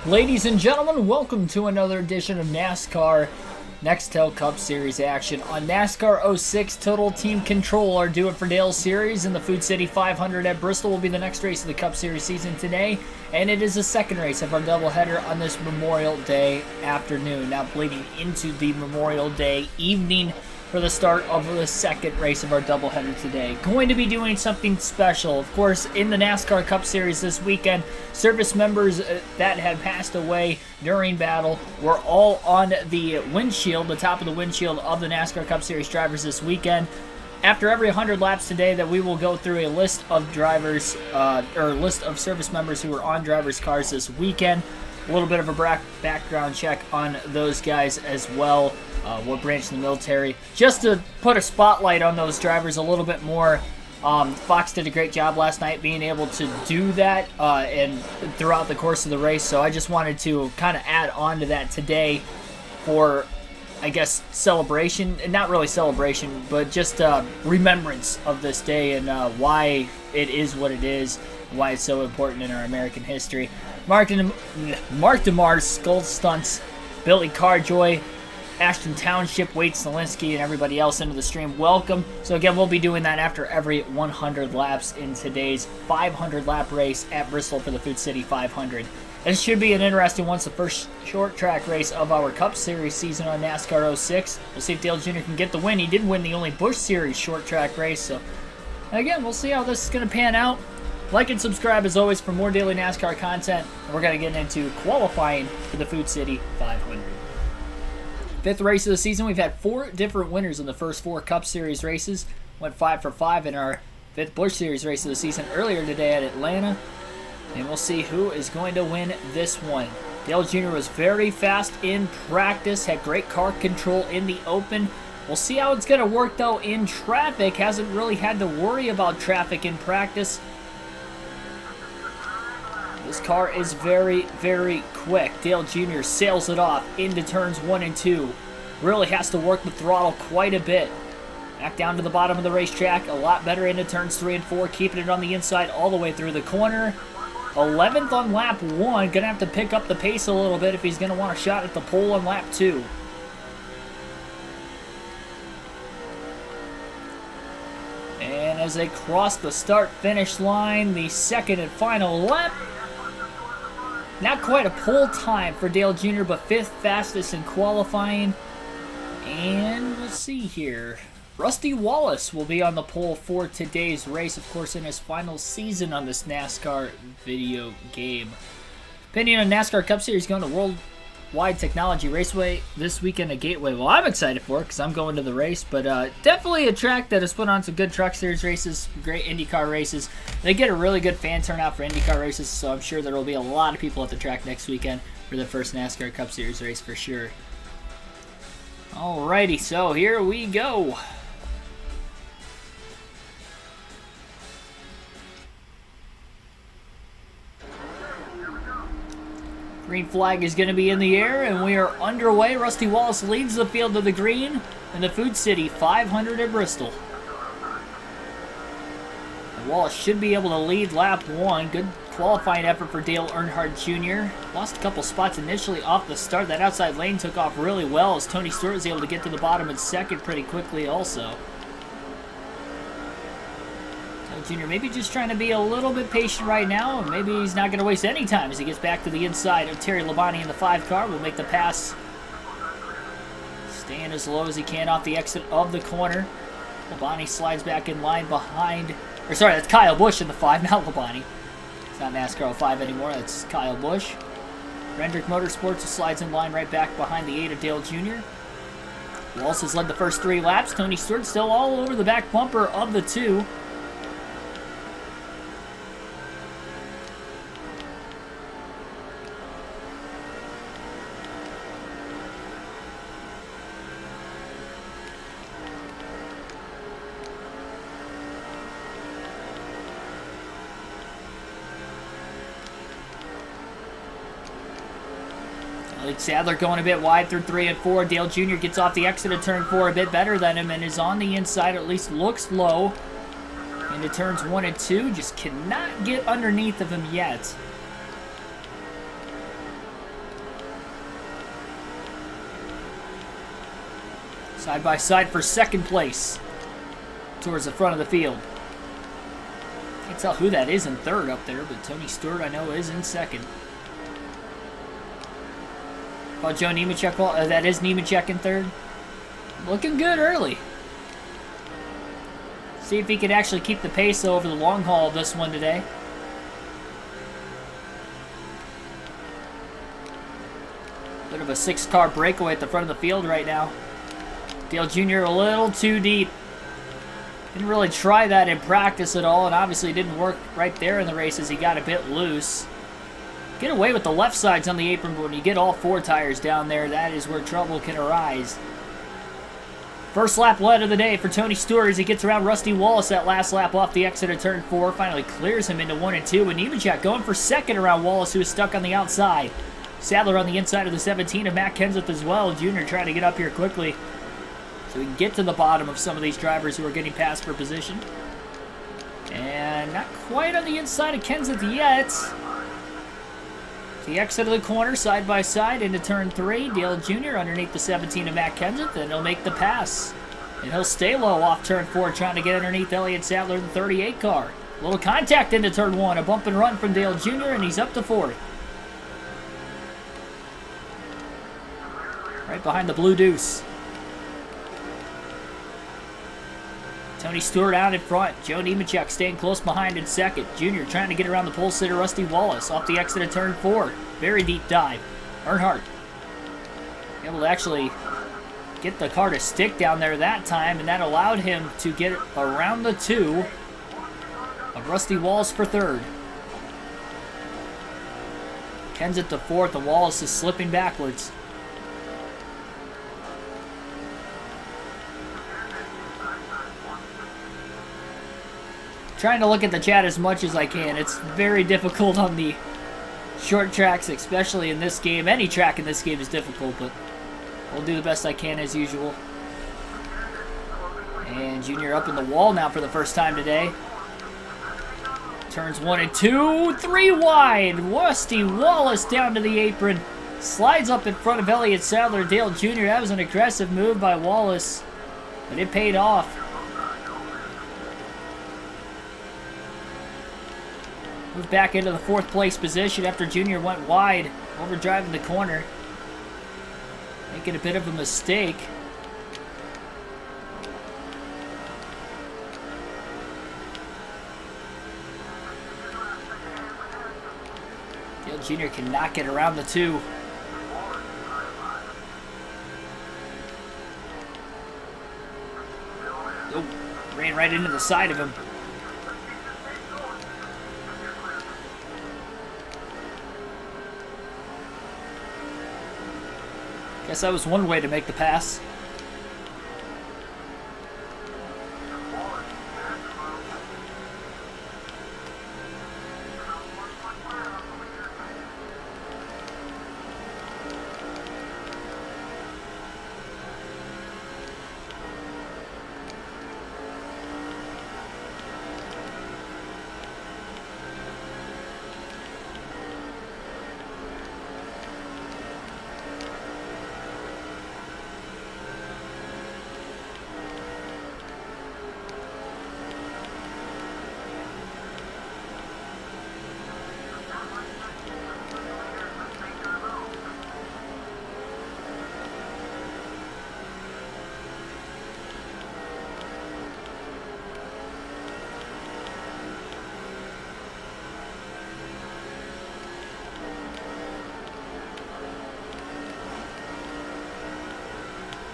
Ladies and gentlemen, welcome to another edition of NASCAR Nextel Cup Series action. On NASCAR 06, Total Team Control are due it for Dale Series, and the Food City 500 at Bristol will be the next race of the Cup Series season today, and it is the second race of our doubleheader on this Memorial Day afternoon. Now bleeding into the Memorial Day evening for the start of the second race of our doubleheader today. Going to be doing something special. Of course, in the NASCAR Cup Series this weekend, service members that had passed away during battle were all on the windshield, the top of the windshield of the NASCAR Cup Series drivers this weekend. After every 100 laps today, that we will go through a list of drivers, or list of service members who were on drivers' cars this weekend. A little bit of a background check on those guys as well. What branch in the military. Just to put a spotlight on those drivers a little bit more. Fox did a great job last night being able to do that and throughout the course of the race. So I just wanted to kind of add on to that today for, I guess, celebration. Not really celebration, but just remembrance of this day and why it is what it is. Why it's so important in our American history. Mark DeMar's Skull Stunts, Billy Carjoy, Ashton Township, Wade Selinsky, and everybody else into the stream, welcome. So again, we'll be doing that after every 100 laps in today's 500 lap race at Bristol for the Food City 500. This should be an interesting one. It's the first short track race of our Cup Series season on NASCAR 06. We'll see if Dale Jr. can get the win. He did win the only Busch Series short track race. So again, we'll see how this is going to pan out. Like and subscribe as always for more daily NASCAR content. And we're going to get into qualifying for the Food City 500. Fifth race of the season. We've had 4 different winners in the first 4 Cup Series races. Went 5 for 5 in our 5th Busch Series race of the season earlier today at Atlanta. And we'll see who is going to win this one. Dale Jr. was very fast in practice. Had great car control in the open. We'll see how it's going to work though in traffic. Hasn't really had to worry about traffic in practice. This car is very, very quick. Dale Jr. sails it off into turns 1 and 2. Really has to work the throttle quite a bit. Back down to the bottom of the racetrack. A lot better into turns 3 and 4. Keeping it on the inside all the way through the corner. 11th on lap 1. Going to have to pick up the pace a little bit if he's going to want a shot at the pole on lap 2. And as they cross the start-finish line, the second and final lap. Not quite a pole time for Dale Jr., but 5th fastest in qualifying. And let's see here. Rusty Wallace will be on the pole for today's race, of course, in his final season on this NASCAR video game. Opinion on NASCAR Cup Series going to Worldwide Technology Raceway this weekend at Gateway. Well, I'm excited for it because I'm going to the race, but definitely a track that has put on some good Truck Series races, great IndyCar races. They get a really good fan turnout for IndyCar races, so I'm sure there will be a lot of people at the track next weekend for the first NASCAR Cup Series race for sure. Alrighty, so here we go. Green flag is going to be in the air, and we are underway. Rusty Wallace leads the field to the green in the Food City 500 at Bristol. And Wallace should be able to lead lap 1. Good qualifying effort for Dale Earnhardt Jr. Lost a couple spots initially off the start. That outside lane took off really well as Tony Stewart was able to get to the bottom in second pretty quickly also. Jr. maybe just trying to be a little bit patient right now, and maybe he's not going to waste any time as he gets back to the inside of Terry Labonte in the 5 car. Will make the pass, staying as low as he can off the exit of the corner. Labonte slides back in line behind, or sorry, that's Kyle Busch in the 5, not Labonte. It's not NASCAR 05 anymore, that's Kyle Busch. Rendrick Motorsports slides in line right back behind the 8 of Dale Jr. Wallace has led the first 3 laps. Tony Stewart still all over the back bumper of the 2. Sadler going a bit wide through 3 and 4. Dale Jr. gets off the exit of turn 4 a bit better than him and is on the inside, at least looks low. Into turns 1 and 2, just cannot get underneath of him yet. Side by side for second place. Towards the front of the field. Can't tell who that is in third up there, but Tony Stewart I know is in second. Oh, Joe Nemechek, that is Nemechek in third. Looking good early. See if he can actually keep the pace over the long haul of this one today. Bit of a 6-car breakaway at the front of the field right now. Dale Jr. a little too deep. Didn't really try that in practice at all, and obviously didn't work right there in the race as he got a bit loose. Get away with the left sides on the apron, but when you get all 4 tires down there, that is where trouble can arise. First lap led of the day for Tony Stewart as he gets around Rusty Wallace that last lap off the exit of turn 4. Finally clears him into 1 and 2, and Nemechek going for second around Wallace, who is stuck on the outside. Sadler on the inside of the 17 of Matt Kenseth as well. Jr. trying to get up here quickly so we can get to the bottom of some of these drivers who are getting passed for position. And not quite on the inside of Kenseth yet. The exit of the corner, side by side into turn 3. Dale Jr. underneath the 17 of Matt Kenseth, and he'll make the pass. And he'll stay low off turn 4, trying to get underneath Elliott Sadler in the 38 car. A little contact into turn 1, a bump and run from Dale Jr., and he's up to 4th. Right behind the Blue Deuce. Tony Stewart out in front. Joe Nemechek staying close behind in second. Jr. trying to get around the pole sitter Rusty Wallace off the exit of turn 4. Very deep dive. Earnhardt able to actually get the car to stick down there that time, and that allowed him to get around the 2 of Rusty Wallace for third. Kenseth to 4th, and Wallace is slipping backwards. Trying to look at the chat as much as I can. It's very difficult on the short tracks, especially in this game. Any track in this game is difficult, but I'll do the best I can as usual. And Junior up in the wall now for the first time today. Turns 1 and 2, 3 wide. Rusty Wallace down to the apron. Slides up in front of Elliott Sadler. Dale Jr. That was an aggressive move by Wallace, but it paid off. Moved back into the 4th place position after Junior went wide, overdriving the corner. Making a bit of a mistake. Dale Jr. cannot get around the 2. Oh, ran right into the side of him. Guess that was one way to make the pass.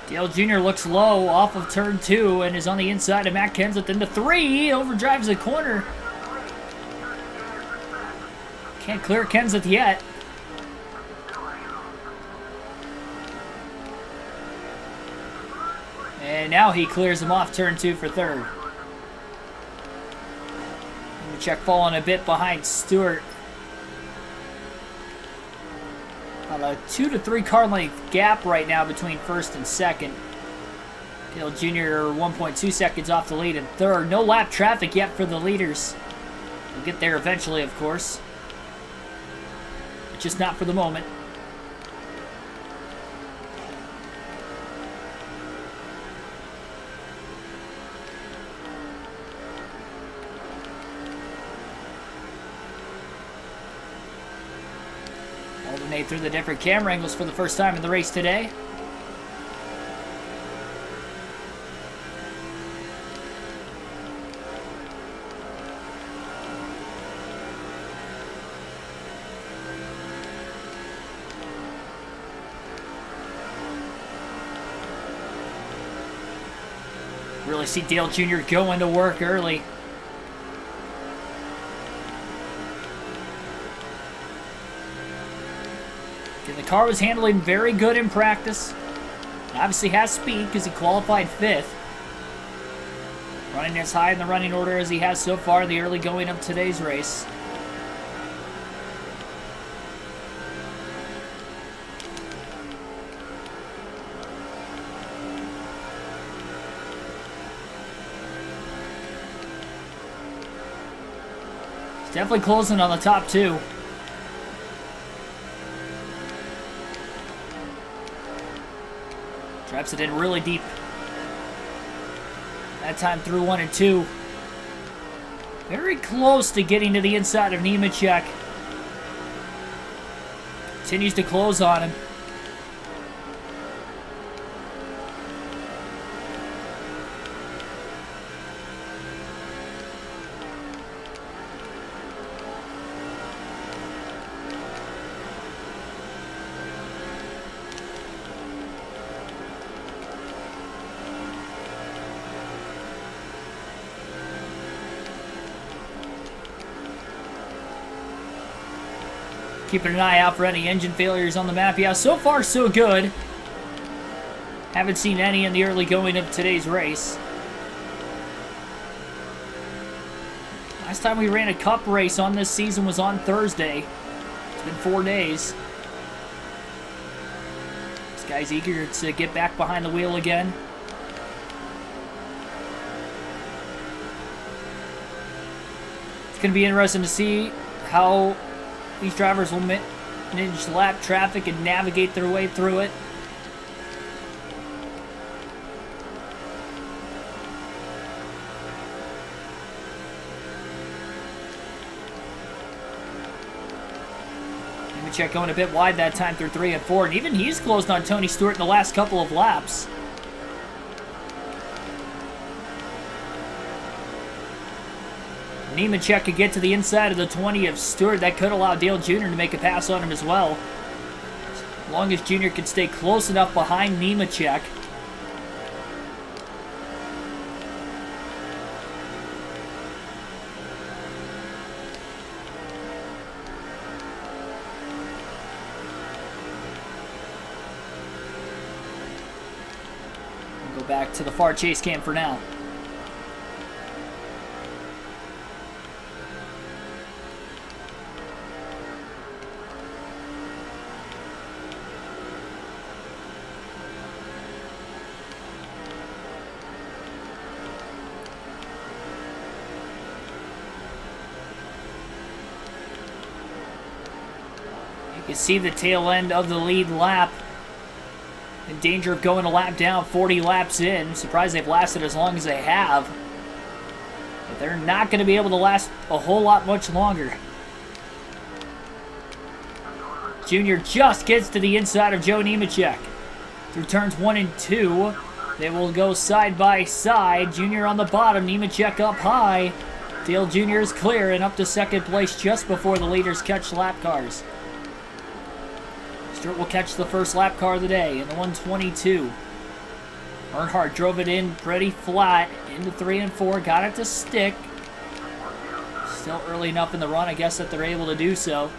Dale Jr. looks low off of turn 2 and is on the inside of Matt Kenseth into 3. Overdrives the corner. Can't clear Kenseth yet. And now he clears him off turn 2 for third. Nemechek falling a bit behind Stewart. A 2 to 3 car length gap right now between first and second. Dale Jr. 1.2 seconds off the lead in third. No lap traffic yet for the leaders. We'll get there eventually, of course, but just not for the moment. alternate through the different camera angles for the first time in the race today. Really see Dale Jr. going to work early. The car was handling very good in practice. Obviously has speed because he qualified 5th. Running as high in the running order as he has so far in the early going of today's race. He's definitely closing on the top 2. Traps it in really deep. That time through 1 and 2. Very close to getting to the inside of Nemechek. Continues to close on him. Keeping an eye out for any engine failures on the map. Yeah, so far so good. Haven't seen any in the early going of today's race. Last time we ran a cup race on this season was on Thursday. It's been 4 days. This guy's eager to get back behind the wheel again. It's going to be interesting to see how these drivers will manage lap traffic and navigate their way through it. Nemechek going a bit wide that time through 3 and 4, and even he's closed on Tony Stewart in the last couple of laps. Nemechek could get to the inside of the 20 of Stewart. That could allow Dale Jr. to make a pass on him as well. As long as Jr. can stay close enough behind Nemechek. We'll go back to the far chase cam for now. You can see the tail end of the lead lap. In danger of going a lap down, 40 laps in. Surprised they've lasted as long as they have. But they're not going to be able to last a whole lot much longer. Junior just gets to the inside of Joe Nemechek. Through turns 1 and 2, they will go side by side. Junior on the bottom, Nemechek up high. Dale Jr. is clear and up to second place just before the leaders catch lap cars. Stewart will catch the first lap car of the day in the 122. Earnhardt drove it in pretty flat into 3 and 4, got it to stick. Still early enough in the run, I guess, that they're able to do so.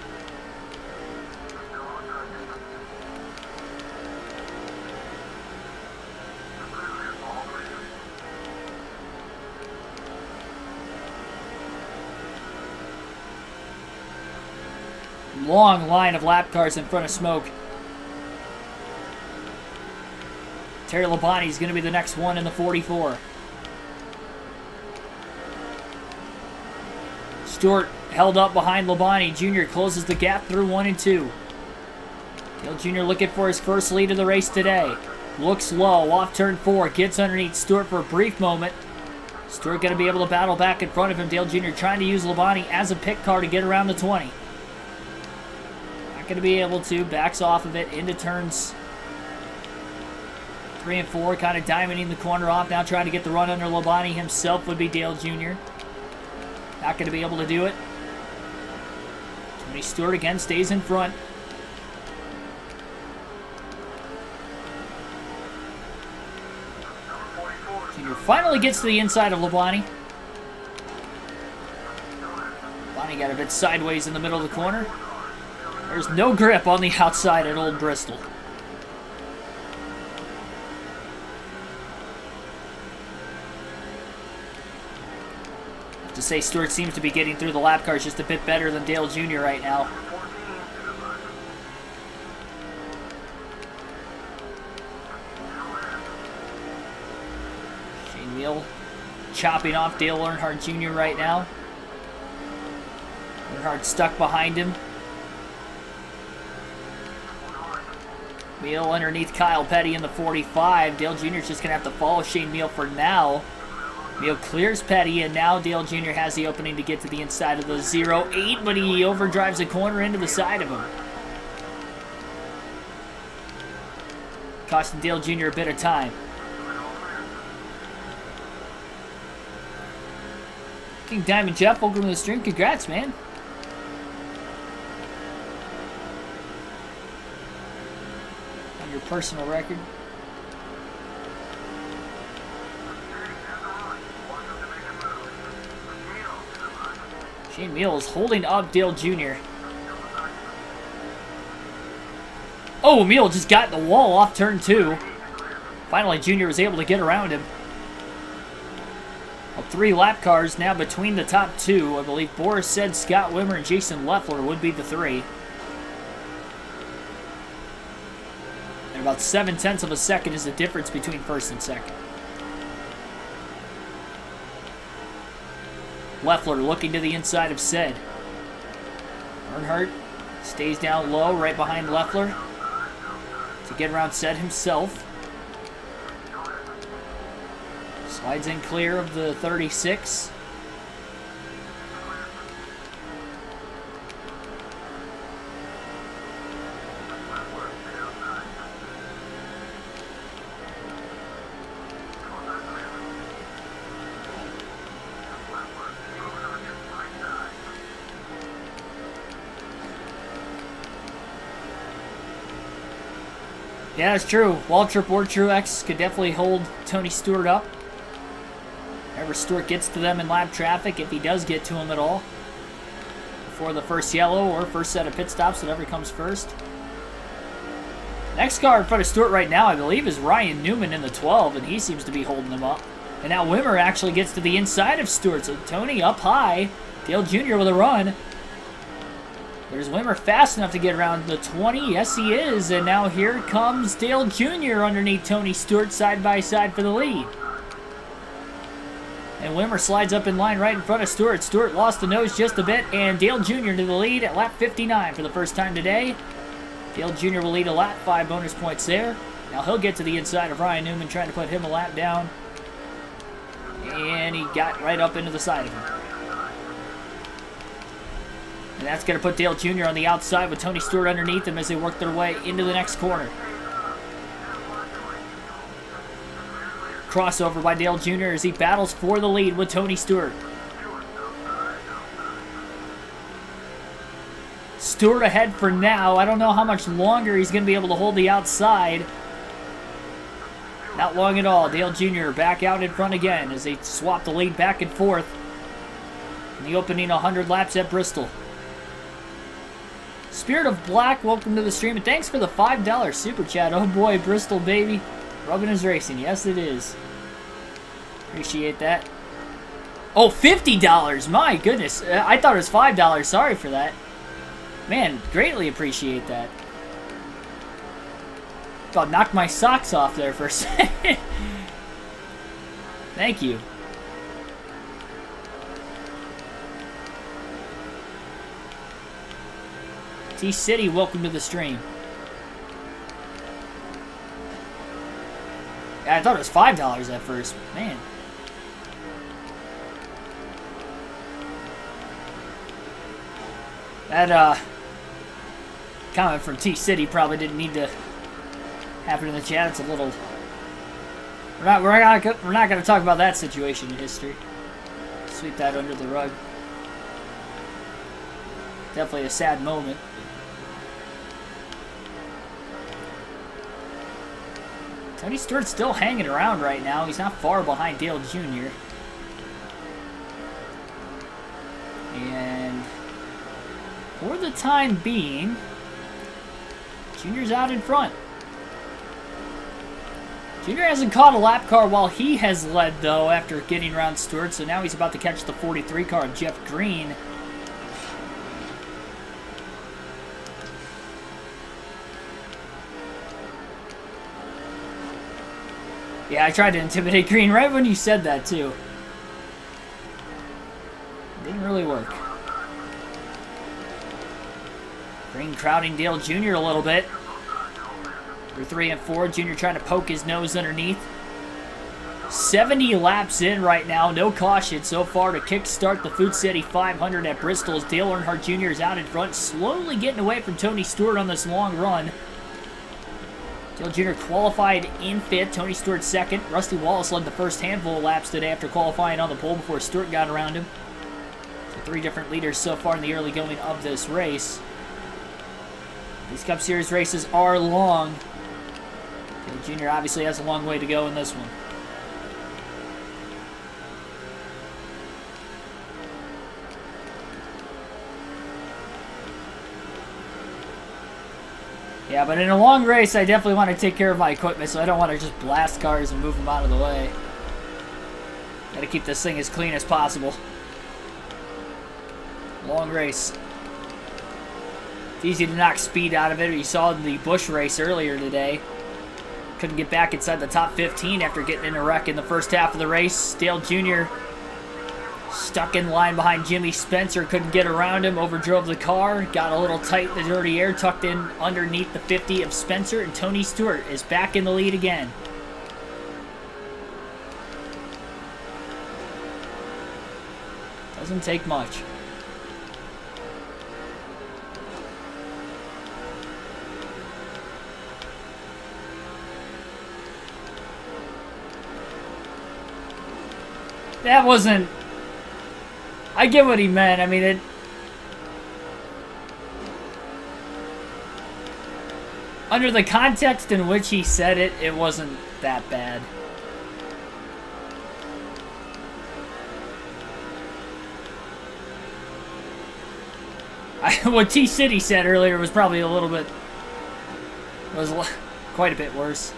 Long line of lap cars in front of Smoke. Terry Labonte is going to be the next one in the 44. Stewart held up behind Labonte. Jr. closes the gap through 1 and 2. Dale Jr. looking for his first lead of the race today. Looks low, off turn 4, gets underneath Stewart for a brief moment. Stewart going to be able to battle back in front of him. Dale Jr. trying to use Labonte as a pit car to get around the 20. going to be able to. Backs off of it into turns 3 and 4. Kind of diamonding the corner off. Now trying to get the run under Labonte himself would be Dale Jr. Not going to be able to do it. Tony Stewart again stays in front. Jr. finally gets to the inside of Labonte. Labonte got a bit sideways in the middle of the corner. There's no grip on the outside at Old Bristol. To say Stewart seems to be getting through the lap cars just a bit better than Dale Jr. right now. Shane Meal chopping off Dale Earnhardt Jr. right now. Earnhardt stuck behind him. Meal underneath Kyle Petty in the 45. Dale Jr. is just going to have to follow Shane Meal for now. Meal clears Petty, and now Dale Jr. has the opening to get to the inside of the 0-8, but he overdrives the corner into the side of him. Costing Dale Jr. a bit of time. King Diamond Jeff, welcome to the stream. Congrats, man. On your personal record. Shane Meal is holding up Dale Jr. Oh, Meal just got the wall off turn 2. Finally, Jr. was able to get around him. Well, 3 lap cars now between the top 2. I believe Boris said Scott Wimmer and Jason Leffler would be the 3. And about 7/10 of a second is the difference between first and second. Leffler looking to the inside of Said. Earnhardt stays down low right behind Leffler to get around Said himself. Slides in clear of the 36. Yeah, it's true. Waltrip or Truex could definitely hold Tony Stewart up. Whenever Stewart gets to them in lap traffic, if he does get to him at all. Before the first yellow or first set of pit stops, whatever comes first. Next car in front of Stewart right now, I believe, is Ryan Newman in the 12, and he seems to be holding him up. And now Wimmer actually gets to the inside of Stewart, so Tony up high. Dale Jr. with a run. There's Wimmer fast enough to get around the 20. Yes, he is. And now here comes Dale Jr. underneath Tony Stewart side by side for the lead. And Wimmer slides up in line right in front of Stewart. Stewart lost the nose just a bit, and Dale Jr. to the lead at lap 59 for the first time today. Dale Jr. will lead a lap, 5 bonus points there. Now he'll get to the inside of Ryan Newman, trying to put him a lap down. And he got right up into the side of him. And that's going to put Dale Jr. on the outside with Tony Stewart underneath him as they work their way into the next corner. Crossover by Dale Jr. as he battles for the lead with Tony Stewart. Stewart ahead for now. I don't know how much longer he's going to be able to hold the outside. Not long at all. Dale Jr. back out in front again as they swap the lead back and forth in the opening 100 laps at Bristol. Spirit of Black, welcome to the stream, and thanks for the $5 super chat. Oh boy, Bristol, baby. Rubbin is racing. Yes, it is. Appreciate that. Oh, $50. My goodness. I thought it was $5. Sorry for that. Man, greatly appreciate that. About knocked my socks off there for a second. Thank you. T-City, welcome to the stream. Yeah, I thought it was $5 at first. Man. That, comment from T-City probably didn't need to happen in the chat. It's a little... We're not going to talk about that situation in history. Sweep that under the rug. Definitely a sad moment. Tony Stewart's still hanging around right now. He's not far behind Dale Jr. And for the time being, Junior's out in front. Junior hasn't caught a lap car while he has led, though, after getting around Stewart. So now he's about to catch the 43 car of Jeff Green. Yeah, I tried to intimidate Green right when you said that, too. Didn't really work. Green crowding Dale Jr. a little bit. For 3 and 4, Jr. trying to poke his nose underneath. 70 laps in right now, no caution so far to kickstart the Food City 500 at Bristol as Dale Earnhardt Jr. is out in front, slowly getting away from Tony Stewart on this long run. Dale Jr. qualified in 5th, Tony Stewart 2nd. Rusty Wallace led the first handful of laps today after qualifying on the pole before Stewart got around him. So 3 different leaders so far in the early going of this race. These Cup Series races are long. Dale Jr. obviously has a long way to go in this one. Yeah, but in a long race, I definitely want to take care of my equipment, so I don't want to just blast cars and move them out of the way. Got to keep this thing as clean as possible. Long race. It's easy to knock speed out of it. You saw in the Busch race earlier today. Couldn't get back inside the top 15 after getting in a wreck in the first half of the race. Dale Jr. stuck in line behind Jimmy Spencer, couldn't get around him, overdrove the car, got a little tight in the dirty air, tucked in underneath the 50 of Spencer, and Tony Stewart is back in the lead again. Doesn't take much. That wasn't... I get what he meant. I mean, it... Under the context in which he said it, it wasn't that bad. What T-City said earlier was probably a little bit... was quite a bit worse.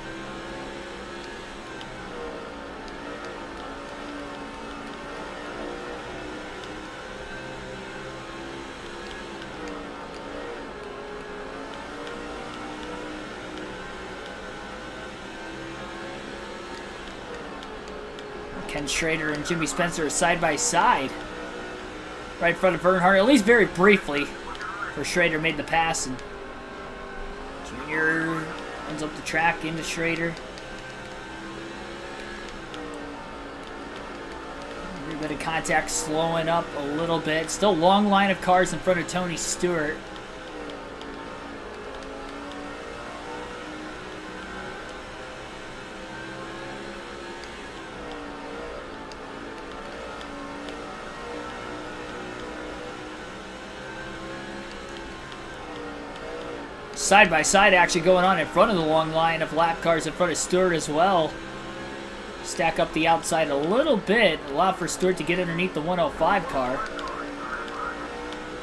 Ken Schrader and Jimmy Spencer are side by side. Right in front of Earnhardt, at least very briefly, where Schrader made the pass and Junior runs up the track into Schrader. A bit of contact slowing up a little bit. Still long line of cars in front of Tony Stewart. Side-by-side action going on in front of the long line of lap cars in front of Stewart as well. Stack up the outside a little bit, allow for Stewart to get underneath the 105 car.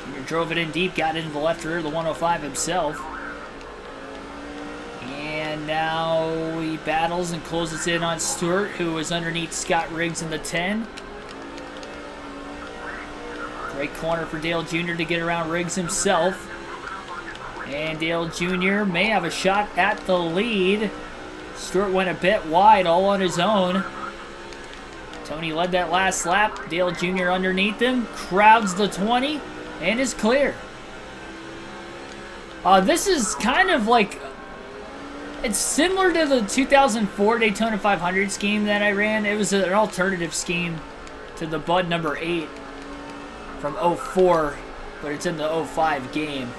Junior drove it in deep, got into the left rear of the 105 himself. And now he battles and closes in on Stewart, who is underneath Scott Riggs in the 10. Great corner for Dale Jr. to get around Riggs himself. And Dale Jr. may have a shot at the lead. Stewart went a bit wide all on his own. Tony led that last lap. Dale Jr. underneath him. Crowds the 20 and is clear. This is kind of like... It's similar to the 2004 Daytona 500 scheme that I ran. It was an alternative scheme to the Bud number 8 from 04, but it's in the 05 game.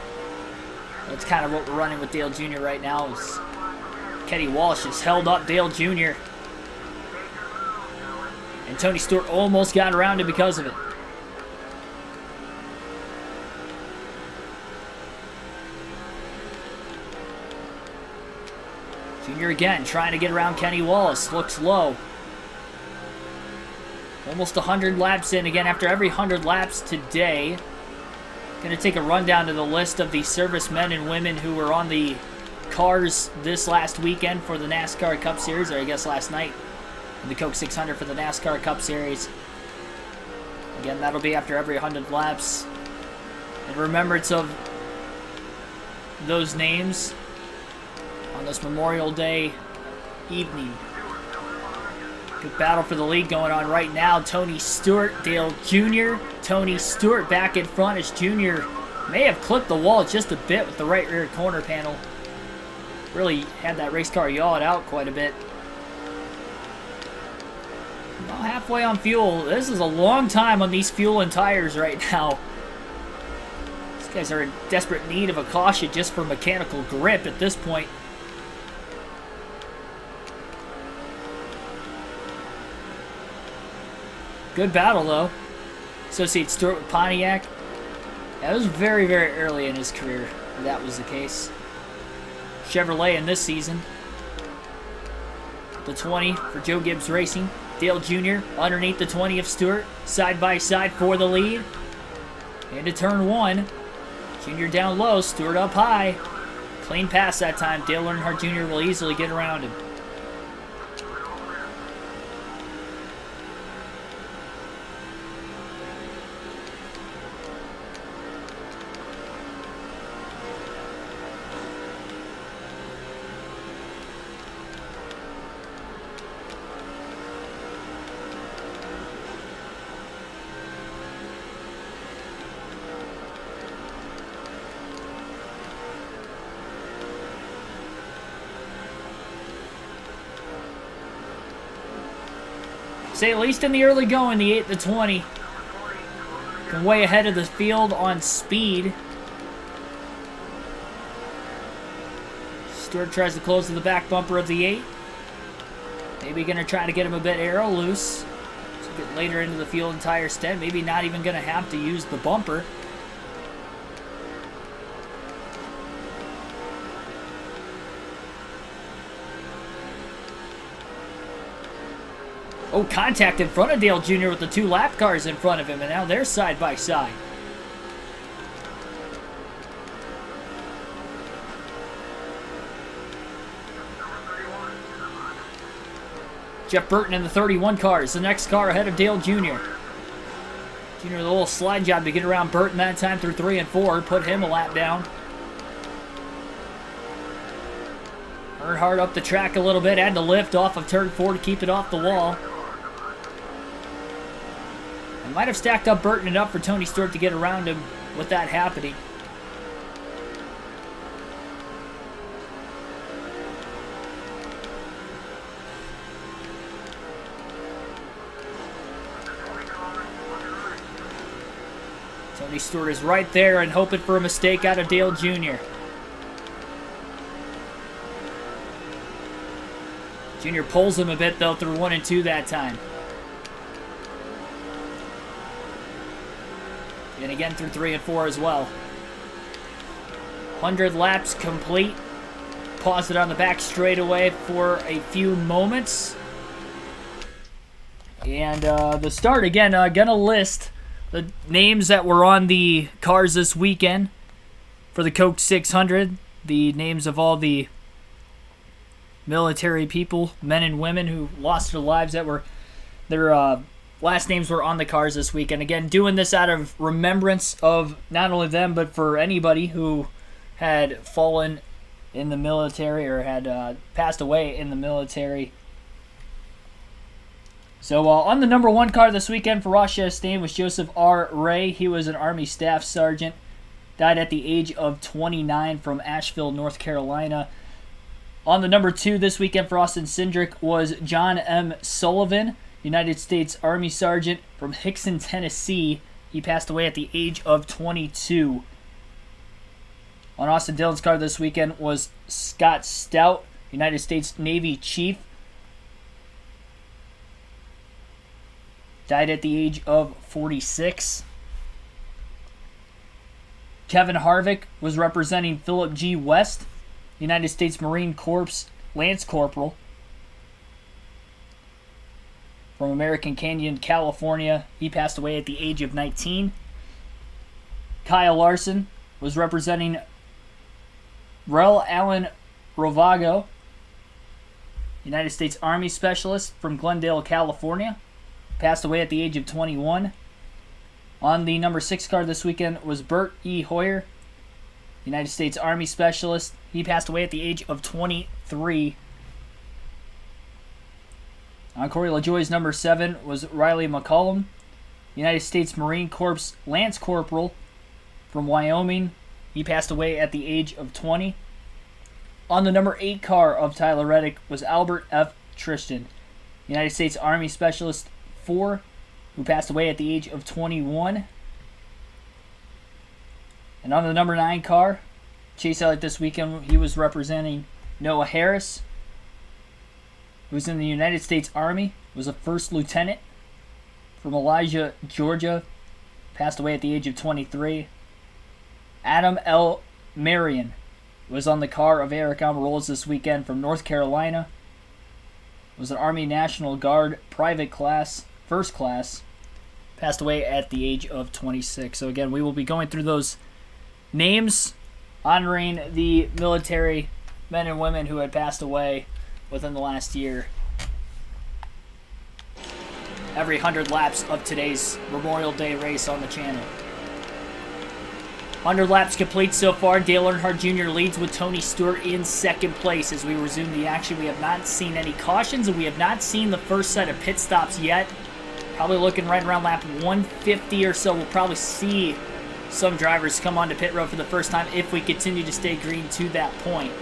That's kind of what we're running with Dale Jr. right now. Is Kenny Walsh has held up Dale Jr. And Tony Stewart almost got around it because of it. Jr. again trying to get around Kenny Wallace. Looks low. Almost 100 laps in. Again, after every 100 laps today. Going to take a rundown to the list of the servicemen and women who were on the cars this last weekend for the NASCAR Cup Series, or I guess last night, in the Coke 600 for the NASCAR Cup Series. Again, that'll be after every 100 laps. In remembrance of those names on this Memorial Day evening. Good battle for the lead going on right now. Tony Stewart, Dale Jr. Tony Stewart back in front as Jr. may have clipped the wall just a bit with the right rear corner panel. Really had that race car yaw it out quite a bit. About halfway on fuel. This is a long time on these fuel and tires right now. These guys are in desperate need of a caution just for mechanical grip at this point. Good battle, though. Associate Stewart with Pontiac. That was very, very early in his career where that was the case. Chevrolet in this season. The 20 for Joe Gibbs Racing. Dale Jr. underneath the 20 of Stewart. Side by side for the lead. Into turn 1. Jr. down low. Stewart up high. Clean pass that time. Dale Earnhardt Jr. will easily get around him. Say at least in the early going, the 8 to 20 can way ahead of the field on speed. Stewart tries to close to the back bumper of the 8. Maybe going to try to get him a bit aero loose. So get later into the field and tire stent. Maybe not even going to have to use the bumper. Oh, contact in front of Dale Jr. with the 2 lap cars in front of him, and now they're side by side. Jeff Burton in the 31 car is the next car ahead of Dale Jr. Jr. with a little slide job to get around Burton that time through 3 and 4, put him a lap down. Earnhardt up the track a little bit, had to lift off of turn 4 to keep it off the wall. I might have stacked up Burton enough for Tony Stewart to get around him with that happening. Tony Stewart is right there and hoping for a mistake out of Dale Jr. Jr. pulls him a bit, though, through 1 and 2 that time. And again through 3 and 4 as well. 100 laps complete. Pause it on the back straightaway for a few moments. And the start, again, gonna list the names that were on the cars this weekend for the Coke 600. The names of all the military people, men and women who lost their lives, that were their last names were on the cars this weekend. Again, doing this out of remembrance of not only them, but for anybody who had fallen in the military or had passed away in the military. So on the number 1 car this weekend for Ross Chastain was Joseph R. Ray. He was an Army Staff Sergeant. Died at the age of 29 from Asheville, North Carolina. On the number 2 this weekend for Austin Cindric was John M. Sullivan, United States Army Sergeant from Hickson, Tennessee. He passed away at the age of 22. On Austin Dillon's car this weekend was Scott Stout, United States Navy Chief. Died at the age of 46. Kevin Harvick was representing Philip G. West, United States Marine Corps Lance Corporal. From American Canyon, California. He passed away at the age of 19. Kyle Larson was representing Rel Allen Rovago, United States Army Specialist from Glendale, California. Passed away at the age of 21. On the number 6 car this weekend was Bert E. Hoyer, United States Army Specialist. He passed away at the age of 23. On Corey LaJoie's number 7 was Riley McCollum, United States Marine Corps Lance Corporal from Wyoming. He passed away at the age of 20. On the number 8 car of Tyler Reddick was Albert F. Tristan, United States Army Specialist 4, who passed away at the age of 21. And on the number 9 car, Chase Elliott this weekend, he was representing Noah Harris, who was in the United States Army, was a first lieutenant from Elijah, Georgia, passed away at the age of 23. Adam L. Marion was on the car of Eric Almirola this weekend from North Carolina, was an Army National Guard private class, first class, passed away at the age of 26. So again, we will be going through those names, honoring the military men and women who had passed away within the last year. Every 100 laps of today's Memorial Day race on the channel. 100 laps complete so far. Dale Earnhardt Jr. leads with Tony Stewart in second place as we resume the action. We have not seen any cautions, and we have not seen the first set of pit stops yet. Probably looking right around lap 150 or so. We'll probably see some drivers come onto pit road for the first time if we continue to stay green to that point.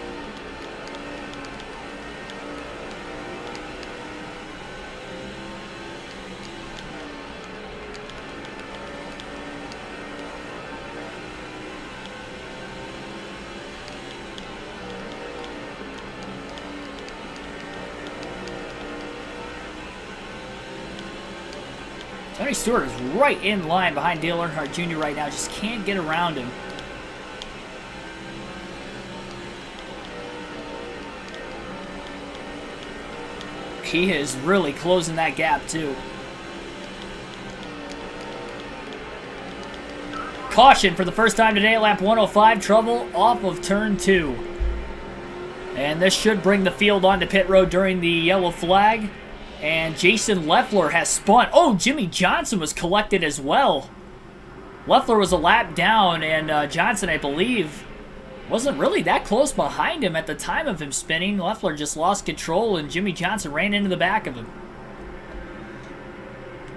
Tony Stewart is right in line behind Dale Earnhardt Jr. right now. Just can't get around him. He is really closing that gap, too. Caution for the first time today, lap 105. Trouble off of turn 2. And this should bring the field onto pit road during the yellow flag. And Jason Leffler has spun. Oh, Jimmy Johnson was collected as well. Leffler was a lap down, and Johnson, I believe, wasn't really that close behind him at the time of him spinning. Leffler just lost control, and Jimmy Johnson ran into the back of him.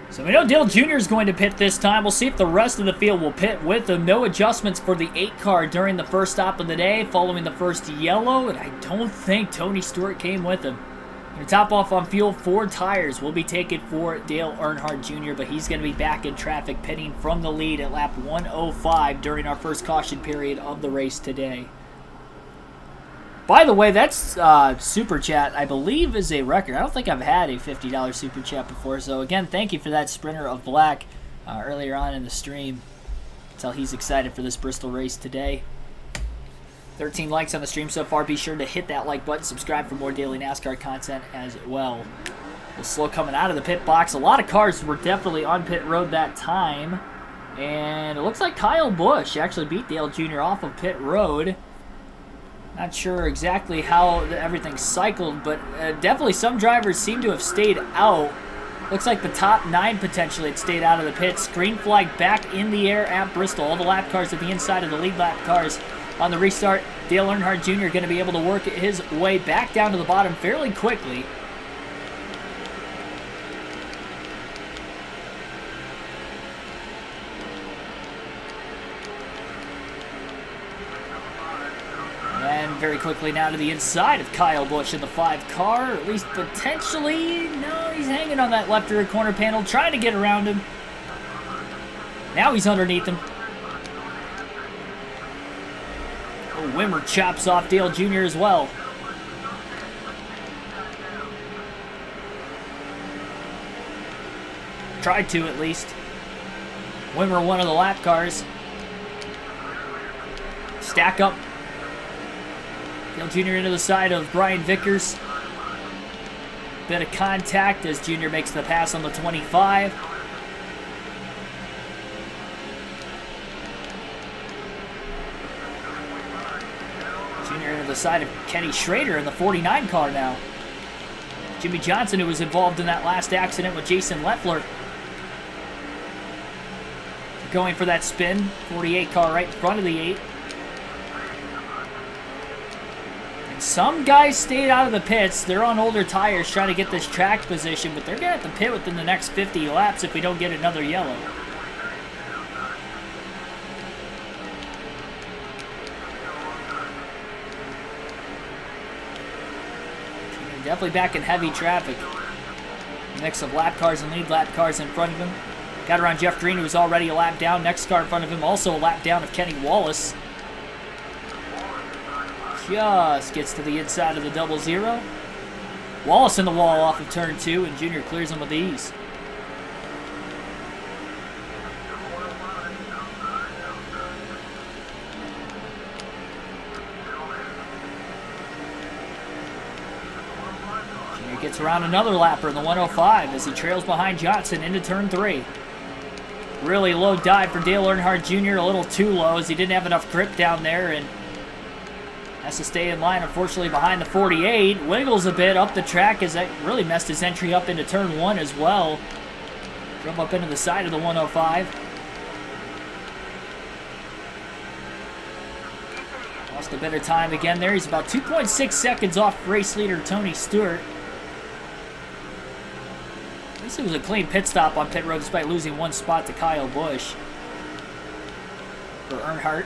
So we know Dale Jr. is going to pit this time. We'll see if the rest of the field will pit with him. No adjustments for the 8 car during the first stop of the day, following the first yellow, and I don't think Tony Stewart came with him. Going to top off on fuel. 4 tires will be taken for Dale Earnhardt Jr., but he's going to be back in traffic, pitting from the lead at lap 105 during our first caution period of the race today. By the way, that's Super Chat, I believe, is a record. I don't think I've had a $50 Super Chat before, so again, thank you for that, Sprinter of Black, earlier on in the stream. Tell he's excited for this Bristol race today. 13 likes on the stream so far. Be sure to hit that like button. Subscribe for more daily NASCAR content as well. The slow coming out of the pit box. A lot of cars were definitely on pit road that time. And it looks like Kyle Busch actually beat Dale Jr. off of pit road. Not sure exactly how everything cycled, but definitely some drivers seem to have stayed out. Looks like the top 9 potentially had stayed out of the pits. Green flag back in the air at Bristol. All the lap cars at the inside of the lead lap cars. On the restart, Dale Earnhardt Jr. going to be able to work his way back down to the bottom fairly quickly. And very quickly now to the inside of Kyle Busch in the 5 car, or at least potentially. No, he's hanging on that left rear corner panel, trying to get around him. Now he's underneath him. Wimmer chops off Dale Jr. as well. Tried to, at least. Wimmer, one of the lap cars. Stack up. Dale Jr. into the side of Brian Vickers. Bit of contact as Jr. makes the pass on the 25. Jr. into the side of Kenny Schrader in the 49 car now. Jimmy Johnson, who was involved in that last accident with Jason Leffler, going for that spin. 48 car right in front of the 8. And some guys stayed out of the pits. They're on older tires trying to get this track position, but they're going to have to pit within the next 50 laps if we don't get another yellow. Definitely back in heavy traffic. Mix of lap cars and lead lap cars in front of him. Got around Jeff Green, who was already a lap down. Next car in front of him, also a lap down of Kenny Wallace. Just gets to the inside of the 00. Wallace in the wall off of turn 2, and Junior clears him with ease. Junior gets around another lapper in the 105 as he trails behind Johnson into turn 3. Really low dive for Dale Earnhardt Jr., a little too low as he didn't have enough grip down there and has to stay in line, unfortunately, behind the 48. Wiggles a bit up the track as that really messed his entry up into turn 1 as well. Drove up into the side of the 105. Lost a bit of time again there. He's about 2.6 seconds off race leader Tony Stewart. At least it was a clean pit stop on pit road despite losing 1 spot to Kyle Busch. For Earnhardt.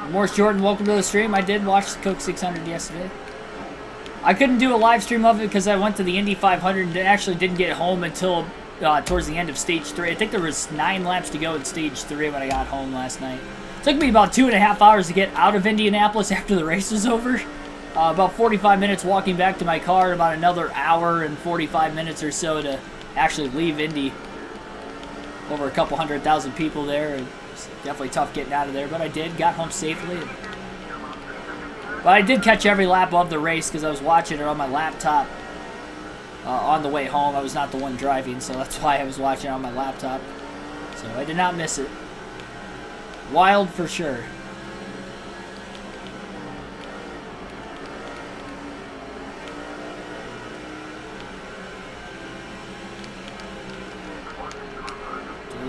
Morris Jordan, welcome to the stream. I did watch the Coke 600 yesterday. I couldn't do a live stream of it because I went to the Indy 500 and actually didn't get home until towards the end of stage 3. I think there was 9 laps to go in stage 3 when I got home last night. It took me about 2.5 hours to get out of Indianapolis after the race was over. About 45 minutes walking back to my car, and about another hour and 45 minutes or so to actually leave Indy. Over a couple 100,000 people there. And definitely tough getting out of there, but I did. Got home safely. But I did catch every lap of the race because I was watching it on my laptop on the way home. I was not the one driving, so that's why I was watching it on my laptop. So I did not miss it. Wild for sure.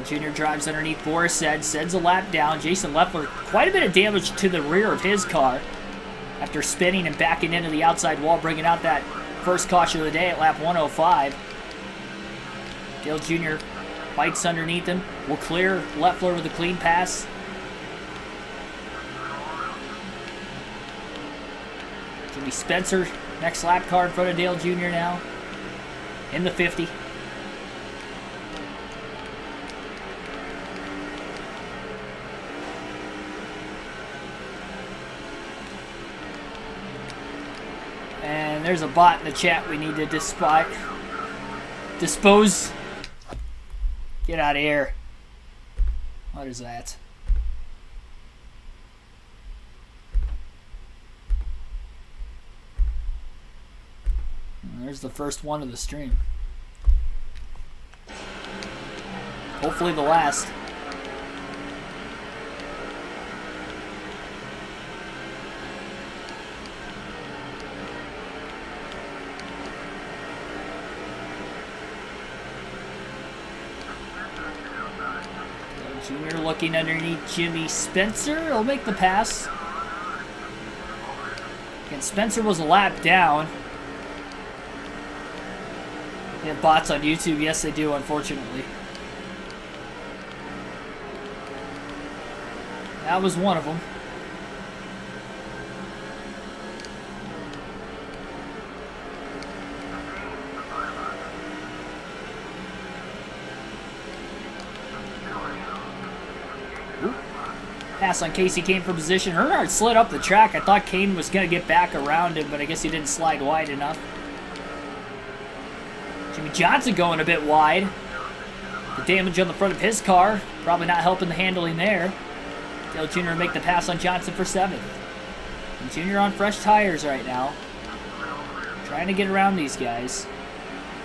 Junior drives underneath Boris Said, sends a lap down. Jason Leffler, quite a bit of damage to the rear of his car after spinning and backing into the outside wall, bringing out that first caution of the day at lap 105. Dale Jr. fights underneath him, will clear Leffler with a clean pass. Jimmy Spencer, next lap car in front of Dale Jr. now, in the 50. And there's a bot in the chat we need to dispose. Get out of here. What is that? And there's the first one of the stream. Hopefully the last. Junior looking underneath Jimmy Spencer. He'll make the pass. Again, Spencer was a lap down. They have bots on YouTube. Yes, they do, unfortunately. That was one of them. Pass on Casey Kane for position. Earnhardt slid up the track. I thought Kane was going to get back around him, but I guess he didn't slide wide enough. Jimmy Johnson going a bit wide. The damage on the front of his car, probably not helping the handling there. Dale Jr. make the pass on Johnson for 7th. And Jr. on fresh tires right now. Trying to get around these guys.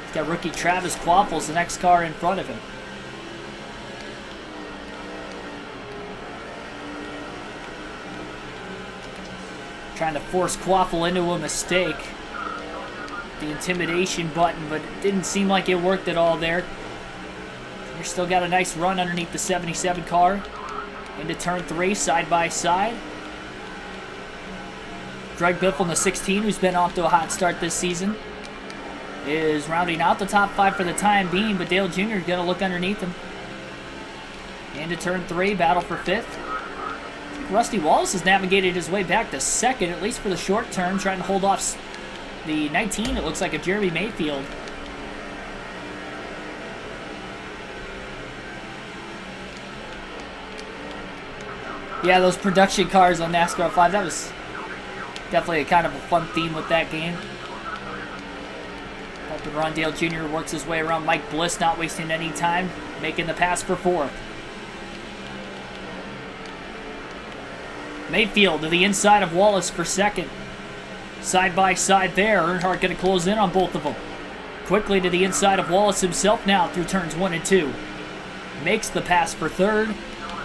He's got rookie Travis Quaffles, the next car in front of him. Trying to force Quaffle into a mistake. The intimidation button, but it didn't seem like it worked at all there. Jr. still got a nice run underneath the 77 car. Into turn 3, side by side. Greg Biffle in the 16, who's been off to a hot start this season, is rounding out the top 5 for the time being, but Dale Jr. is going to look underneath him. Into turn 3, battle for 5th. Rusty Wallace has navigated his way back to 2nd, at least for the short term, trying to hold off the 19, it looks like, of Jeremy Mayfield. Yeah, those production cars on NASCAR 5, that was definitely a kind of a fun theme with that game. Helping Ron Dale Jr. works his way around Mike Bliss, not wasting any time, making the pass for 4th. Mayfield to the inside of Wallace for 2nd. Side by side there. Earnhardt going to close in on both of them. Quickly to the inside of Wallace himself now through turns 1 and 2. Makes the pass for 3rd.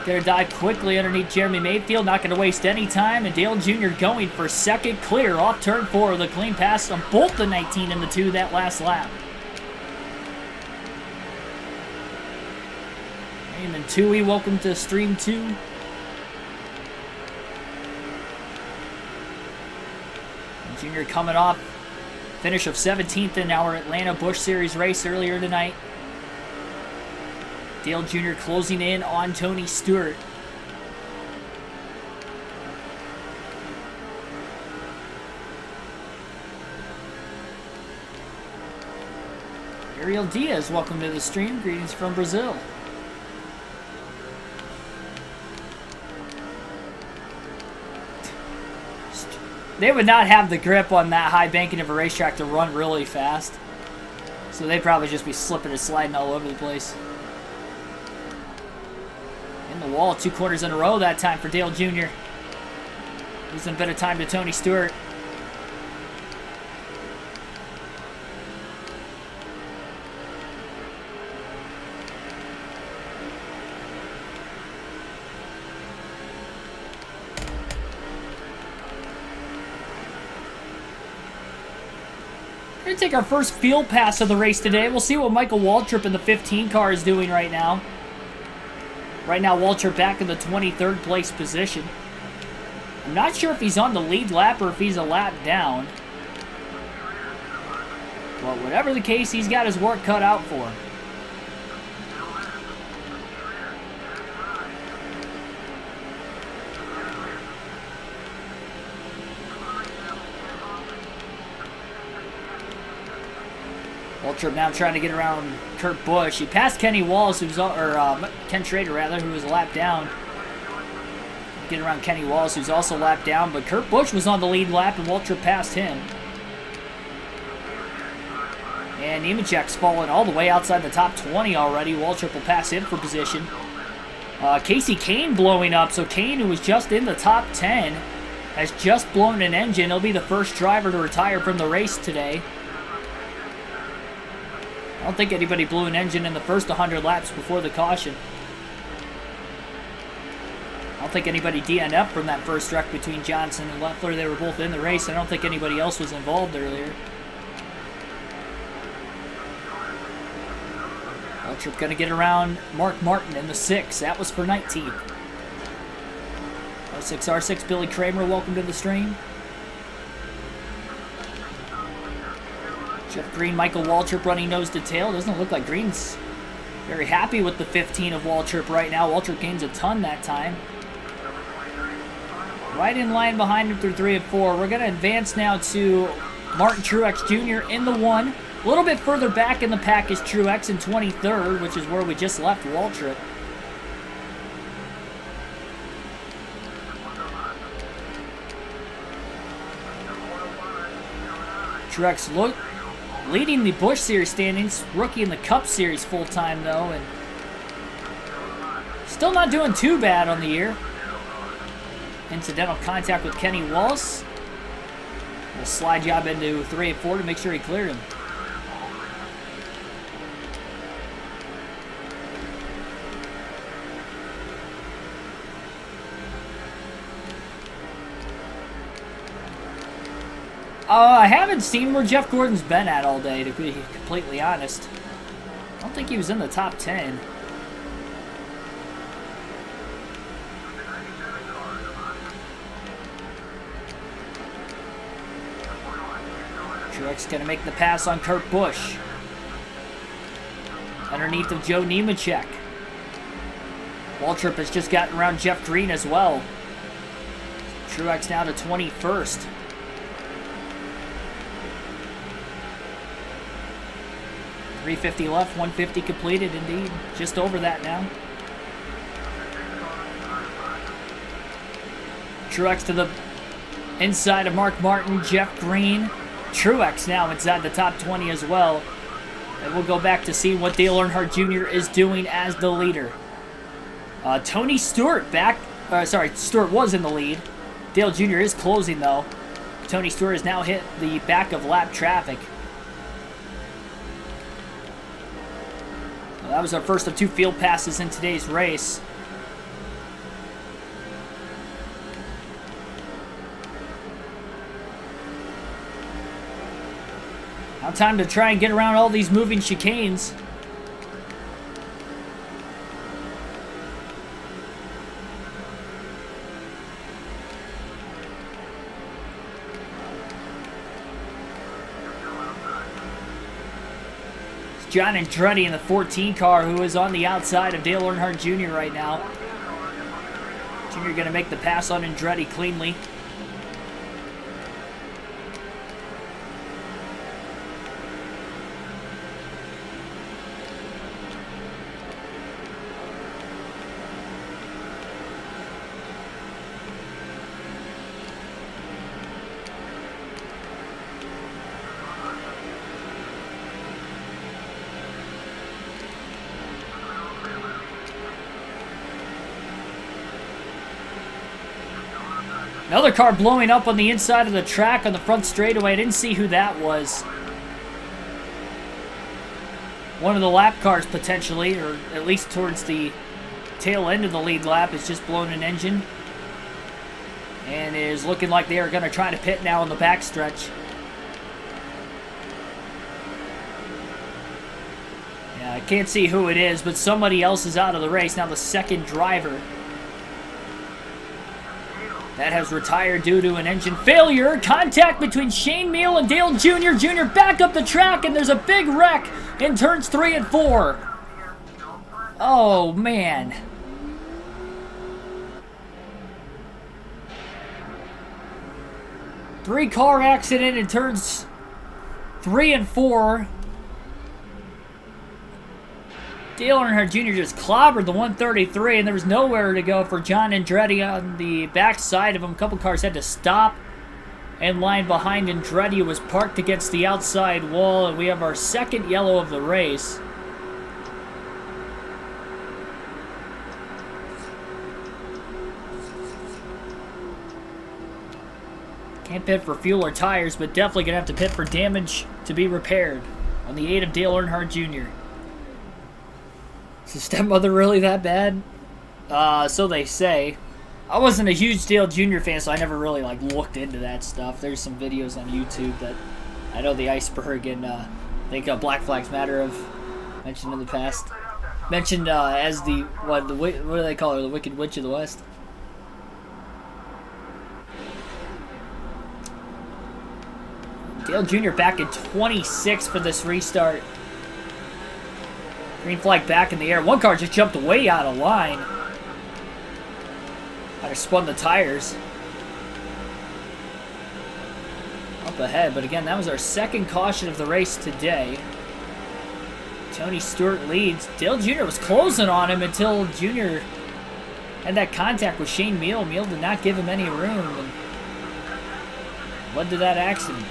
Going to dive quickly underneath Jeremy Mayfield. Not going to waste any time. And Dale Jr. going for 2nd clear off turn 4 with a clean pass on both the 19 and the 2 that last lap. And then Tui, welcome to Stream 2. Jr. coming off finish of 17th in our Atlanta Busch Series race earlier tonight. Dale Jr. closing in on Tony Stewart. Ariel Diaz, welcome to the stream. Greetings from Brazil. They would not have the grip on that high banking of a racetrack to run really fast. So they'd probably just be slipping and sliding all over the place. In the wall, 2 corners in a row that time for Dale Jr. Losing a bit of time to Tony Stewart. We're going to take our first field pass of the race today. We'll see what Michael Waltrip in the 15 car is doing right now. Right now, Waltrip back in the 23rd place position. I'm not sure if he's on the lead lap or if he's a lap down. But whatever the case, he's got his work cut out for him. Waltrip now trying to get around Kurt Busch. He passed Kenny Wallace, Ken Schrader rather, who was a lap down. Get around Kenny Wallace, who's also lapped down, but Kurt Busch was on the lead lap and Waltrip passed him. And Nemechek's fallen all the way outside the top 20 already. Waltrip will pass him for position. Casey Kane blowing up, so Kane, who was just in the top 10, has just blown an engine. He'll be the first driver to retire from the race today. I don't think anybody blew an engine in the first 100 laps before the caution. I don't think anybody DNF'd from that first wreck between Johnson and Leffler. They were both in the race. I don't think anybody else was involved earlier. Waltrip going to get around Mark Martin in the 6. That was for 19th. R6 Billy Kramer, welcome to the stream. Jeff Green, Michael Waltrip running nose to tail. Doesn't look like Green's very happy with the 15 of Waltrip right now. Waltrip gains a ton that time. Right in line behind him through 3 and 4. We're going to advance now to Martin Truex Jr. in the 1. A little bit further back in the pack is Truex in 23rd, which is where we just left Waltrip. Truex leading the Busch Series standings, rookie in the Cup Series full-time though, and still not doing too bad on the year. Incidental contact with Kenny Wallace. A slide job into 3 and 4 to make sure he cleared him. I haven't seen where Jeff Gordon's been at all day, to be completely honest. I don't think he was in the top 10. Truex going to make the pass on Kurt Busch. Underneath of Joe Nemechek. Waltrip has just gotten around Jeff Green as well. Truex now to 21st. .350 left, 150 completed indeed. Just over that now. Truex to the inside of Mark Martin, Jeff Green. Truex now inside the top 20 as well. And we'll go back to see what Dale Earnhardt Jr. is doing as the leader. Tony Stewart back. Stewart was in the lead. Dale Jr. is closing though. Tony Stewart has now hit the back of lap traffic. Well, that was our first of 2 field passes in today's race. Now time to try and get around all these moving chicanes. It's John Andretti in the 14 car, who is on the outside of Dale Earnhardt Jr. right now. Jr. going to make the pass on Andretti cleanly. Another car blowing up on the inside of the track on the front straightaway. I didn't see who that was. One of the lap cars potentially, or at least towards the tail end of the lead lap, has just blown an engine. And is looking like they are going to try to pit now in the backstretch. Yeah, I can't see who it is, but somebody else is out of the race. Now the second driver that has retired due to an engine failure. Contact between Shane Meal and Dale Jr. Jr. back up the track, and there's a big wreck in turns 3 and 4. Oh, man. Three-car accident in turns 3 and 4. Dale Earnhardt Jr. just clobbered the 133, and there was nowhere to go for John Andretti on the back side of him. A couple cars had to stop and line behind Andretti, who was parked against the outside wall, and we have our second yellow of the race. Can't pit for fuel or tires, but definitely going to have to pit for damage to be repaired on the 8 of Dale Earnhardt Jr. Is his stepmother really that bad? So they say. I wasn't a huge Dale Jr. fan, so I never really looked into that stuff. There's some videos on YouTube that I know the Iceberg and I think Black Flags Matter have mentioned in the past. Mentioned as the what do they call her? The Wicked Witch of the West. Dale Jr. back in 26 for this restart. Green flag back in the air. One car just jumped way out of line. Might have spun the tires. ahead. But again, that was our second caution of the race today. Tony Stewart leads. Dale Jr. was closing on him until Jr. had that contact with Shane Meal. Meal did not give him any room and led to that accident.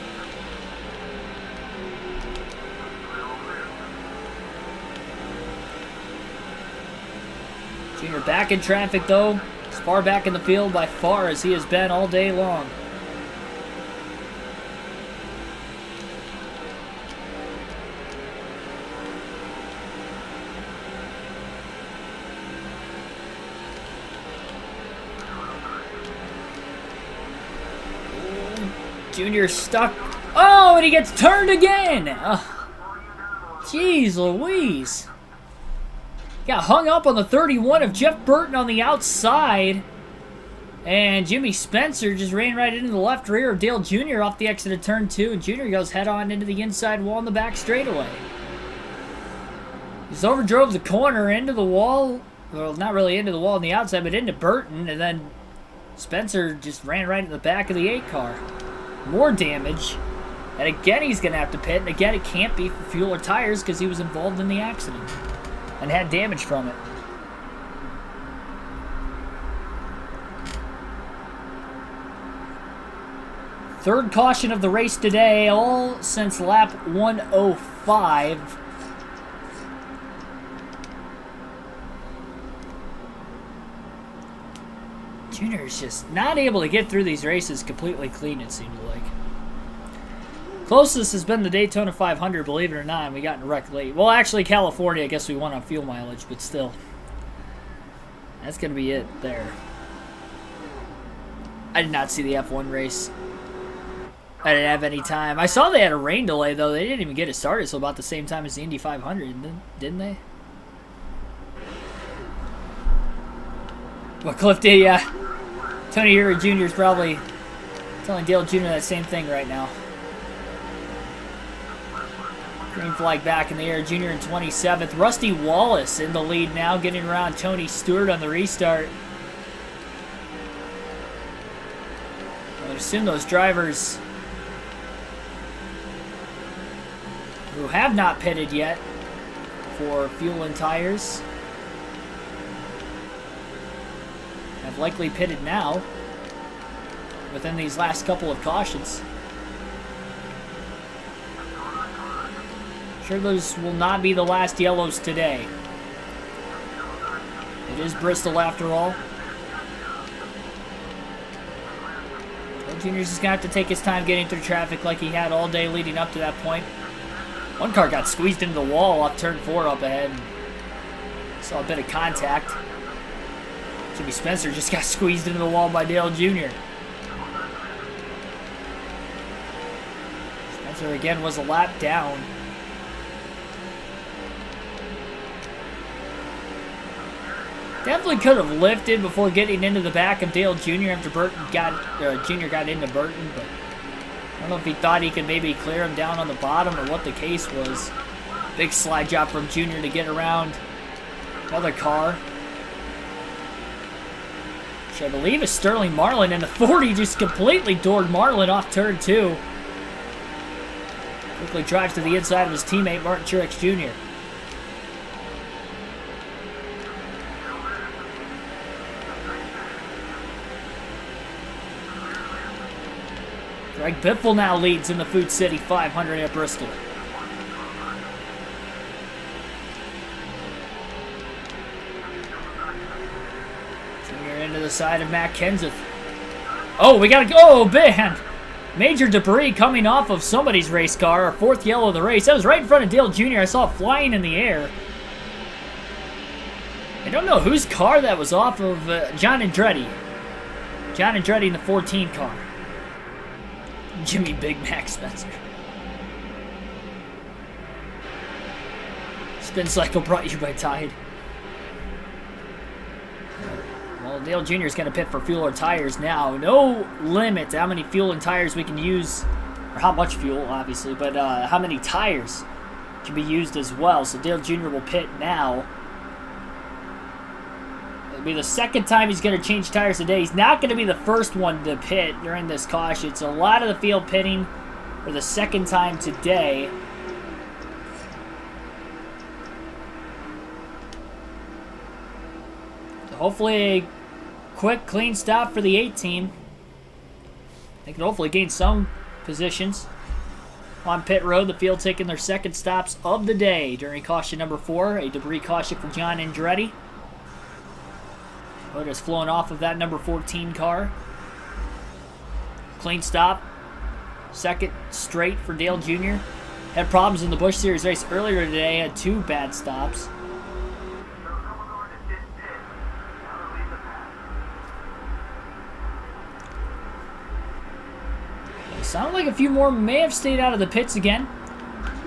Jr. back in traffic though. As far back in the field by far as he has been all day long. Junior stuck. Oh, and he gets turned again. Jeez Louise. Got hung up on the 31 of Jeff Burton on the outside. And Jimmy Spencer just ran right into the left rear of Dale Jr. off the exit of turn 2. And Jr. goes head on into the inside wall in the back straightaway. Just overdrove the corner into the wall. Well, not really into the wall on the outside, but into Burton. And then Spencer just ran right in the back of the 8 car. More damage. And again, he's going to have to pit. And again, it can't be for fuel or tires because he was involved in the accident and had damage from it. Third caution of the race today, all since lap 105. Junior is just not able to get through these races completely clean, it seems like. Closest has been the Daytona 500, believe it or not, and we got in a wreck late. Well, actually, California, I guess we won on fuel mileage, but still. That's going to be it there. I did not see the F1 race. I didn't have any time. I saw they had a rain delay, though. They didn't even get it started until about the same time as the Indy 500, didn't they? Well, Cliff did, yeah. Tony Hero Jr. is probably telling Dale Jr. that same thing right now. Green flag back in the air. Jr. in 27th. Rusty Wallace in the lead now, getting around Tony Stewart on the restart. I would assume those drivers who have not pitted yet for fuel and tires have likely pitted now within these last couple of cautions. Sure, those will not be the last yellows today. It is Bristol after all. Junior's just going to have to take his time getting through traffic like he had all day leading up to that point. One car got squeezed into the wall off turn 4 up ahead. Saw a bit of contact. Jimmy Spencer just got squeezed into the wall by Dale Jr. Spencer again was a lap down. Definitely could have lifted before getting into the back of Dale Jr. after Jr. got into Burton, but I don't know if he thought he could maybe clear him down on the bottom or what the case was. Big slide job from Jr. to get around another car. Which I believe is Sterling Marlin, and the 40 just completely doored Marlin off turn 2. Quickly drives to the inside of his teammate Martin Truex Jr. Greg Biffle now leads in the Food City 500 at Bristol. Junior into the side of Matt Kenseth. Oh, we gotta go. Oh, man. Major debris coming off of somebody's race car. Our 4th yellow of the race. That was right in front of Dale Jr. I saw it flying in the air. I don't know whose car that was off of. John Andretti. John Andretti in the 14 car. Jimmy Big Mac Spencer. Spin Cycle brought you by Tide. Well, Dale Jr. is going to pit for fuel or tires now. No limit to how many fuel and tires we can use, or how much fuel, obviously, but how many tires can be used as well. So Dale Jr. will pit now. It'll be the second time he's going to change tires today. He's not going to be the first one to pit during this caution. It's a lot of the field pitting for the second time today. So hopefully a quick, clean stop for the 8 team. They can hopefully gain some positions. On pit road, the field taking their second stops of the day during caution number 4, a debris caution for John Andretti. Hood has flown off of that number 14 car. Clean stop. Second straight for Dale Jr. Had problems in the Busch Series race earlier today, had 2 bad stops. Sounded like a few more may have stayed out of the pits again.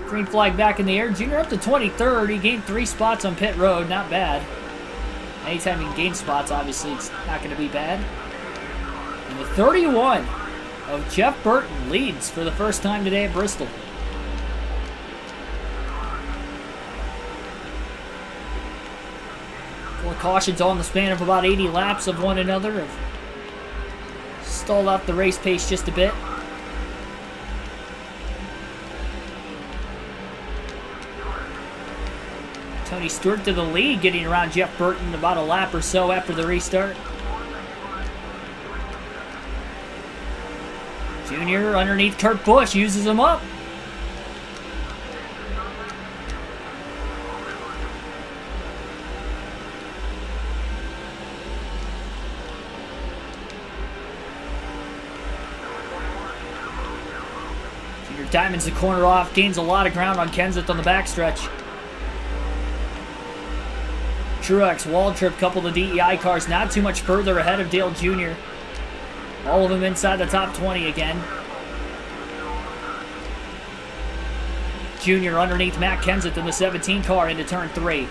Green flag back in the air. Junior up to 23rd. He gained 3 spots on pit road. Not bad. Anytime you can gain spots, obviously it's not going to be bad. And the 31 of Jeff Burton leads for the first time today at Bristol. Four cautions all in the span of about 80 laps of one another. Have stalled out the race pace just a bit. Tony Stewart to the lead, getting around Jeff Burton about a lap or so after the restart. Junior underneath Kurt Busch, uses him up. Junior diamonds the corner off, gains a lot of ground on Kenseth on the backstretch. Truex, Waltrip, couple of DEI cars, not too much further ahead of Dale Jr. All of them inside the top 20 again. Jr. underneath Matt Kenseth in the 17 car into turn 3.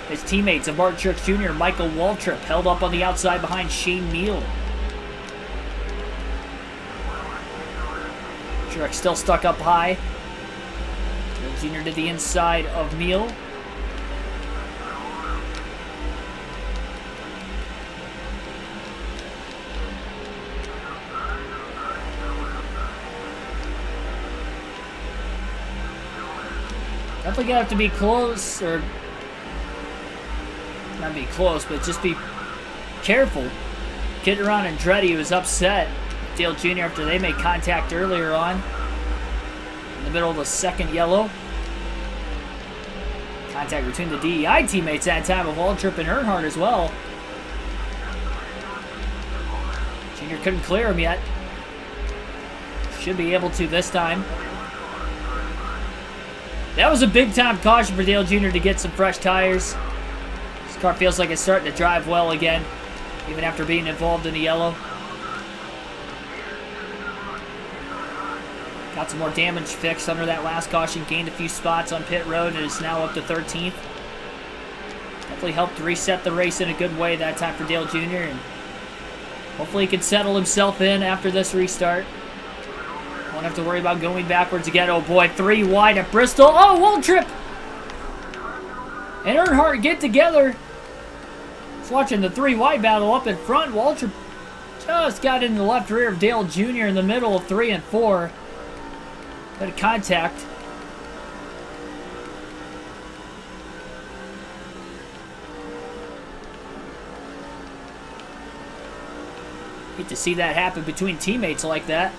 His teammates of Bart Truex Jr. and Michael Waltrip held up on the outside behind Shane Neal. Truex still stuck up high. Dale Jr. to the inside of Neal. Definitely gonna have to be close, or not be close, but just be careful. Getting around Andretti was upset. Dale Jr. after they made contact earlier on. In the middle of the second yellow. Contact between the DEI teammates that time of Waltrip and Earnhardt as well. Jr. couldn't clear him yet. Should be able to this time. That was a big-time caution for Dale Jr. to get some fresh tires. This car feels like it's starting to drive well again, even after being involved in the yellow. Got some more damage fixed under that last caution, gained a few spots on pit road, and is now up to 13th. Definitely helped reset the race in a good way that time for Dale Jr., and hopefully he can settle himself in after this restart. Won't have to worry about going backwards again. Oh boy, 3 wide at Bristol. Oh, Waltrip and Earnhardt get together. Just watching the 3 wide battle up in front. Waltrip just got in the left rear of Dale Jr. in the middle of 3 and 4. Got a contact. Hate to see that happen between teammates like that.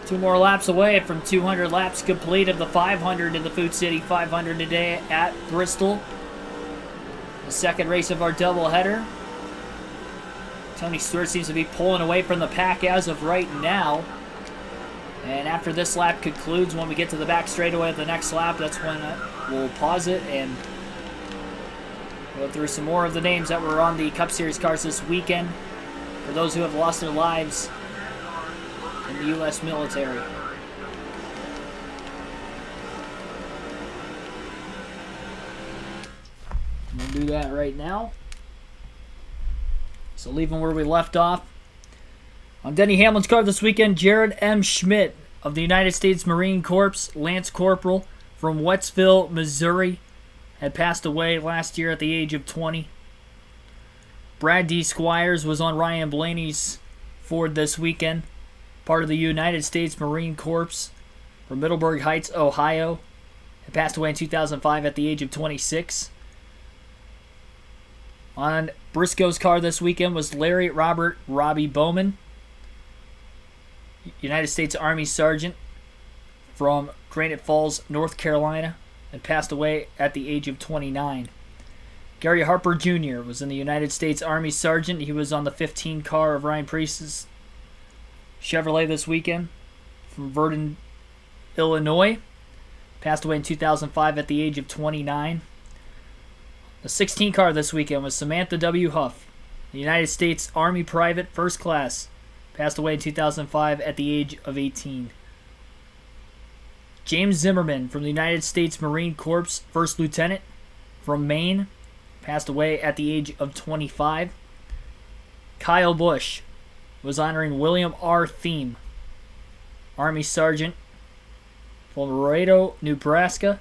Two more laps away from 200 laps complete of the 500 in the Food City 500 today at Bristol. The second race of our doubleheader. Tony Stewart seems to be pulling away from the pack as of right now. And after this lap concludes, when we get to the back straightaway of the next lap, that's when we'll pause it and go through some more of the names that were on the Cup Series cars this weekend. For those who have lost their lives in the U.S. military. We'll do that right now. So leaving where we left off. On Denny Hamlin's card this weekend, Jared M. Schmidt of the United States Marine Corps, Lance Corporal from Wettsville, Missouri, had passed away last year at the age of 20. Brad D. Squires was on Ryan Blaney's Ford this weekend, part of the United States Marine Corps from Middleburg Heights, Ohio. Had passed away in 2005 at the age of 26. On Briscoe's car this weekend was Larry Robert Robbie Bowman, United States Army Sergeant from Granite Falls, North Carolina, and passed away at the age of 29. Gary Harper Jr. was in the United States Army Sergeant. He was on the 15 car of Ryan Priest's Chevrolet this weekend from Verdun, Illinois. Passed away in 2005 at the age of 29. The 16 car this weekend was Samantha W. Huff, the United States Army Private First Class. Passed away in 2005 at the age of 18. James Zimmerman from the United States Marine Corps, First Lieutenant from Maine. Passed away at the age of 25. Kyle Busch was honoring William R. Thiem, Army Sergeant from Laredo, Nebraska.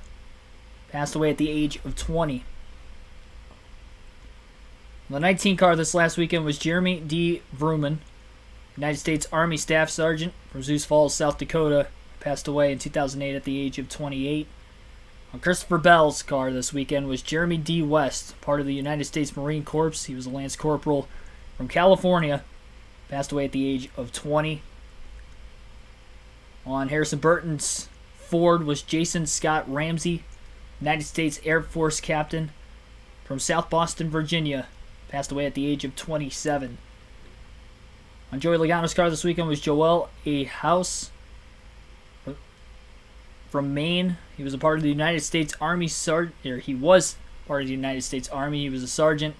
Passed away at the age of 20. The 19 car this last weekend was Jeremy D. Vrooman, United States Army Staff Sergeant from Sioux Falls, South Dakota. Passed away in 2008 at the age of 28. On Christopher Bell's car this weekend was Jeremy D. West, part of the United States Marine Corps. He was a Lance Corporal from California. Passed away at the age of 20. On Harrison Burton's Ford was Jason Scott Ramsey, United States Air Force Captain from South Boston, Virginia. Passed away at the age of 27. On Joey Logano's car this weekend was Joel A. House from Maine. He was a part of the United States Army he was part of the United States Army. He was a sergeant.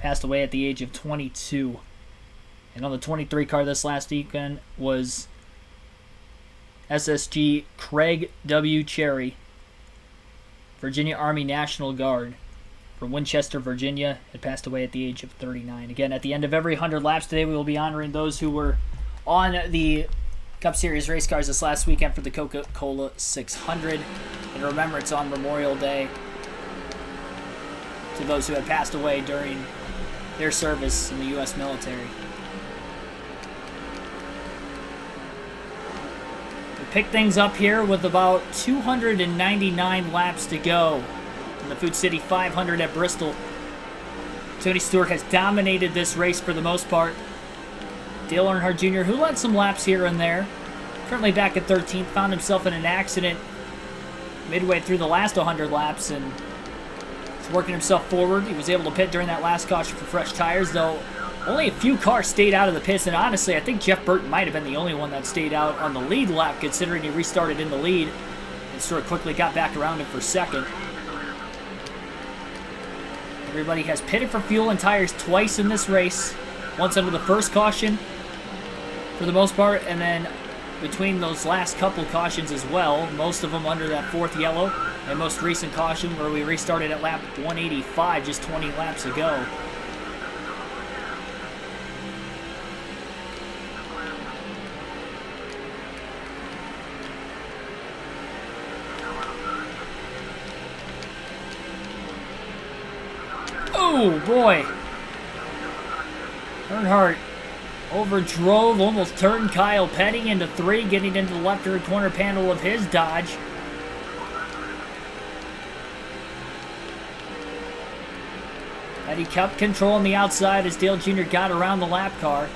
Passed away at the age of 22. And on the 23 car this last weekend was SSG Craig W. Cherry, Virginia Army National Guard from Winchester, Virginia. Had passed away at the age of 39. Again, at the end of every 100 laps today, we will be honoring those who were on the Cup Series race cars this last weekend for the Coca-Cola 600. And remember, it's on Memorial Day to those who had passed away during their service in the U.S. military. We pick things up here with about 299 laps to go in the Food City 500 at Bristol. Tony Stewart has dominated this race for the most part. Dale Earnhardt Jr., who led some laps here and there, currently back at 13th, found himself in an accident midway through the last 100 laps and is working himself forward. He was able to pit during that last caution for fresh tires, though only a few cars stayed out of the pits, and honestly, I think Jeff Burton might have been the only one that stayed out on the lead lap, considering he restarted in the lead and sort of quickly got back around him for second. Everybody has pitted for fuel and tires twice in this race. Once under the first caution, for the most part, and then between those last couple cautions as well, most of them under that fourth yellow, and most recent caution where we restarted at lap 185 just 20 laps ago. Oh boy! Earnhardt overdrove, almost turned Kyle Petty into 3, getting into the left rear corner panel of his Dodge. Petty kept control on the outside as Dale Jr. got around the lap car.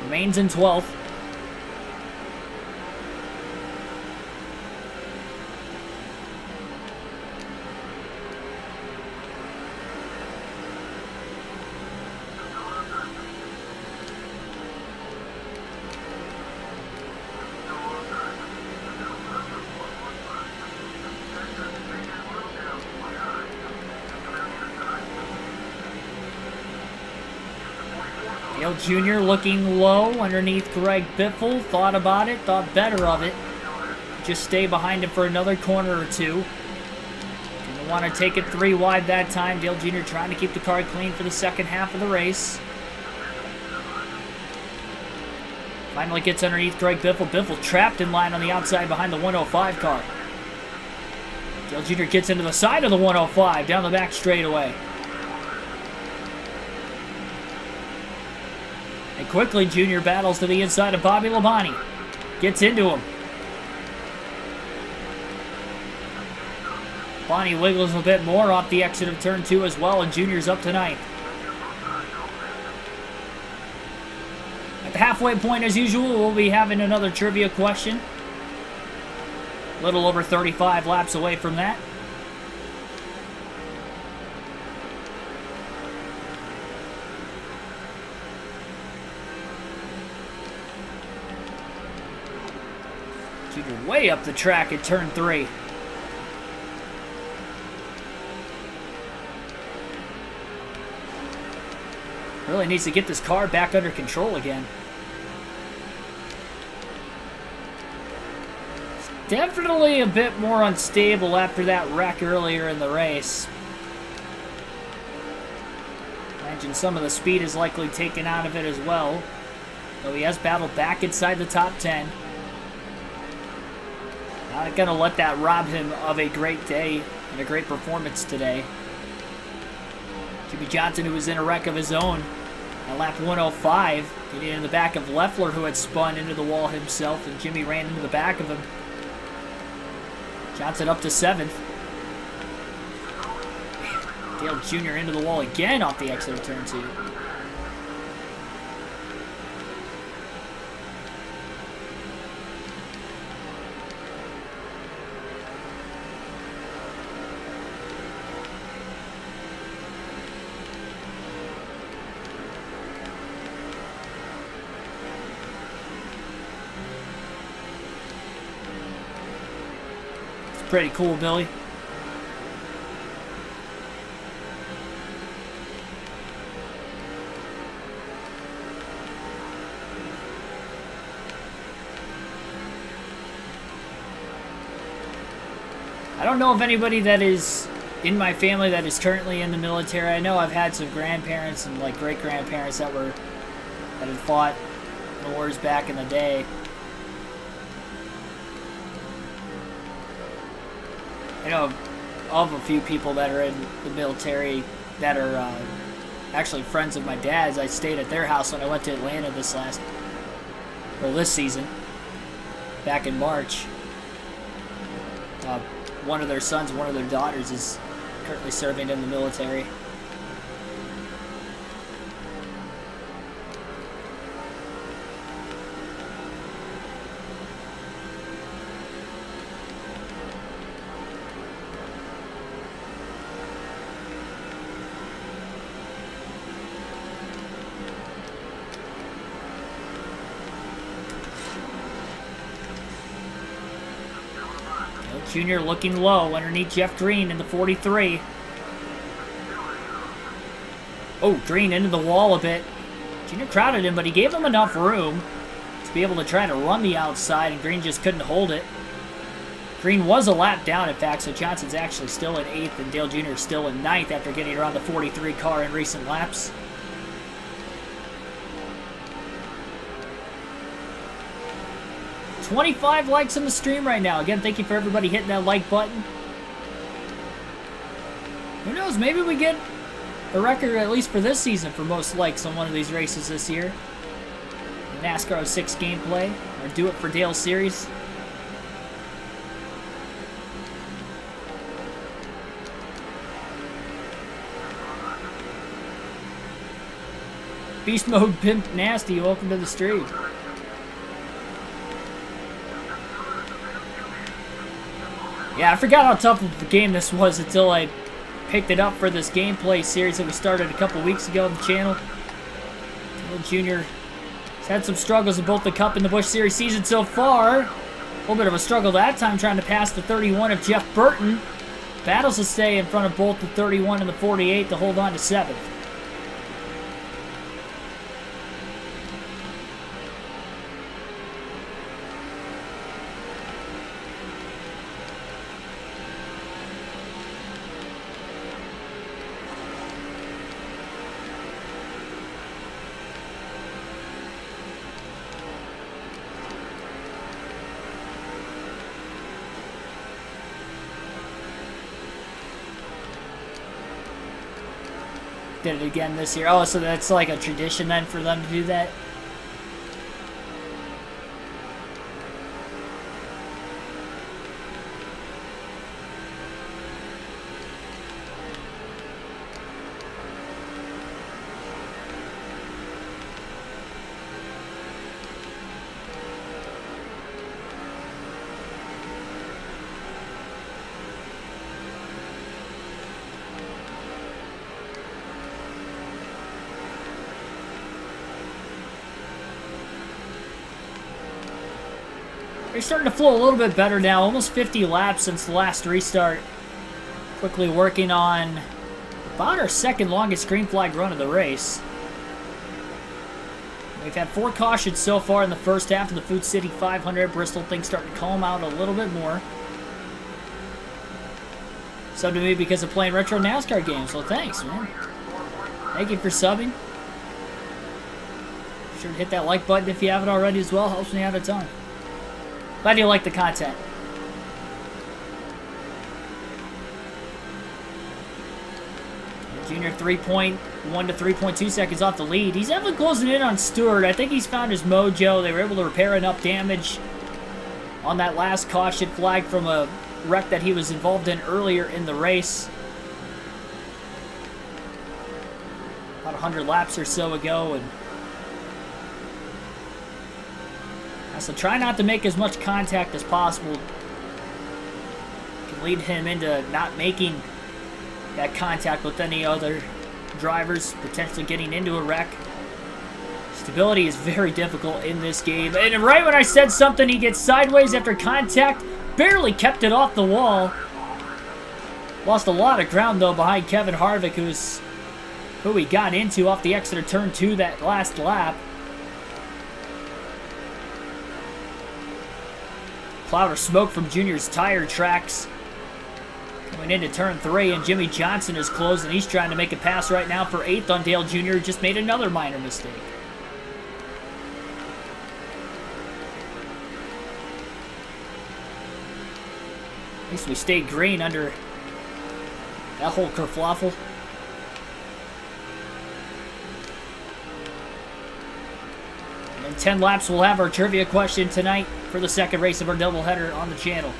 Remains in 12th. Dale Jr. looking low underneath Greg Biffle. Thought about it, thought better of it. Just stay behind him for another corner or two. Didn't want to take it 3 wide that time. Dale Jr. trying to keep the car clean for the second half of the race. Finally gets underneath Greg Biffle. Biffle trapped in line on the outside behind the 105 car. Dale Jr. gets into the side of the 105 down the back straightaway. And quickly, Jr. battles to the inside of Bobby Labonte. Gets into him. Bonnie wiggles a bit more off the exit of turn 2 as well, and Jr.'s up to 9th. At the halfway point, as usual, we'll be having another trivia question. A little over 35 laps away from that. Jr. way up the track at turn 3. Really needs to get this car back under control again. Definitely a bit more unstable after that wreck earlier in the race. Imagine some of the speed is likely taken out of it as well. Though he has battled back inside the top 10. Not gonna let that rob him of a great day and a great performance today. Jimmy Johnson, who was in a wreck of his own at lap 105, getting in the back of Leffler, who had spun into the wall himself, and Jimmy ran into the back of him. Johnson up to 7th. Dale Jr. into the wall again off the exit of turn 2. Pretty cool, Billy. I don't know of anybody that is in my family that is currently in the military. I know I've had some grandparents and like great-grandparents that had fought in the wars back in the day. I know of a few people that are in the military that are actually friends of my dad's. I stayed at their house when I went to Atlanta this season, back in March. One of their sons, one of their daughters is currently serving in the military. Jr. looking low underneath Jeff Green in the 43. Oh, Green into the wall a bit. Jr. crowded him, but he gave him enough room to be able to try to run the outside, and Green just couldn't hold it. Green was a lap down, in fact, so Johnson's actually still in 8th, and Dale Jr. is still in 9th after getting around the 43 car in recent laps. $25 likes on the stream right now. Again, thank you for everybody hitting that like button. Who knows, maybe we get a record, at least for this season, for most likes on one of these races this year. The NASCAR 06 gameplay, or Do It for Dale series. Beast Mode Pimp Nasty, welcome to the stream. Yeah, I forgot how tough of a game this was until I picked it up for this gameplay series that we started a couple weeks ago on the channel. Dale Jr. has had some struggles in both the Cup and the Busch Series season so far. A little bit of a struggle that time trying to pass the 31 of Jeff Burton. Battles to stay in front of both the 31 and the 48 to hold on to 7th. did it again this year. Oh, so that's like a tradition then for them to do that? They're starting to flow a little bit better now. Almost 50 laps since the last restart. Quickly working on about our second longest green flag run of the race. We've had 4 cautions so far in the first half of the Food City 500. Bristol things starting to calm out a little bit more. Subbed to me because of playing retro NASCAR games. So thanks, man. Thank you for subbing. Be sure to hit that like button if you haven't already as well. Helps me out a ton. Glad you like the content. Junior 3.1 to 3.2 seconds off the lead. He's definitely closing in on Stewart. I think he's found his mojo. They were able to repair enough damage on that last caution flag from a wreck that he was involved in earlier in the race. About 100 laps or so ago. And so try not to make as much contact as possible. Can lead him into not making that contact with any other drivers, potentially getting into a wreck. Stability is very difficult in this game. And right when I said something, he gets sideways after contact. Barely kept it off the wall. Lost a lot of ground, though, behind Kevin Harvick, who he got into off the exit of turn 2 that last lap. Cloud of smoke from Junior's tire tracks. Going into turn 3, and Jimmy Johnson is closed, and he's trying to make a pass right now for 8th on Dale Jr., who just made another minor mistake. At least we stayed green under that whole kerfluffle. And in 10 laps, we'll have our trivia question tonight for the second race of our doubleheader on the channel.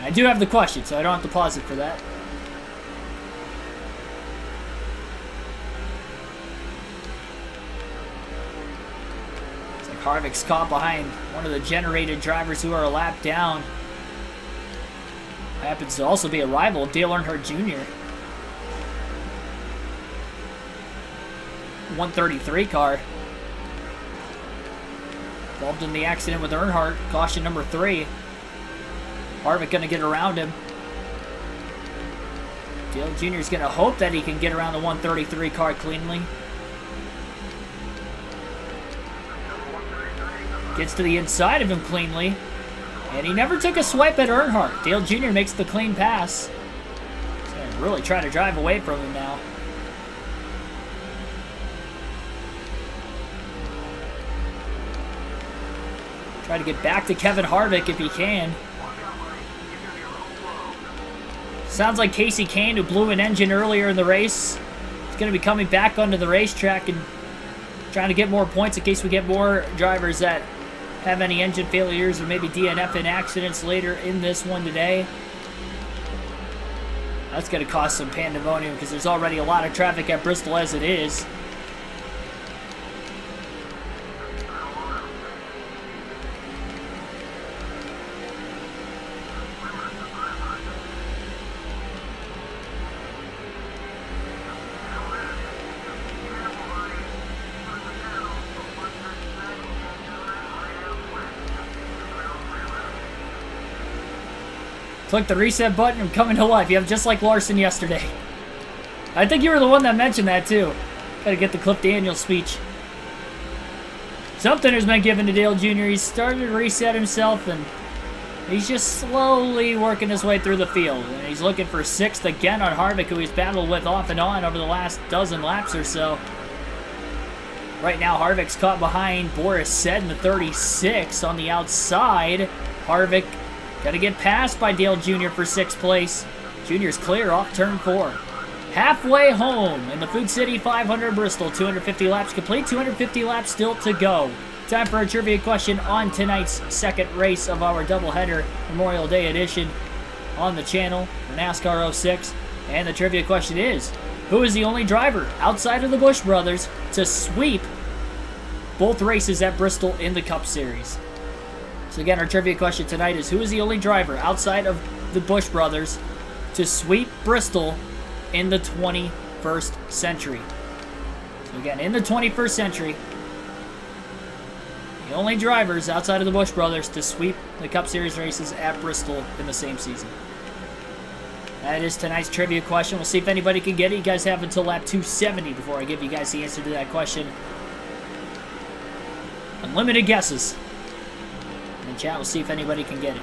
I do have the question, so I don't have to pause it for that. It's like Harvick's caught behind one of the generated drivers who are a lap down. Happens to also be a rival of Dale Earnhardt Jr. 133 car. Involved in the accident with Earnhardt. Caution number 3. Harvick going to get around him. Dale Jr. is going to hope that he can get around the 133 car cleanly. Gets to the inside of him cleanly. And he never took a swipe at Earnhardt. Dale Jr. makes the clean pass. He's going to really try to drive away from him now. Try to get back to Kevin Harvick if he can. Sounds like Casey Kane, who blew an engine earlier in the race, is going to be coming back onto the racetrack and trying to get more points in case we get more drivers that have any engine failures or maybe DNF in accidents later in this one today. That's going to cause some pandemonium because there's already a lot of traffic at Bristol as it is. Click the reset button and come into life. You have just like Larson yesterday. I think you were the one that mentioned that too. Gotta get the Cliff Daniels speech. Something has been given to Dale Jr. He's started to reset himself and he's just slowly working his way through the field. And he's looking for 6th again on Harvick, who he's battled with off and on over the last dozen laps or so. Right now, Harvick's caught behind Boris Said in the 36 on the outside. Harvick got to get passed by Dale Jr. for 6th place. Jr.'s clear off turn 4. Halfway home in the Food City 500 Bristol. 250 laps complete, 250 laps still to go. Time for a trivia question on tonight's second race of our doubleheader Memorial Day edition on the channel for NASCAR 06. And the trivia question is, who is the only driver outside of the Busch brothers to sweep both races at Bristol in the Cup Series? So again, our trivia question tonight is, who is the only driver outside of the Busch brothers to sweep Bristol in the 21st century? So again, in the 21st century, the only drivers outside of the Busch brothers to sweep the Cup Series races at Bristol in the same season. That is tonight's trivia question. We'll see if anybody can get it. You guys have until lap 270 before I give you guys the answer to that question. Unlimited guesses. And chat, we'll see if anybody can get it.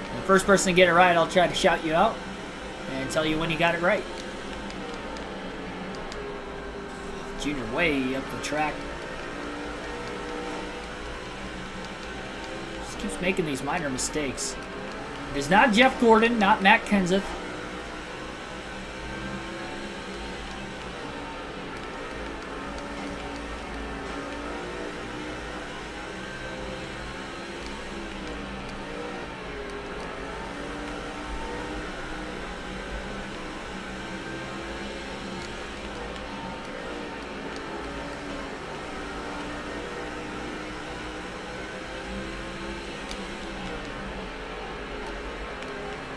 And the first person to get it right, I'll try to shout you out and tell you when you got it right. Junior way up the track. Just keeps making these minor mistakes. It is not Jeff Gordon, not Matt Kenseth.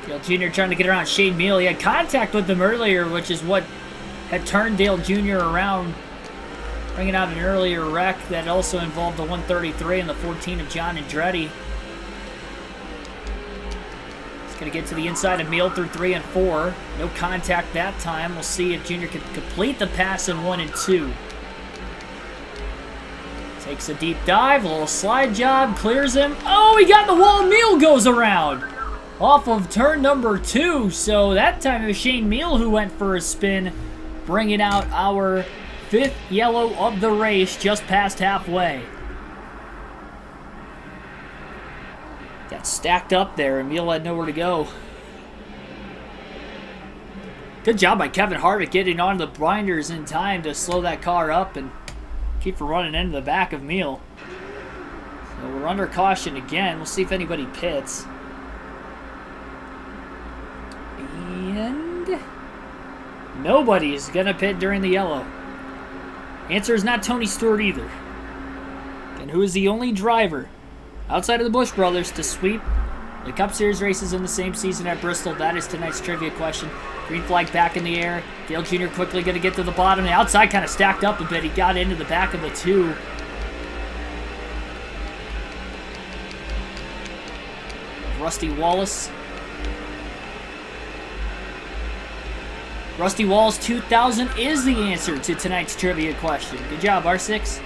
Dale Jr. trying to get around Shane Meal. He had contact with him earlier, which is what had turned Dale Jr. around, bringing out an earlier wreck that also involved the 133 and the 14 of John Andretti. He's going to get to the inside of Meal through 3 and 4. No contact that time. We'll see if Jr. can complete the pass in 1 and 2. Takes a deep dive, a little slide job, clears him. Oh, he got in the wall. Meal goes around off of turn number 2, so that time it was Shane Meal who went for a spin, bringing out our 5th yellow of the race just past halfway. Got stacked up there, and Meal had nowhere to go. Good job by Kevin Harvick getting on the blinders in time to slow that car up and keep from running into the back of Meal. So we're under caution again. We'll see if anybody pits. And nobody's going to pit during the yellow. Answer is not Tony Stewart either. And who is the only driver outside of the Busch brothers to sweep the Cup Series races in the same season at Bristol? That is tonight's trivia question. Green flag back in the air. Dale Jr. quickly going to get to the bottom. The outside kind of stacked up a bit. He got into the back of the 2. Rusty Wallace. Rusty Wallace 2000 is the answer to tonight's trivia question. Good job, R6.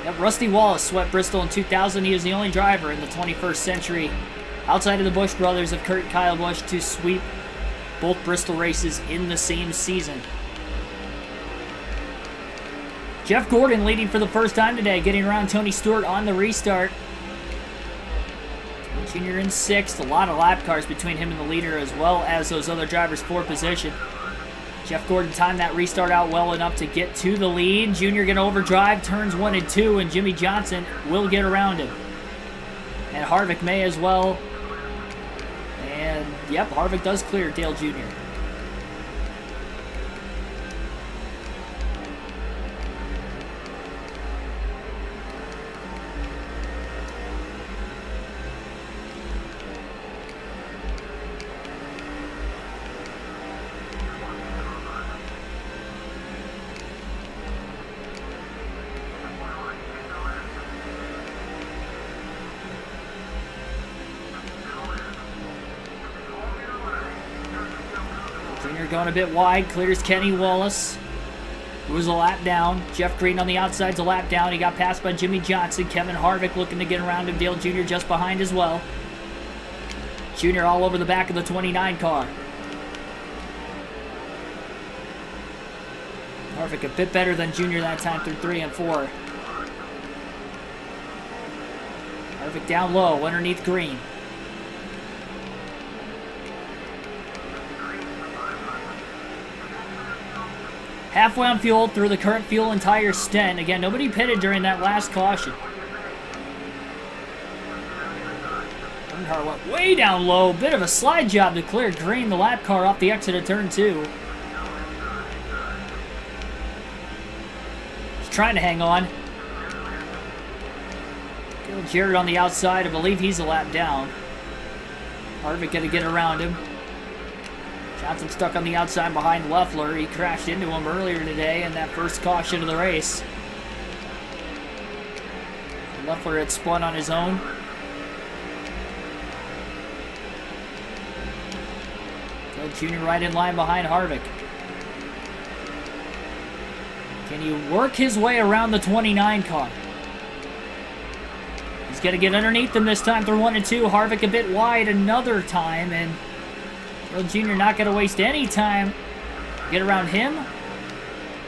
Yep, Rusty Wallace swept Bristol in 2000. He is the only driver in the 21st century outside of the Busch brothers of Kurt and Kyle Busch to sweep both Bristol races in the same season. Jeff Gordon leading for the first time today, getting around Tony Stewart on the restart. Junior in 6th. A lot of lap cars between him and the leader, as well as those other drivers for position. Jeff Gordon timed that restart out well enough to get to the lead. Junior going to overdrive turns 1 and 2, and Jimmy Johnson will get around him. And Harvick may as well. And, yep, Harvick does clear Dale Jr. Going a bit wide, clears Kenny Wallace, who was a lap down. Jeff Green on the outside's a lap down. He got passed by Jimmy Johnson. Kevin Harvick looking to get around him. Dale Jr. just behind as well. Jr. all over the back of the 29 car. Harvick a bit better than Junior that time through 3 and 4. Harvick down low, underneath green. Halfway on fuel through the current fuel and tire stint. Again, nobody pitted during that last caution. Earnhardt went way down low. Bit of a slide job to clear green, the lap car off the exit of turn 2. He's trying to hang on. Jared on the outside. I believe he's a lap down. Harvick going to get around him. Johnson stuck on the outside behind Leffler. He crashed into him earlier today in that first caution of the race. Leffler had spun on his own. Junior right in line behind Harvick. Can he work his way around the 29 car? He's going to get underneath them this time through 1 and 2. Harvick a bit wide another time, and Dale Jr. not going to waste any time. Get around him.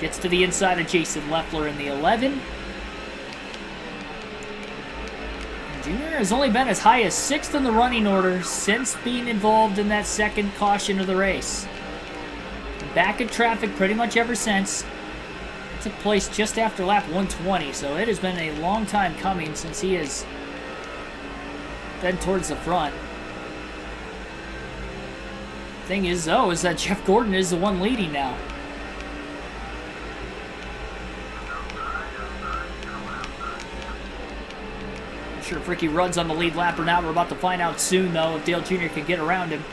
Gets to the inside of Jason Leffler in the 11. Junior has only been as high as 6th in the running order since being involved in that second caution of the race. Back in traffic pretty much ever since. It took place just after lap 120, so it has been a long time coming since he has been towards the front. Thing is, though, is that Jeff Gordon is the one leading now. Not sure if Ricky Rudd's on the lead lap or not. We're about to find out soon, though, if Dale Jr. can get around him.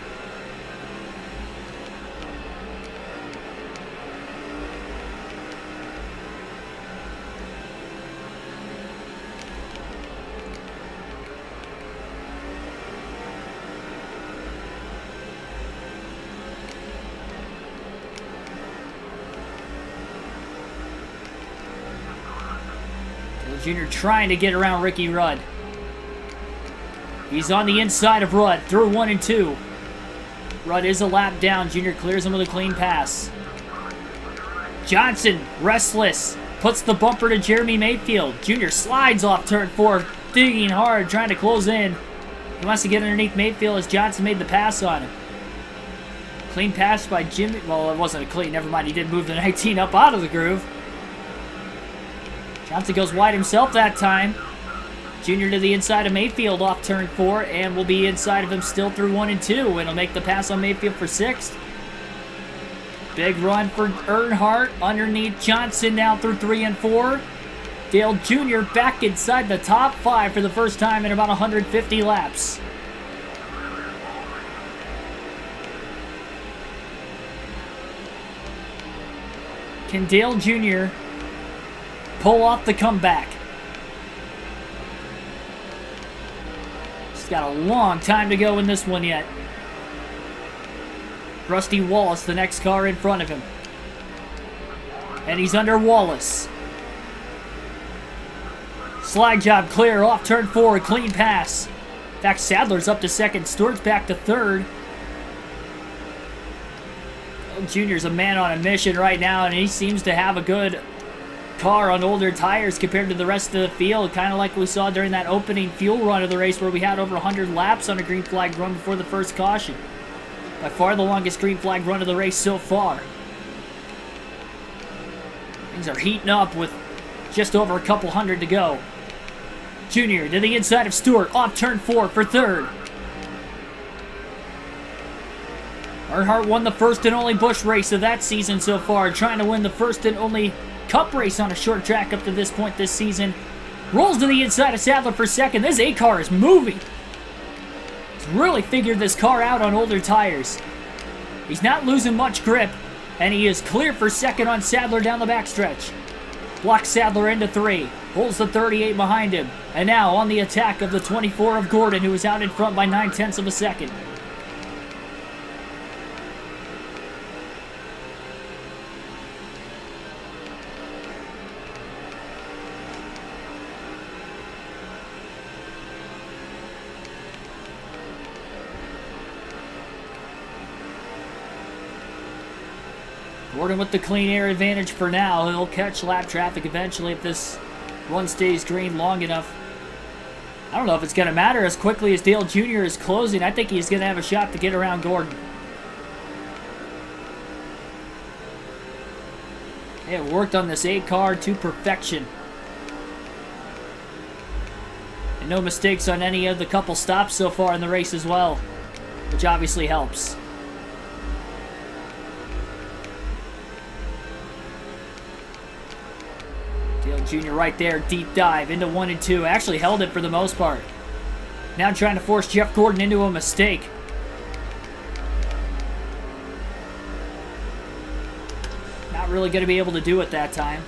Jr. trying to get around Ricky Rudd. He's on the inside of Rudd through 1 and 2. Rudd is a lap down. Jr. clears him with a clean pass. Johnson, restless, puts the bumper to Jeremy Mayfield. Jr. slides off turn 4, digging hard, trying to close in. He wants to get underneath Mayfield as Johnson made the pass on him. Clean pass by Jimmy. Well, it wasn't a clean. Never mind. He did move the 19 up out of the groove. Johnson goes wide himself that time. Junior to the inside of Mayfield off turn 4, and will be inside of him still through 1 and 2. And he'll make the pass on Mayfield for 6th. Big run for Earnhardt underneath Johnson now through 3 and 4. Dale Jr. back inside the top 5 for the first time in about 150 laps. Can Dale Jr. pull off the comeback? He's got a long time to go in this one yet. Rusty Wallace, the next car in front of him. And he's under Wallace. Slide job clear off turn 4, clean pass. In fact, Sadler's up to 2nd, Stewart's back to 3rd. Junior's a man on a mission right now, and he seems to have a good car on older tires compared to the rest of the field, kind of like we saw during that opening fuel run of the race where we had over 100 laps on a green flag run before the first caution. By far the longest green flag run of the race so far. Things are heating up with just over a couple hundred to go. Junior to the inside of Stewart, off turn 4 for 3rd. Earnhardt won the first and only Busch race of that season so far, trying to win the first and only Cup race on a short track up to this point this season. Rolls to the inside of Sadler for 2nd. This A car is moving. He's really figured this car out on older tires. He's not losing much grip, and he is clear for 2nd on Sadler down the backstretch. Blocks Sadler into 3. Holds the 38 behind him. And now on the attack of the 24 of Gordon, who is out in front by 9/10 of a second. Gordon with the clean air advantage for now. He'll catch lap traffic eventually if this run stays green long enough. I don't know if it's going to matter as quickly as Dale Jr. is closing. I think he's going to have a shot to get around Gordon. It worked on this 8 car to perfection. And no mistakes on any of the couple stops so far in the race as well, which obviously helps. Dale Jr. right there, deep dive into 1 and 2. Actually held it for the most part. Now trying to force Jeff Gordon into a mistake. Not really going to be able to do it that time.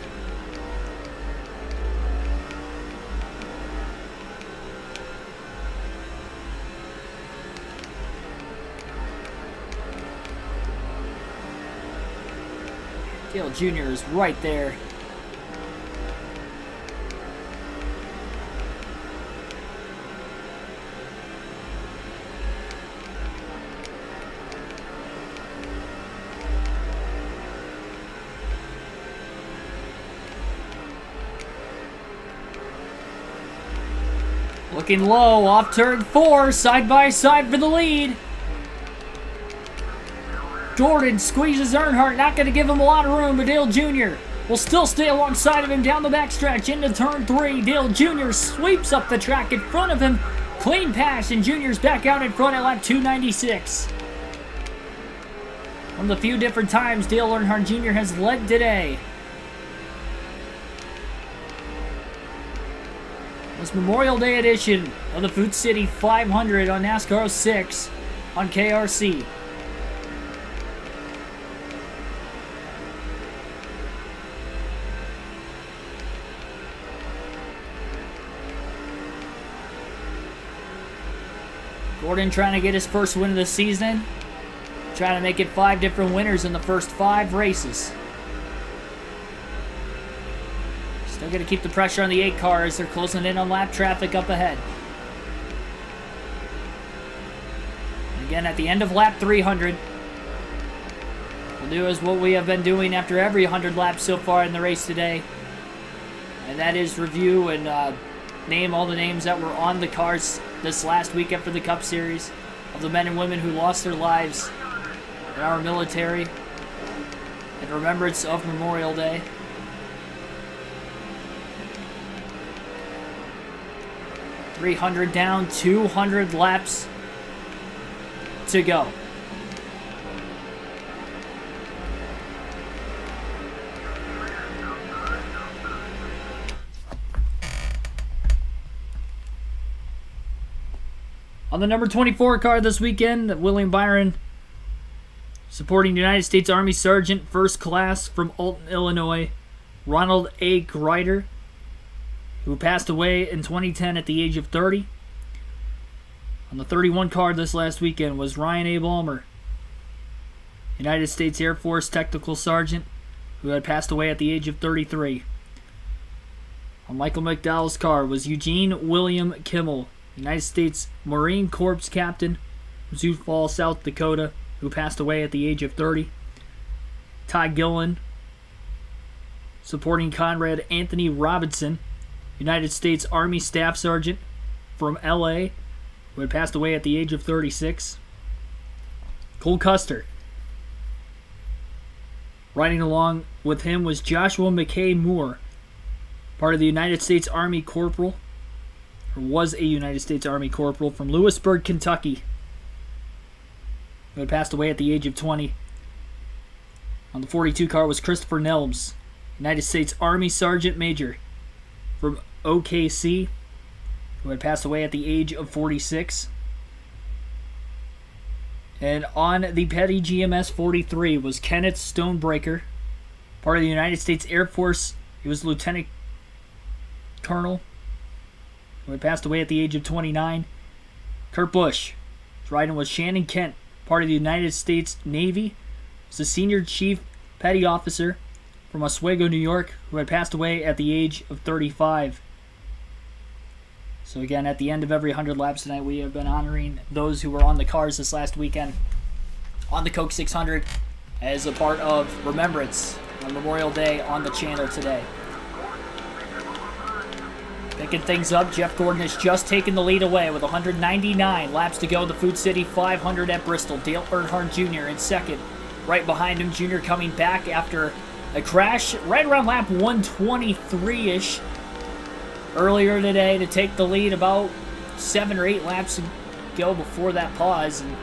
Dale Jr. is right there. Looking low, off turn 4, side by side for the lead. Gordon squeezes Earnhardt, not going to give him a lot of room, but Dale Jr. will still stay alongside of him down the backstretch into turn 3. Dale Jr. sweeps up the track in front of him. Clean pass, and Jr.'s back out in front at lap 296. One of the few different times Dale Earnhardt Jr. has led today. This Memorial Day edition of the Food City 500 on NASCAR 06 on KRC. Gordon trying to get his first win of the season. Trying to make it 5 different winners in the first 5 races. Still going to keep the pressure on the 8 car as they're closing in on lap traffic up ahead. Again, at the end of lap 300, we'll do as what we have been doing after every 100 laps so far in the race today. And that is review and name all the names that were on the cars this last weekend for the Cup Series of the men and women who lost their lives in our military in remembrance of Memorial Day. .300 down, 200 laps to go. On the number 24 car this weekend, William Byron supporting United States Army Sergeant First Class from Alton, Illinois, Ronald A. Grider, who passed away in 2010 at the age of 30. On the 31 car this last weekend was Ryan A. Balmer, United States Air Force Technical Sergeant, who had passed away at the age of 33. On Michael McDowell's car was Eugene William Kimmel, United States Marine Corps Captain from Sioux Falls, South Dakota, who passed away at the age of 30. Todd Gillen, supporting Conrad Anthony Robinson, United States Army Staff Sergeant from L.A., who had passed away at the age of 36. Cole Custer. Riding along with him was Joshua McKay Moore, part of the United States Army Corporal, or was a United States Army Corporal from Lewisburg, Kentucky, who had passed away at the age of 20. On the 42 car was Christopher Nelms, United States Army Sergeant Major from OKC, who had passed away at the age of 46. And on the Petty GMS 43 was Kenneth Stonebreaker, part of the United States Air Force. He was Lieutenant Colonel, who had passed away at the age of 29. Kurt Busch was riding with Shannon Kent, part of the United States Navy. He was a Senior Chief Petty Officer from Oswego, New York, who had passed away at the age of 35. So again, at the end of every 100 laps tonight, we have been honoring those who were on the cars this last weekend on the Coke 600 as a part of Remembrance on Memorial Day on the channel today. Picking things up, Jeff Gordon has just taken the lead away with 199 laps to go. The Food City 500 at Bristol. Dale Earnhardt Jr. in second. Right behind him, Jr. coming back after a crash right around lap 123-ish earlier today to take the lead. About 7 or 8 laps to go before that pause. And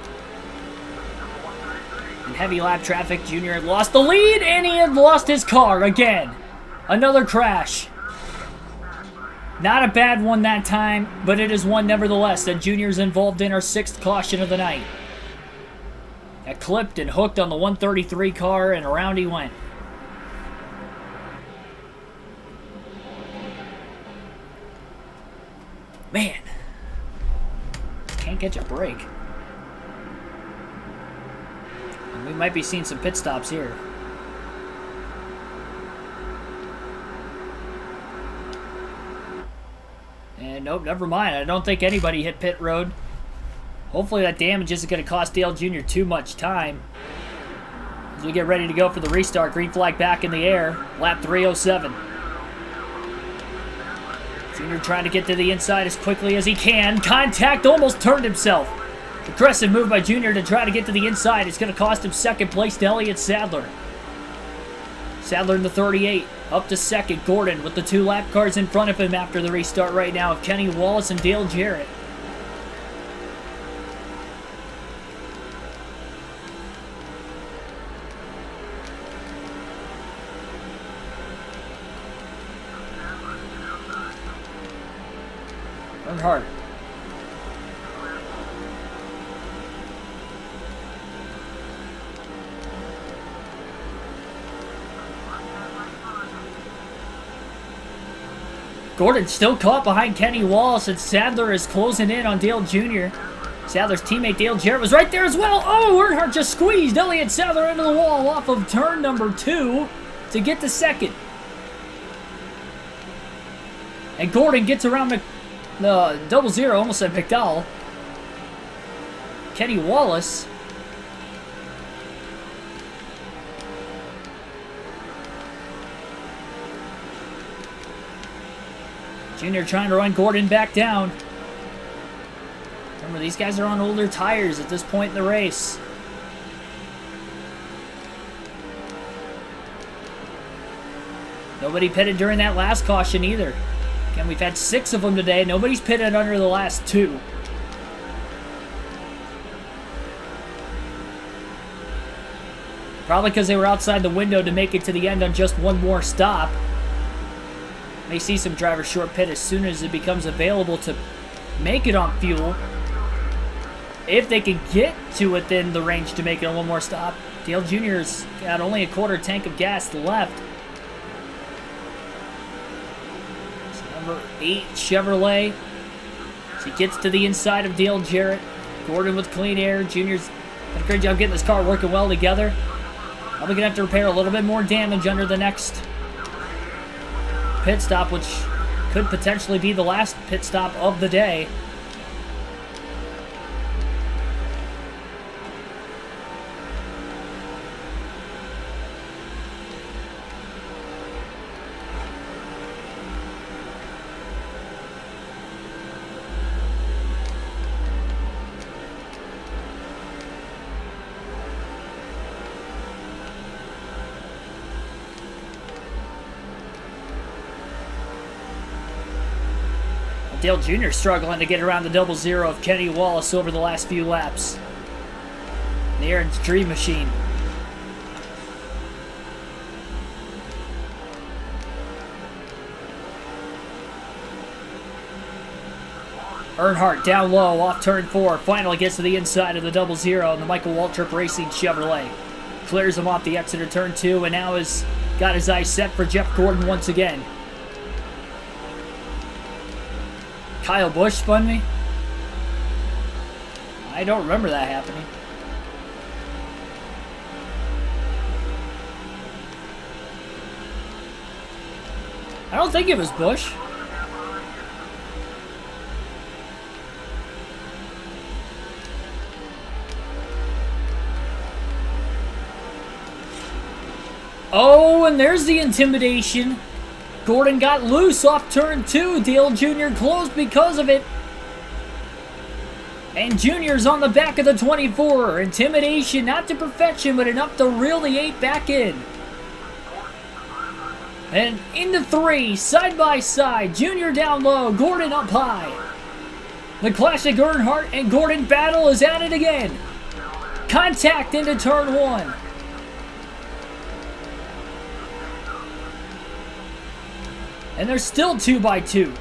in heavy lap traffic, Jr. had lost the lead, and he had lost his car again. Another crash. Not a bad one that time, but it is one nevertheless that Junior's involved in, our 6th caution of the night. Got clipped and hooked on the 133 car, and around he went. Man, can't catch a break. And we might be seeing some pit stops here. And nope, never mind. I don't think anybody hit pit road. Hopefully that damage isn't going to cost Dale Jr. too much time. As we get ready to go for the restart, green flag back in the air. Lap 307. Jr. trying to get to the inside as quickly as he can. Contact, almost turned himself. Aggressive move by Jr. to try to get to the inside. It's going to cost him second place to Elliott Sadler. Sadler in the 38. Up to second, Gordon with the 2 lap cars in front of him after the restart right now of Kenny Wallace and Dale Jarrett. Earnhardt. Gordon still caught behind Kenny Wallace, and Sadler is closing in on Dale Jr. Sadler's teammate Dale Jarrett was right there as well. Oh, Earnhardt just squeezed Elliott Sadler into the wall off of turn number 2 to get to second. And Gordon gets around the 00, almost said McDowell. Kenny Wallace. Junior trying to run Gordon back down. Remember, these guys are on older tires at this point in the race. Nobody pitted during that last caution either. Again, we've had 6 of them today. Nobody's pitted under the last 2. Probably because they were outside the window to make it to the end on just one more stop. May see some drivers short pit as soon as it becomes available to make it on fuel. If they can get to within the range to make it on one more stop. Dale Jr.'s got only a quarter tank of gas left. It's number 8 Chevrolet. As he gets to the inside of Dale Jarrett. Gordon with clean air. Junior's done a great job getting this car working well together. Probably going to have to repair a little bit more damage under the next pit stop, which could potentially be the last pit stop of the day. Dale Jr. struggling to get around the 00 of Kenny Wallace over the last few laps. The Aaron's Dream Machine. Earnhardt down low off turn 4. Finally gets to the inside of the 00 in the Michael Waltrip Racing Chevrolet. Clears him off the exit of turn 2 and now has got his eyes set for Jeff Gordon once again. Kyle Busch spun me? I don't remember that happening. I don't think it was Busch. Oh, and there's the intimidation. Gordon got loose off turn 2. Dale Jr. closed because of it. And Jr.'s on the back of the 24. Intimidation, not to perfection, but enough to reel the 8 back in. And into 3, side by side. Jr. down low, Gordon up high. The classic Earnhardt and Gordon battle is at it again. Contact into turn 1. And they're still 2x2.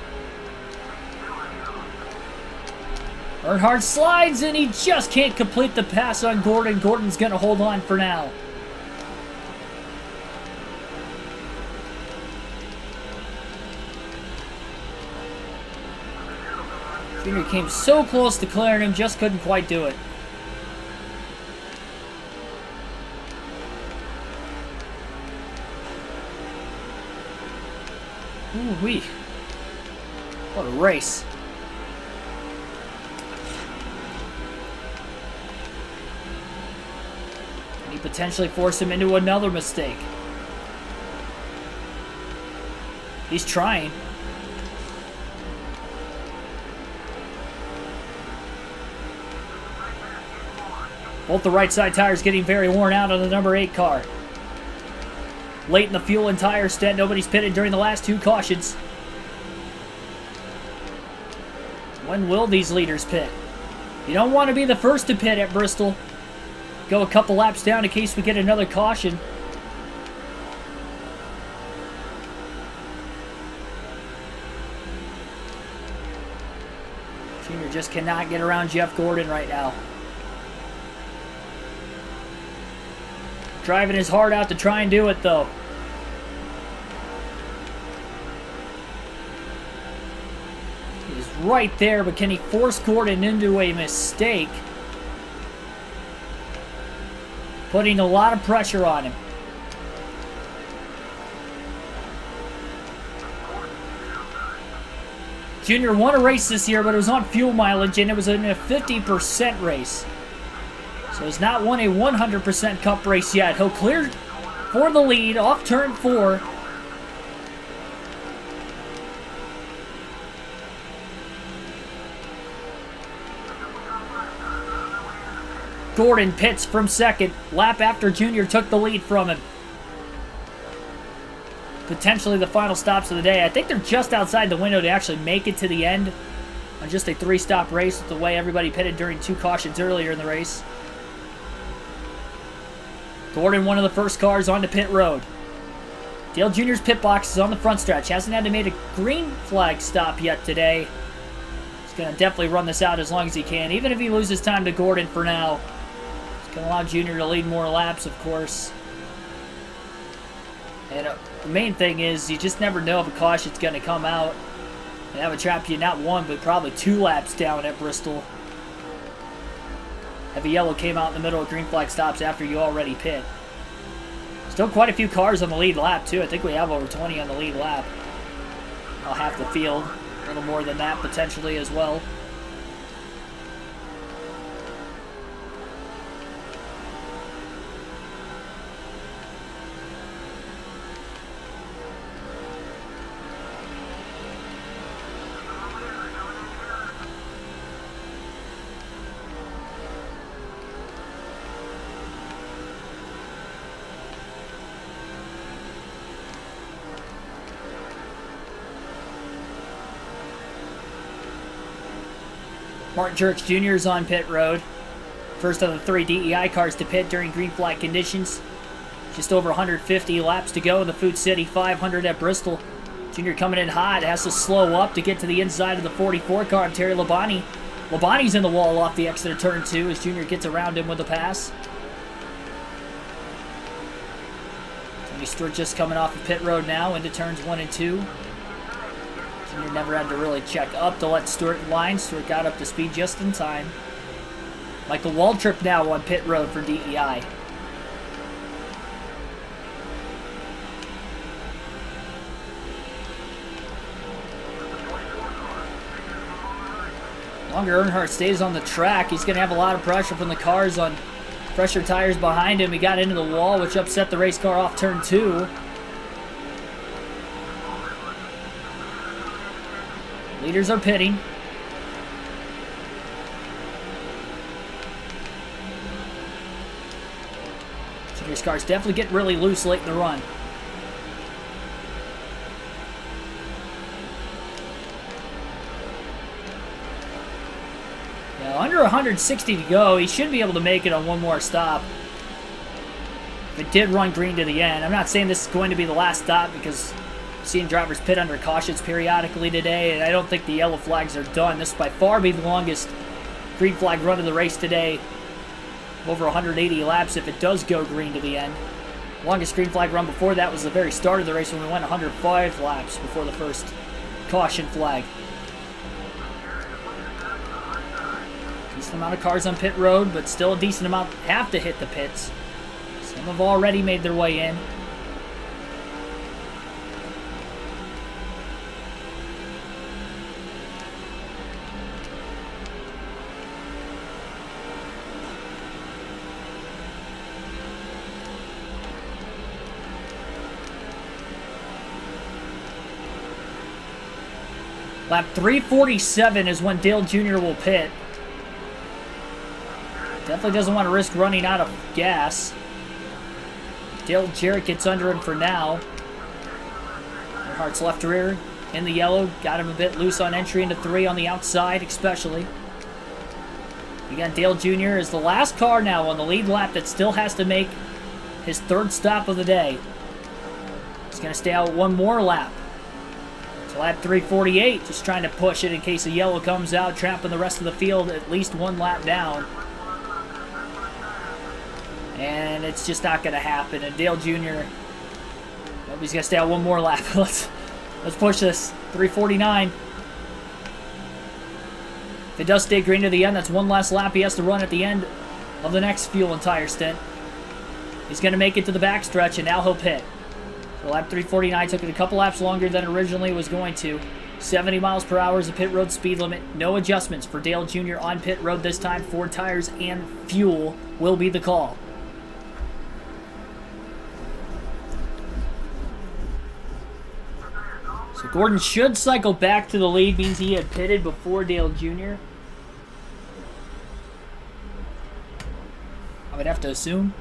Earnhardt slides and he just can't complete the pass on Gordon. Gordon's going to hold on for now. Junior came so close to clearing him, just couldn't quite do it. Ooh-wee. What a race. And he potentially forced him into another mistake. He's trying. Both the right side tires getting very worn out on the number 8 car. Late in the fuel and tire stint, nobody's pitted during the last 2 cautions. When will these leaders pit? You don't want to be the first to pit at Bristol. Go a couple laps down in case we get another caution. Junior just cannot get around Jeff Gordon right now. Driving his heart out to try and do it, though. He's right there, but can he force Gordon into a mistake? Putting a lot of pressure on him. Junior won a race this year, but it was on fuel mileage, and it was in a 50% race. So he's not won a 100% Cup race yet. He'll clear for the lead off turn 4. Gordon pits from second, lap after Junior took the lead from him. Potentially the final stops of the day. I think they're just outside the window to actually make it to the end on just a 3-stop race with the way everybody pitted during 2 cautions earlier in the race. Gordon, one of the first cars onto pit road. Dale Jr.'s pit box is on the front stretch. Hasn't had to make a green flag stop yet today. He's going to definitely run this out as long as he can, even if he loses time to Gordon for now. It's going to allow Jr. to lead more laps, of course. And the main thing is, you just never know if a caution's going to come out and have a trap you not 1, but probably 2 laps down at Bristol. Heavy yellow came out in the middle of green flag stops after you already pit. Still quite a few cars on the lead lap, too. I think we have over 20 on the lead lap. I'll half the field. A little more than that, potentially, as well. Martin Jerks Jr. is on pit road. First of the 3 DEI cars to pit during green flag conditions. Just over 150 laps to go in the Food City 500 at Bristol. Jr. coming in hot, has to slow up to get to the inside of the 44 car of Terry Labonte. Labonte's in the wall off the exit of turn 2 as Jr. gets around him with a pass. Tony Stewart just coming off of pit road now into turns 1 and 2. Junior never had to really check up to let Stewart in line. Stewart got up to speed just in time. Michael Waltrip now on pit road for DEI. Longer Earnhardt stays on the track. He's going to have a lot of pressure from the cars on Fresher tires behind him. He got into the wall, which upset the race car off turn 2. Leaders are pitting. Junior's car's definitely getting really loose late in the run. Now, under 160 to go. He should be able to make it on one more stop. If it did run green to the end. I'm not saying this is going to be the last stop because I'm seeing drivers pit under cautions periodically today, and I don't think the yellow flags are done. This will by far be the longest green flag run of the race today. Over 180 laps if it does go green to the end. Longest green flag run before that was the very start of the race when we went 105 laps before the first caution flag. Decent amount of cars on pit road, but still a decent amount have to hit the pits. Some have already made their way in. Lap 347 is when Dale Jr. will pit. Definitely doesn't want to risk running out of gas. Dale Jarrett gets under him for now. Earnhardt's left rear in the yellow. Got him a bit loose on entry into 3 on the outside especially. Again, Dale Jr. is the last car now on the lead lap that still has to make his 3rd stop of the day. He's going to stay out one more lap. Lap 348, just trying to push it in case the yellow comes out, trapping the rest of the field at least one lap down. And it's just not going to happen. And Dale Jr., he's going to stay out one more lap. Let's push this. 349. If it does stay green to the end, that's one last lap he has to run at the end of the next fuel and tire stint. He's going to make it to the backstretch, and now he'll pit. So lap 349 took it a couple laps longer than originally was going to. 70 miles per hour is the pit road speed limit. No adjustments for Dale Jr. on pit road this time. 4 tires and fuel will be the call. So Gordon should cycle back to the lead. Means he had pitted before Dale Jr. I would have to assume.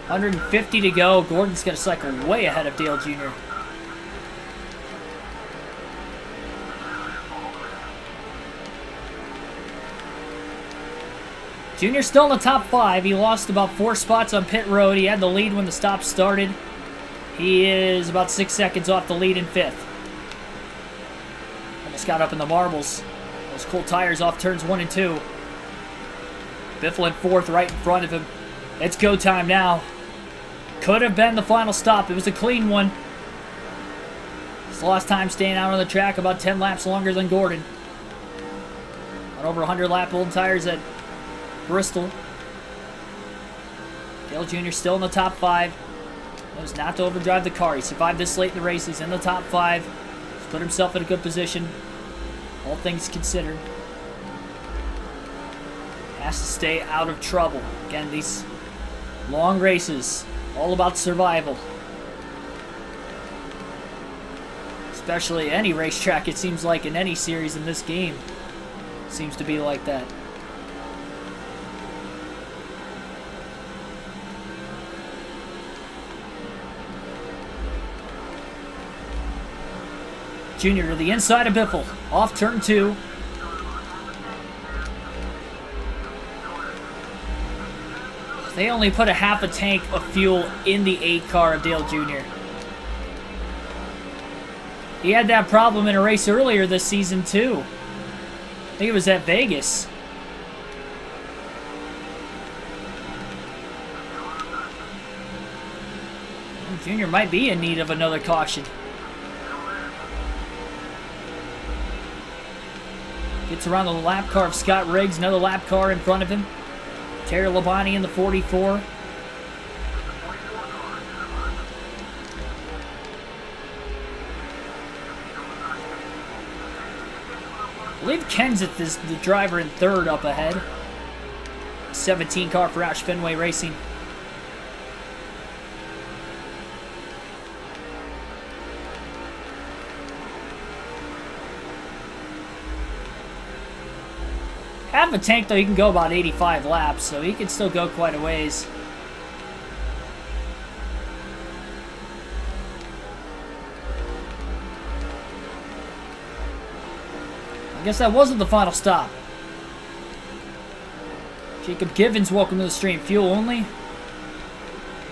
$150 to go. Gordon's going to cycle way ahead of Dale Jr. Jr. still in the top 5. He lost about 4 spots on pit road. He had the lead when the stop started. He is about 6 seconds off the lead in 5th. Almost got up in the marbles. Those cool tires off turns 1 and 2. Biffle in 4th right in front of him. It's go time now. Could have been the final stop. It was a clean one. He's lost time staying out on the track, about 10 laps longer than Gordon. On over 100 lap old tires at Bristol. Dale Jr. still in the top 5. Knows not to overdrive the car. He survived this late in the race. He's in the top 5. He's put himself in a good position. All things considered. Has to stay out of trouble. Again, these long races, all about survival. Especially any racetrack, it seems like, in any series in this game. Seems to be like that. Junior to the inside of Biffle. Off turn 2. They only put a half a tank of fuel in the 8 car of Dale Jr. He had that problem in a race earlier this season, too. I think it was at Vegas. Junior might be in need of another caution. Gets around the lap car of Scott Riggs, another lap car in front of him. Terry Labonte in the 44. believe Kenseth is the driver in third up ahead. 17 car for Roush Fenway Racing. Half a tank, though, he can go about 85 laps, so he can still go quite a ways. I guess that wasn't the final stop. Jacob Givens, welcome to the stream. Fuel only?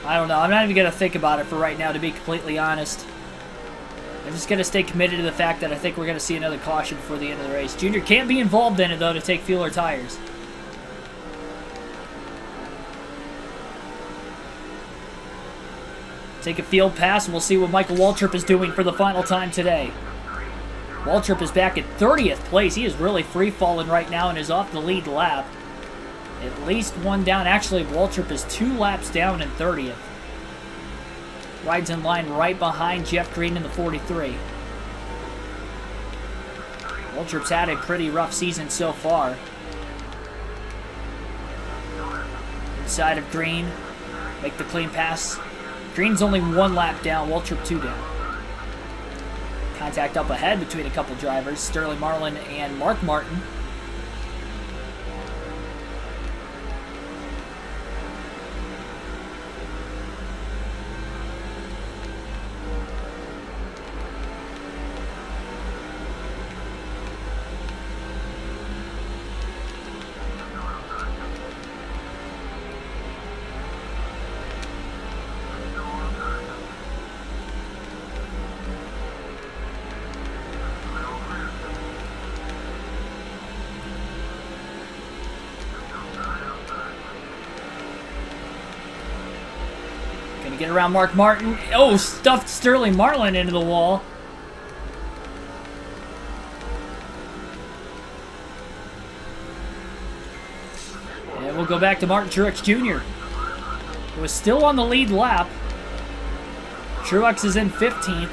I don't know. I'm not even going to think about it for right now, to be completely honest. I'm just going to stay committed to the fact that I think we're going to see another caution before the end of the race. Junior can't be involved in it, though, to take fuel or tires. Take a field pass, and we'll see what Michael Waltrip is doing for the final time today. Waltrip is back at 30th place. He is really free-falling right now and is off the lead lap. At least one down. Actually, Waltrip is 2 laps down in 30th. Rides in line right behind Jeff Green in the 43. Waltrip's had a pretty rough season so far. Inside of Green. Make the clean pass. Green's only 1 lap down. Waltrip 2 down. Contact up ahead between a couple drivers. Sterling Marlin and Mark Martin. Get around Mark Martin. Oh, stuffed Sterling Marlin into the wall. And we'll go back to Martin Truex Jr., who is still on the lead lap. Truex is in 15th.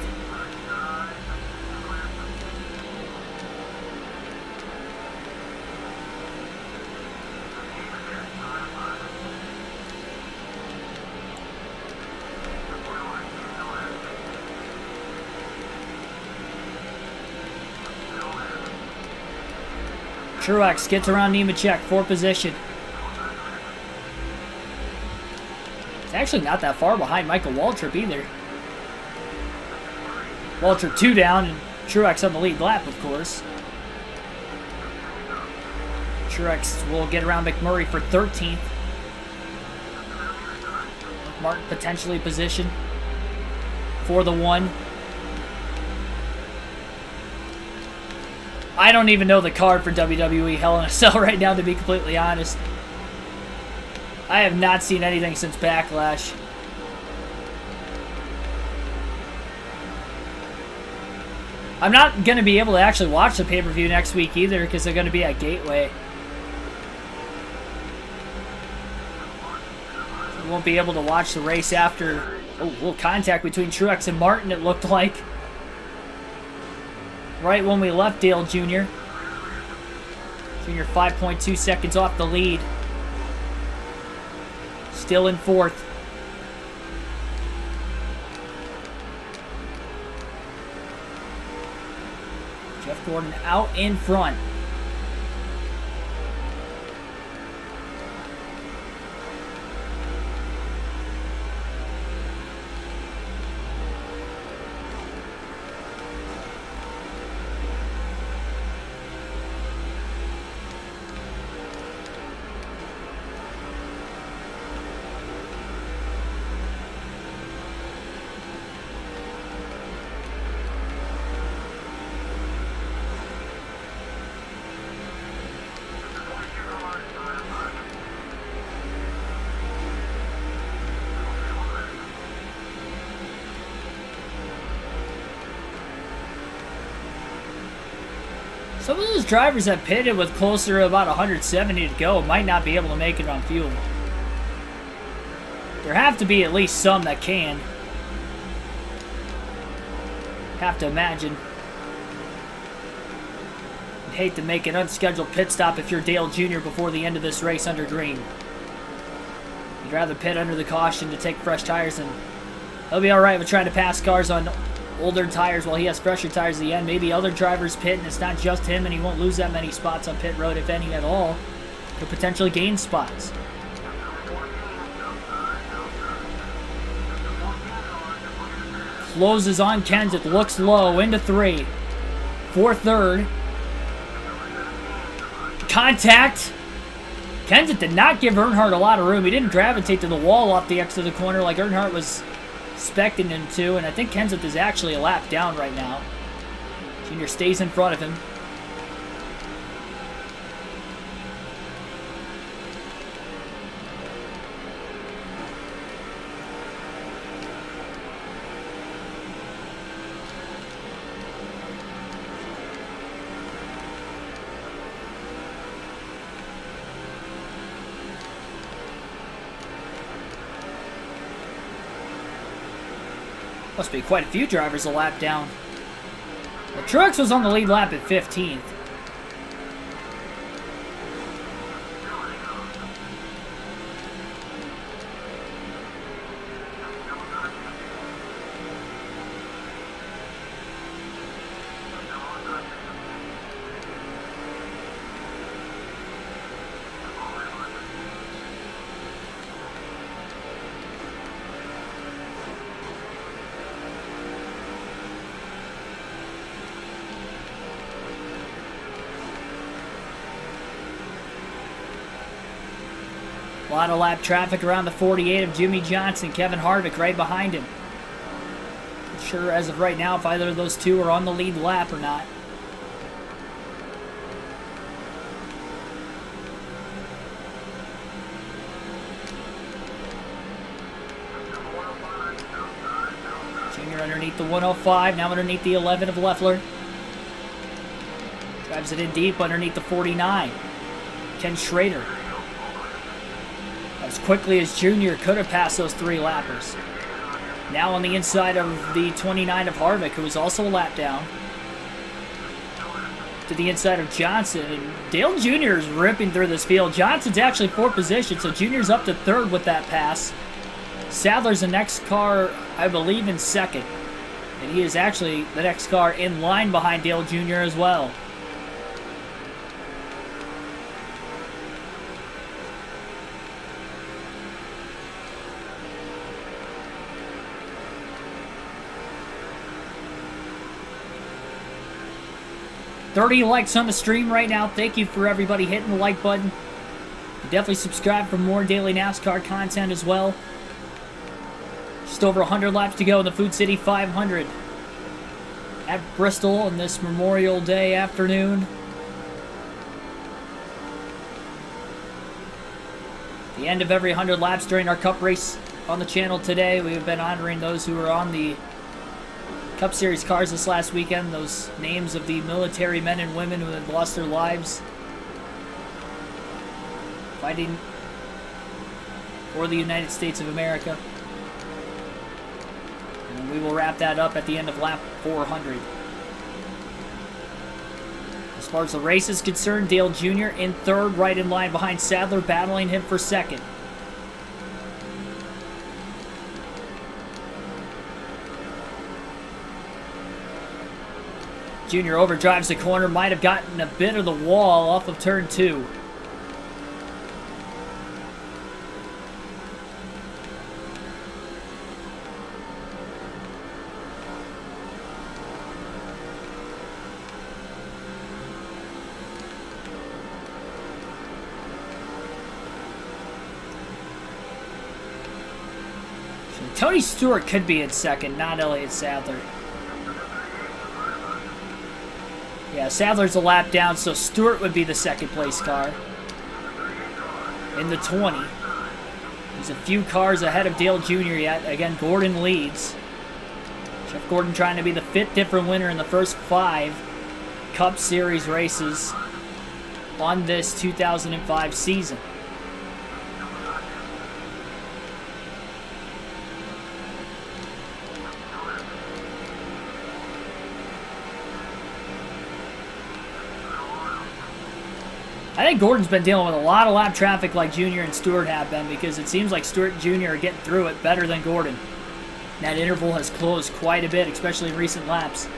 Truex gets around Nemechek, 4th position. It's actually not that far behind Michael Waltrip either. Waltrip 2 down, and Truex on the lead lap, of course. Truex will get around McMurray for 13th. Martin potentially positioned for the 1. I don't even know the card for WWE Hell in a Cell right now, to be completely honest. I have not seen anything since Backlash. I'm not going to be able to actually watch the pay-per-view next week either, because they're going to be at Gateway. We won't be able to watch the race after. Oh, a little contact between Truex and Martin, it looked like. Right when we left Dale Jr. Jr. 5.2 seconds off the lead. Still in 4th. Jeff Gordon out in front. Some of those drivers that pitted with closer to about 170 to go might not be able to make it on fuel. There have to be at least some that can. Have to imagine. hate to make an unscheduled pit stop if you're Dale Jr. before the end of this race under green. You'd rather pit under the caution to take fresh tires, and he'll be alright with trying to pass cars on older tires while he has fresher tires at the end. Maybe other drivers pit, and it's not just him, and he won't lose that many spots on pit road, if any at all. Could potentially gain spots. Closes on Kenseth, looks low, into 3. For third. Contact. Kenseth did not give Earnhardt a lot of room. He didn't gravitate to the wall off the exit of the corner like Earnhardt was expecting him to, and I think Kenseth is actually a lap down right now. Junior stays in front of him. Must be quite a few drivers a lap down. Well, Truex was on the lead lap at 15th. A lot of lap traffic around the 48 of Jimmy Johnson. Kevin Harvick right behind him. Not sure as of right now if either of those two are on the lead lap or not. Junior underneath the 105, now underneath the 11 of Leffler. Drives it in deep underneath the 49. Ken Schrader. As quickly as Junior could have passed those 3 lappers. Now on the inside of the 29 of Harvick, who was also a lap down. To the inside of Johnson. And Dale Jr. is ripping through this field. Johnson's actually 4th position, so Junior's up to 3rd with that pass. Sadler's the next car, I believe, in 2nd. And he is actually the next car in line behind Dale Jr. as well. $30 likes on the stream right now. Thank you for everybody hitting the like button. Definitely subscribe for more daily NASCAR content as well. Just over 100 laps to go in the Food City 500 at Bristol on this Memorial Day afternoon. The end of every 100 laps during our Cup race on the channel today. We have been honoring those who were on the Cup Series cars this last weekend, those names of the military men and women who had lost their lives fighting for the United States of America. And we will wrap that up at the end of lap 400. As far as the race is concerned, Dale Jr. in 3rd, right in line behind Sadler, battling him for 2nd. Junior overdrives the corner, might have gotten a bit of the wall off of turn 2. Tony Stewart could be in 2nd, not Elliott Sadler. Yeah, Sadler's a lap down, so Stewart would be the 2nd place car. In the 20. There's a few cars ahead of Dale Jr. yet. Again, Gordon leads. Jeff Gordon trying to be the 5th different winner in the first 5 Cup Series races on this 2005 season. I think Gordon's been dealing with a lot of lap traffic like Junior and Stewart have been, because it seems like Stewart and Junior are getting through it better than Gordon. That interval has closed quite a bit, especially in recent laps.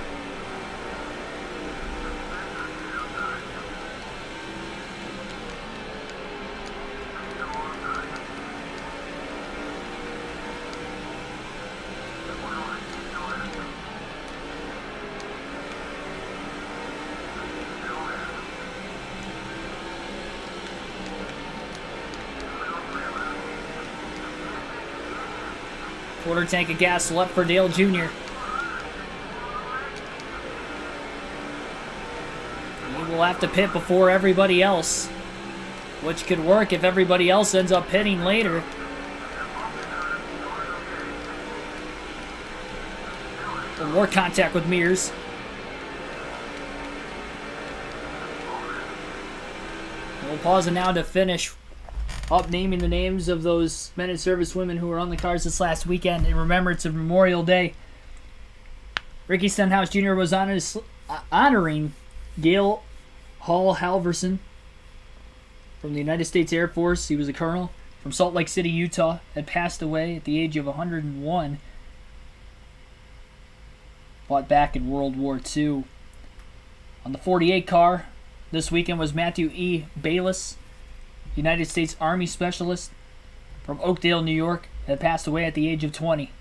Quarter tank of gas left for Dale Jr. He will have to pit before everybody else, which could work if everybody else ends up pitting later. More contact with Mears. We'll pause it now to finish up naming the names of those men and service women who were on the cars this last weekend in remembrance of Memorial Day. Ricky Stenhouse Jr. was honoring Gail Hall Halverson from the United States Air Force. He was a colonel from Salt Lake City, Utah, had passed away at the age of 101. Fought back in World War II. On the 48 car this weekend was Matthew E. Bayless, United States Army specialist from Oakdale, New York, had passed away at the age of 20.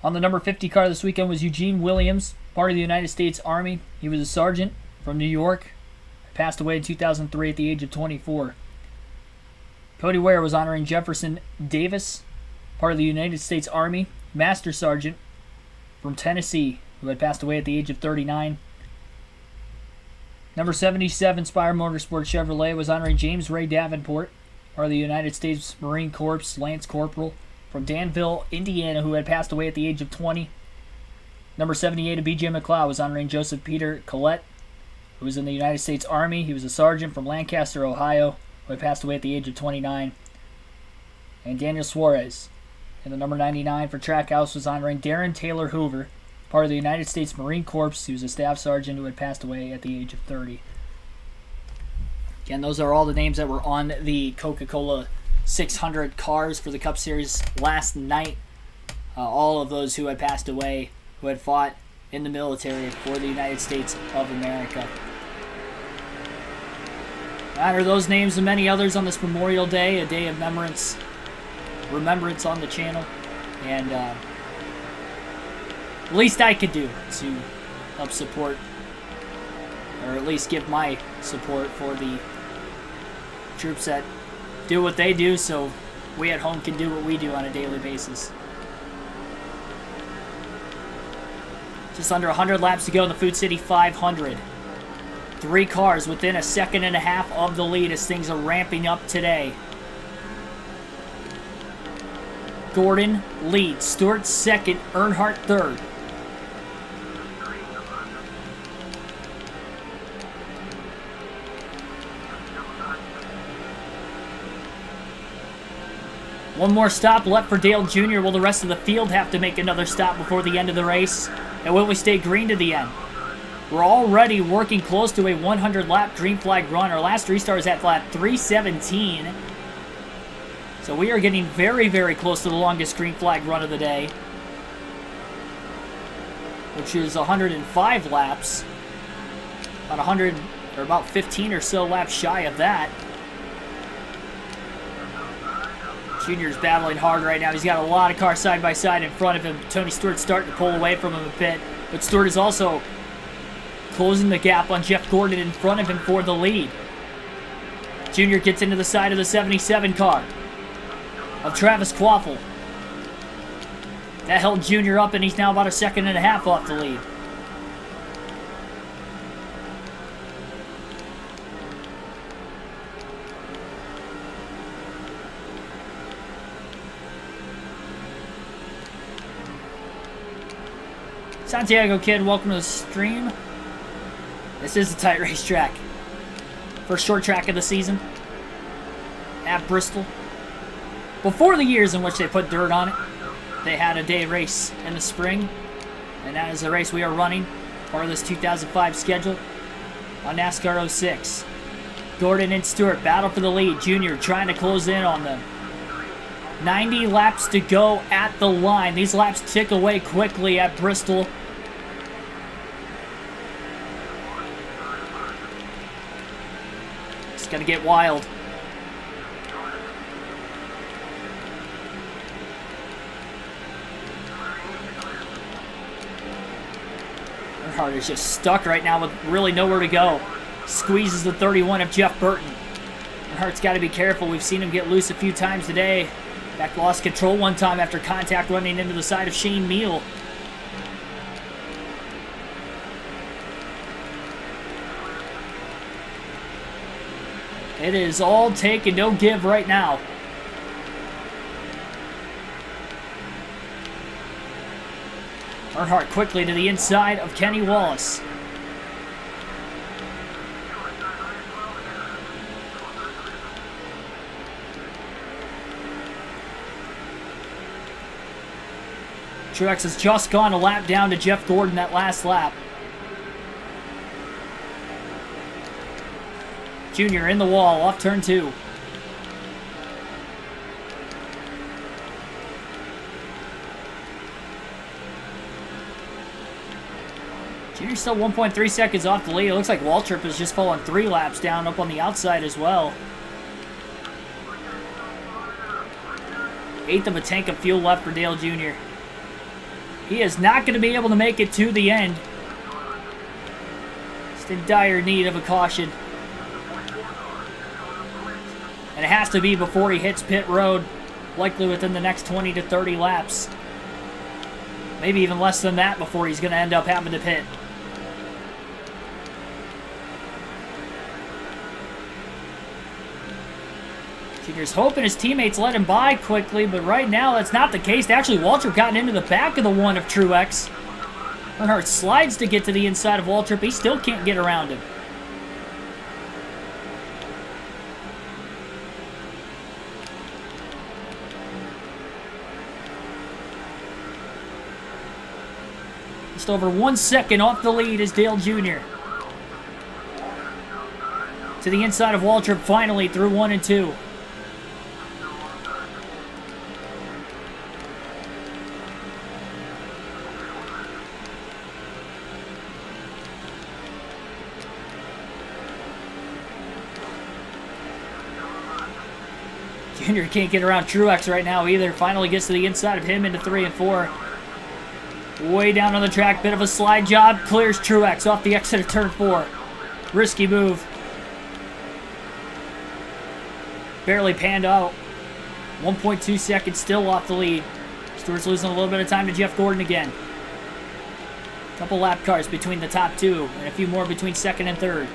On the number 50 car this weekend was Eugene Williams, part of the United States Army. He was a sergeant from New York, had passed away in 2003 at the age of 24. Cody Ware was honoring Jefferson Davis, part of the United States Army, Master Sergeant from Tennessee, who had passed away at the age of 39. Number 77 Spire Motorsport Chevrolet was honoring James Ray Davenport, part of the United States Marine Corps Lance Corporal from Danville, Indiana, who had passed away at the age of 20. Number 78 of BJ McLeod was honoring Joseph Peter Collette, who was in the United States Army. He was a sergeant from Lancaster, Ohio, who had passed away at the age of 29. And Daniel Suarez, in the number 99 for Trackhouse, was honoring Darren Taylor Hoover, part of the United States Marine Corps. He was a staff sergeant who had passed away at the age of 30. Again, those are all the names that were on the Coca-Cola 600 cars for the Cup Series last night. All of those who had passed away, who had fought in the military for the United States of America. Honor those names and many others on this Memorial Day, a day of remembrance on the channel. And least I could do to help support, or at least give my support for the troops that do what they do, so we at home can do what we do on a daily basis. Just under 100 laps to go in the Food City 500. 3 cars within a second and a half of the lead as things are ramping up today. Gordon leads, Stewart second, Earnhardt third. One more stop left for Dale Jr. Will the rest of the field have to make another stop before the end of the race? And will we stay green to the end? We're already working close to a 100-lap green flag run. Our last restart is at lap 317. So we are getting very, very close to the longest green flag run of the day, which is 105 laps. About 100, or about 15 or so laps shy of that. Junior's battling hard right now. He's got a lot of cars side by side in front of him. Tony Stewart's starting to pull away from him a bit, but Stewart is also closing the gap on Jeff Gordon in front of him for the lead. Junior gets into the side of the 77 car of Travis Quaffle. That held Junior up, and he's now about a second and a half off the lead. Santiago Kid, welcome to the stream. This is a tight racetrack. First short track of the season at Bristol. Before the years in which they put dirt on it, they had a day race in the spring, and that is the race we are running, part of this 2005 schedule. on NASCAR 06. Gordon and Stewart battle for the lead. Junior trying to close in on them. 90 laps to go at the line. These laps tick away quickly at Bristol. It's going to get wild. Earnhardt is just stuck right now with really nowhere to go. Squeezes the 31 of Jeff Burton. Earnhardt's got to be careful. We've seen him get loose a few times today. Back lost control one time after contact running into the side of Shane Meal. It is all take and no give right now. Earnhardt quickly to the inside of Kenny Wallace. Truex has just gone a lap down to Jeff Gordon that last lap. Junior in the wall, off turn 2. Junior's still 1.3 seconds off the lead. It looks like Waltrip has just fallen 3 laps down up on the outside as well. 1/8 of a tank of fuel left for Dale Jr. He is not going to be able to make it to the end. Just in dire need of a caution. And it has to be before he hits pit road, likely within the next 20 to 30 laps. Maybe even less than that before he's going to end up having to pit. Junior's hoping his teammates let him by quickly, but right now that's not the case. Actually, Waltrip gotten into the back of the one of Truex. Earnhardt slides to get to the inside of Waltrip. He still can't get around him. Just over 1 second off the lead is Dale Jr. To the inside of Waltrip finally through 1 and 2. Junior can't get around Truex right now either. Finally gets to the inside of him into 3 and 4. Way down on the track, bit of a slide job. Clears Truex off the exit of turn 4. Risky move. Barely panned out. 1.2 seconds still off the lead. Stewart's losing a little bit of time to Jeff Gordon again. Couple lap cars between the top 2 and a few more between 2nd and 3rd.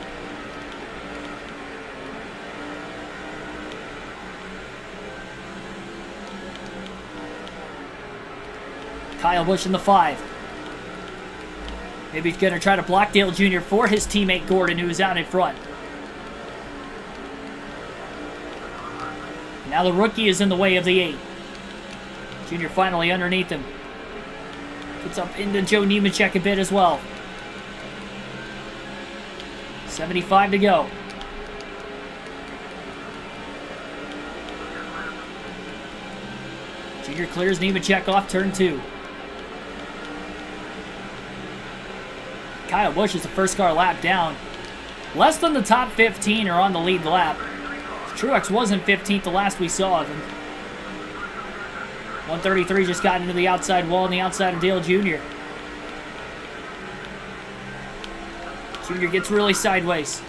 Kyle Busch in the 5. Maybe he's going to try to block Dale Jr. for his teammate Gordon, who is out in front. Now the rookie is in the way of the 8. Junior finally underneath him. Gets up into Joe Nemechek a bit as well. 75 to go. Junior clears Nemechek off turn 2. Kyle Busch is the first car lap down. Less than the top 15 are on the lead lap. Truex was in 15th the last we saw of him. 133 just got into the outside wall on the outside of Dale Jr. Jr. gets really sideways.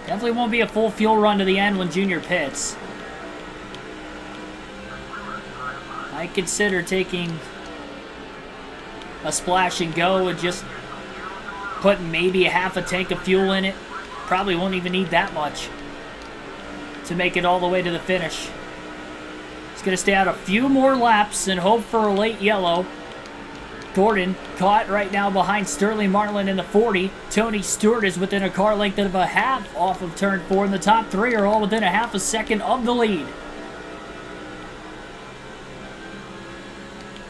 Definitely won't be a full fuel run to the end when Junior pits. I consider taking a splash and go and just Put maybe a half a tank of fuel in it. Probably won't even need that much to make it all the way to the finish. He's going to stay out a few more laps and hope for a late yellow. Gordon caught right now behind Sterling Marlin in the 40. Tony Stewart is within a car length of a half off of turn 4, and the top three are all within a half a second of the lead.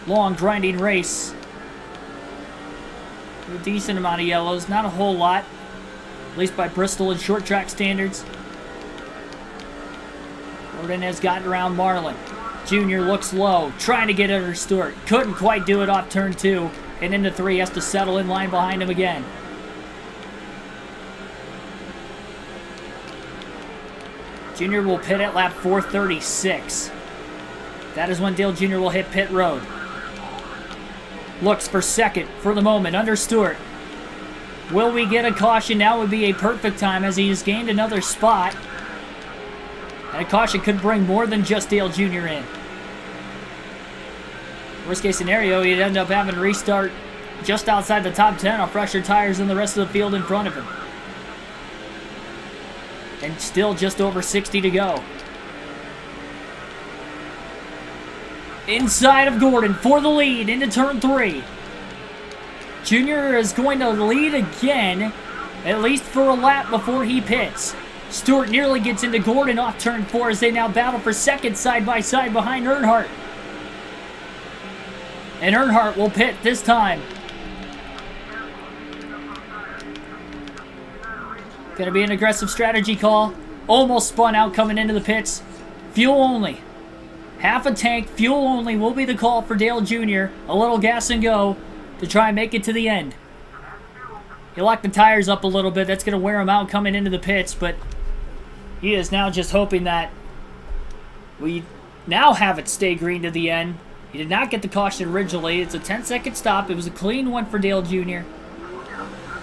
Long, grinding race. A decent amount of yellows, not a whole lot, at least by Bristol and short track standards. Gordon has gotten around Marlin. Junior looks low, trying to get under Stewart. Couldn't quite do it off turn 2, and into 3 has to settle in line behind him again. Junior will pit at lap 436. That is when Dale Jr. will hit pit road. Looks for second for the moment under Stewart. Will we get a caution? Now would be a perfect time as he has gained another spot. And a caution could bring more than just Dale Jr. in. Worst case scenario, he'd end up having to restart just outside the top 10 on fresher tires than the rest of the field in front of him. And still just over 60 to go. Inside of Gordon for the lead into turn 3. Junior is going to lead again, at least for a lap before he pits. Stewart nearly gets into Gordon off turn 4 as they now battle for second side by side behind Earnhardt. And Earnhardt will pit this time. Gonna be an aggressive strategy call. Almost spun out coming into the pits. Fuel only. Half a tank, fuel only will be the call for Dale Jr. A little gas and go to try and make it to the end. He locked the tires up a little bit. That's going to wear him out coming into the pits, but he is now just hoping that we now have it stay green to the end. He did not get the caution originally. It's a 10-second stop. It was a clean one for Dale Jr.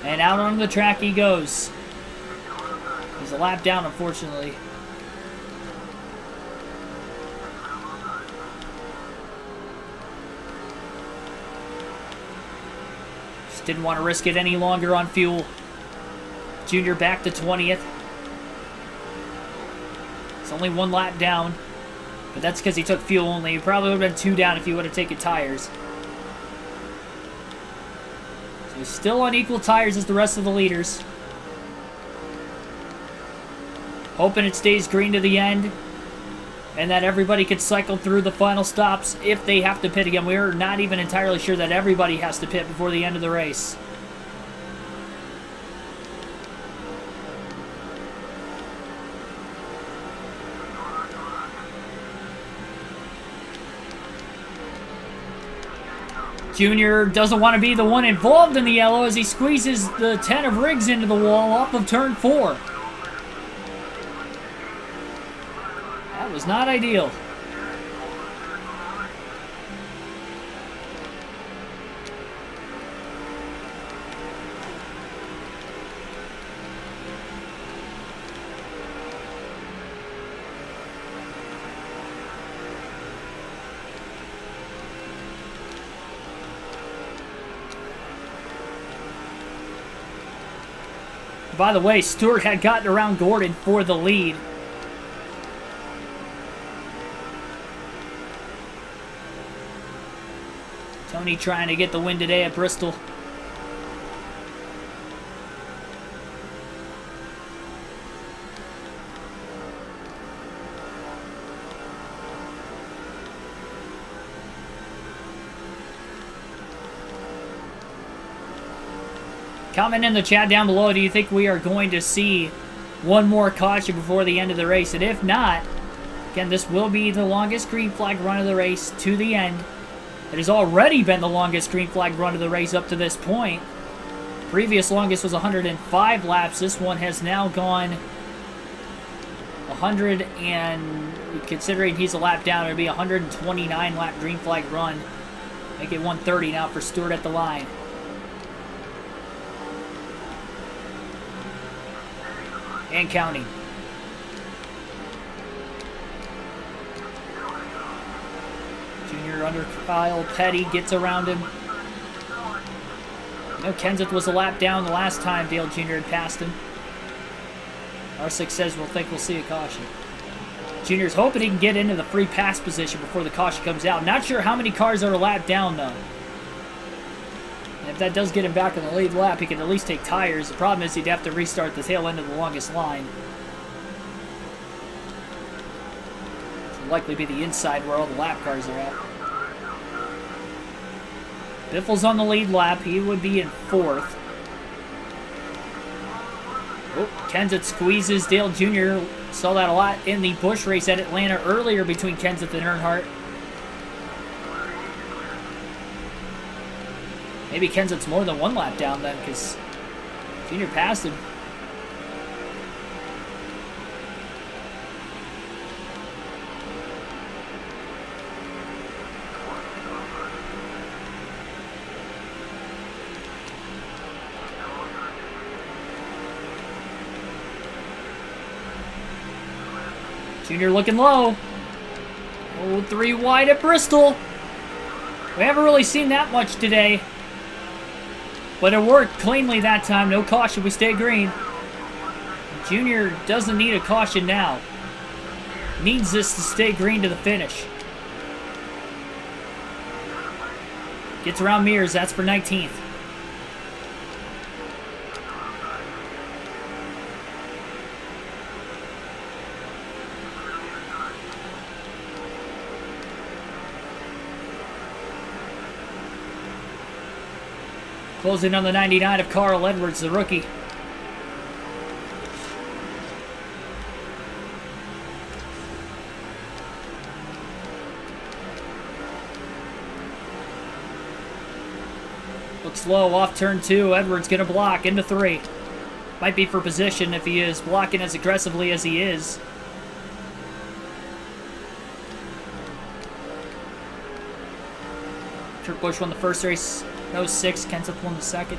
And out on the track he goes. He's a lap down, unfortunately. Didn't want to risk it any longer on fuel. Junior back to 20th. It's only 1 lap down, but that's because he took fuel only. He probably would have been 2 down if he would have taken tires. So he's still on equal tires as the rest of the leaders. Hoping it stays green to the end, and that everybody could cycle through the final stops if they have to pit again. We're not even entirely sure that everybody has to pit before the end of the race. Junior doesn't want to be the one involved in the yellow as he squeezes the 10 of Riggs into the wall off of turn 4. That was not ideal. By the way, Stewart had gotten around Gordon for the lead. Tony trying to get the win today at Bristol. Comment in the chat down below, do you think we are going to see one more caution before the end of the race? And if not, again, this will be the longest green flag run of the race to the end. It has already been the longest green flag run of the race up to this point. Previous longest was 105 laps. This one has now gone 100 and, considering he's a lap down, it would be 129 lap green flag run. Make it 130 now for Stewart at the line. And counting. Junior under Kyle Petty, gets around him. know Kenseth was a lap down the last time Dale Jr. had passed him. R6 says we'll see a caution. Junior's hoping he can get into the free pass position before the caution comes out. Not sure how many cars are a lap down, though. And if that does get him back in the lead lap, he can at least take tires. The problem is he'd have to restart the tail end of the longest line. It'll likely be the inside where all the lap cars are at. Biffle's on the lead lap. He would be in 4th. Oh, Kenseth squeezes Dale Jr. Saw that a lot in the Busch race at Atlanta earlier between Kenseth and Earnhardt. Maybe Kenseth's more than 1 lap down then, because Jr. passed him. Junior looking low. Oh, 3 wide at Bristol. We haven't really seen that much today. But it worked cleanly that time. No caution. We stay green. Junior doesn't need a caution now. Needs this to stay green to the finish. Gets around Mears. That's for 19th. Closing on the 99 of Carl Edwards, the rookie. Looks low off turn 2. Edwards going to block into 3. Might be for position if he is blocking as aggressively as he is. Kurt Busch won the first race. 06, Kenseth won the second.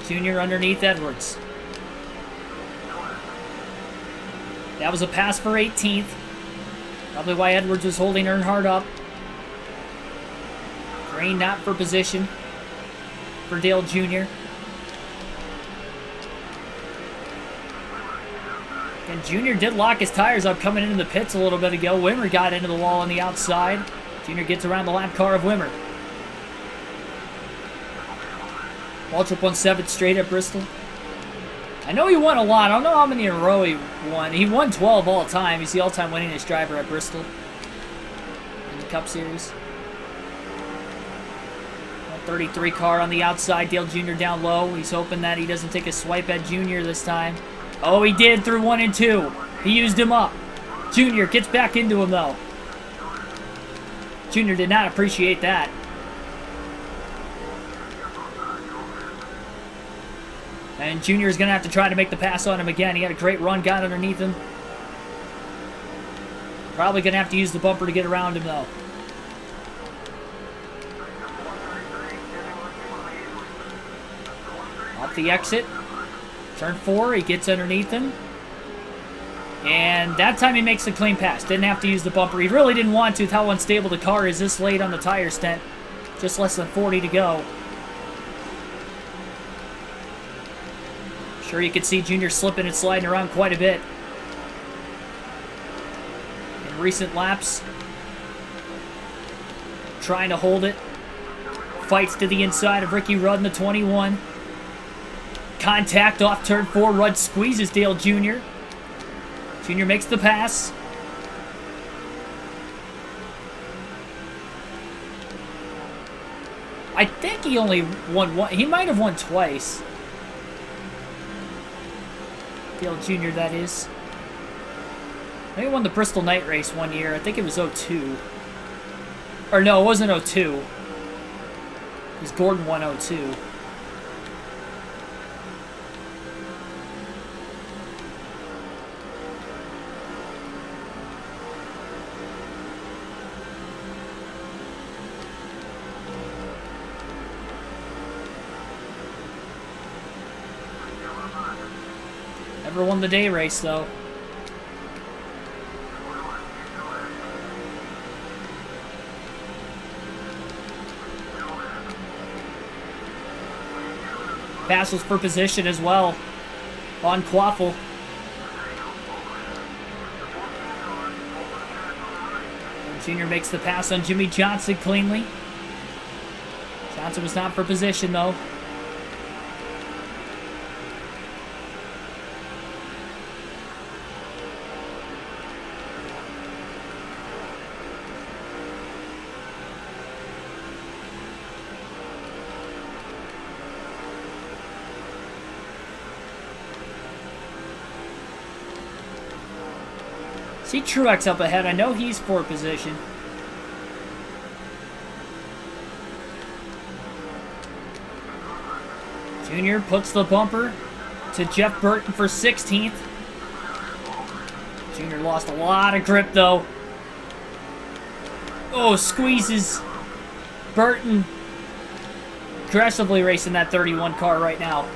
Dale Jr. underneath Edwards. That was a pass for 18th. Probably why Edwards was holding Earnhardt up. Green not for position for Dale Jr. And Junior did lock his tires up coming into the pits a little bit ago. Wimmer got into the wall on the outside. Junior gets around the lap car of Wimmer. Waltrip won 7 straight at Bristol. I know he won a lot. I don't know how many in a row he won. He won 12 all time. He's the all-time winningest driver at Bristol in the Cup Series. 33 car on the outside. Dale Jr. down low. He's hoping that he doesn't take a swipe at Junior this time. Oh, he did through 1 and 2. He used him up. Junior gets back into him, though. Junior did not appreciate that. And Junior is going to have to try to make the pass on him again. He had a great run, got underneath him. Probably going to have to use the bumper to get around him, though. Off the exit. Turn 4, he gets underneath him. And that time he makes a clean pass. Didn't have to use the bumper. He really didn't want to with how unstable the car is this late on the tire stent. Just less than 40 to go. Sure, you could see Junior slipping and sliding around quite a bit in recent laps. Trying to hold it. Fights to the inside of Ricky Rudd in the 21. Contact off turn 4. Rudd squeezes Dale Jr. Jr. makes the pass. I think he only won one. He might have won twice. Dale Jr., that is. I think he won the Bristol night race one year. I think it was 02. Or no, it wasn't 02. Because Gordon won 02. Never won the day race, though. Pass was for position as well on Quaffle. Junior makes the pass on Jimmy Johnson cleanly. Johnson was not for position, though. See Truex up ahead. I know he's for position. Junior puts the bumper to Jeff Burton for 16th. Junior lost a lot of grip, though. Oh, squeezes Burton. Aggressively racing that 31 car right now.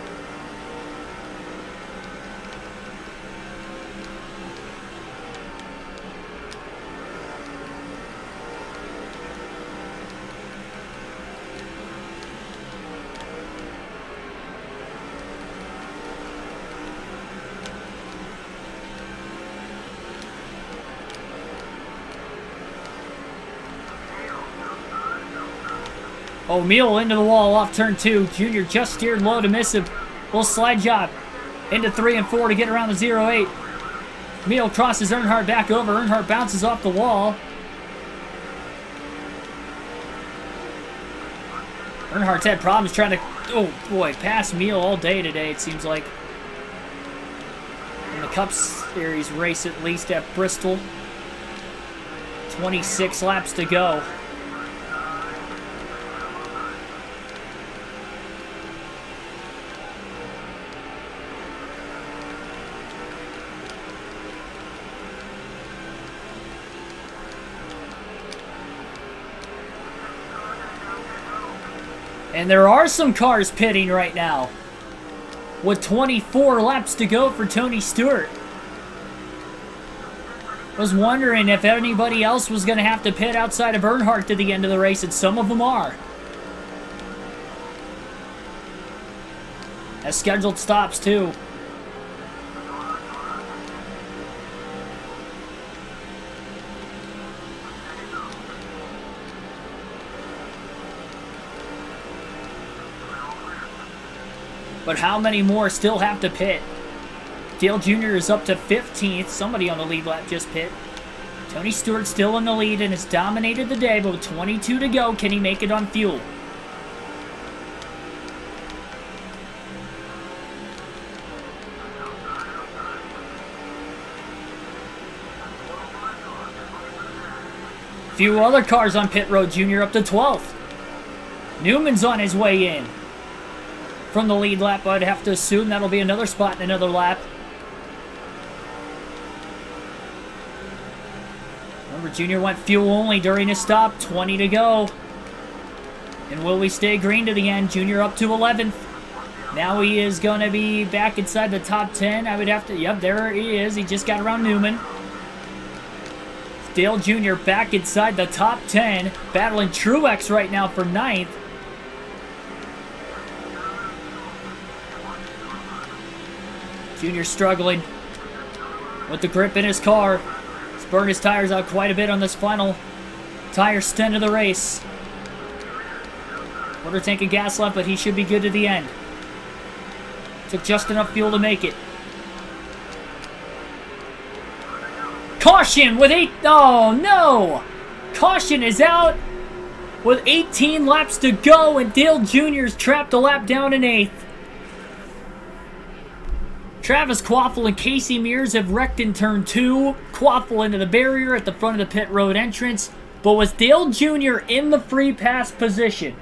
O'Meal into the wall off turn 2. Junior just steered low to miss him. Little slide job into 3 and 4 to get around the 0-8. Meal crosses Earnhardt back over. Earnhardt bounces off the wall. Earnhardt's had problems trying to, oh boy, pass Meal all day today, it seems like. In the Cup Series race, at least at Bristol. 26 laps to go. And there are some cars pitting right now, with 24 laps to go for Tony Stewart. Was wondering if anybody else was going to have to pit outside of Earnhardt to the end of the race, and some of them are. As scheduled stops, too. But how many more still have to pit? Dale Jr. is up to 15th. Somebody on the lead lap just pit. Tony Stewart still in the lead and has dominated the day, but with 22 to go, can he make it on fuel? Few other cars on pit road. Jr. up to 12th. Newman's on his way in. From the lead lap, I'd have to assume that'll be another spot in another lap. Remember, Junior went fuel only during his stop. 20 to go. And will we stay green to the end? Junior up to 11th. Now he is going to be back inside the top 10. I would have to... Yep, there he is. He just got around Newman. Dale Jr. back inside the top 10. Battling Truex right now for 9th. Junior struggling with the grip in his car. He's burned his tires out quite a bit on this final tire stint of the race. Quarter tank of gas left, but he should be good to the end. Took just enough fuel to make it. Caution with 8... Oh, no! Caution is out with 18 laps to go, and Dale Jr.'s trapped a lap down in 8th. Travis Quaffle and Casey Mears have wrecked in turn 2. Quaffle into the barrier at the front of the pit road entrance. But was Dale Jr. in the free pass position?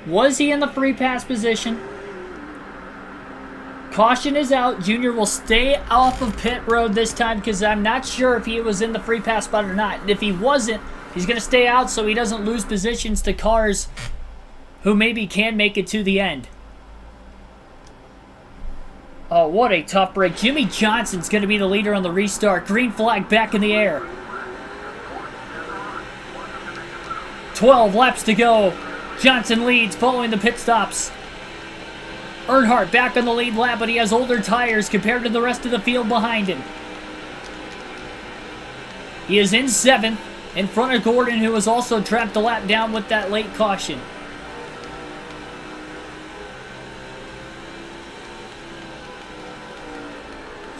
Was he in the free pass position? Caution is out. Jr. will stay off of pit road this time because I'm not sure if he was in the free pass spot or not. And if he wasn't, he's going to stay out so he doesn't lose positions to cars who maybe can make it to the end. Oh, what a tough break. Jimmy Johnson's going to be the leader on the restart. Green flag back in the air. 12 laps to go. Johnson leads following the pit stops. Earnhardt back on the lead lap, but he has older tires compared to the rest of the field behind him. He is in 7th, in front of Gordon, who was also trapped a lap down with that late caution.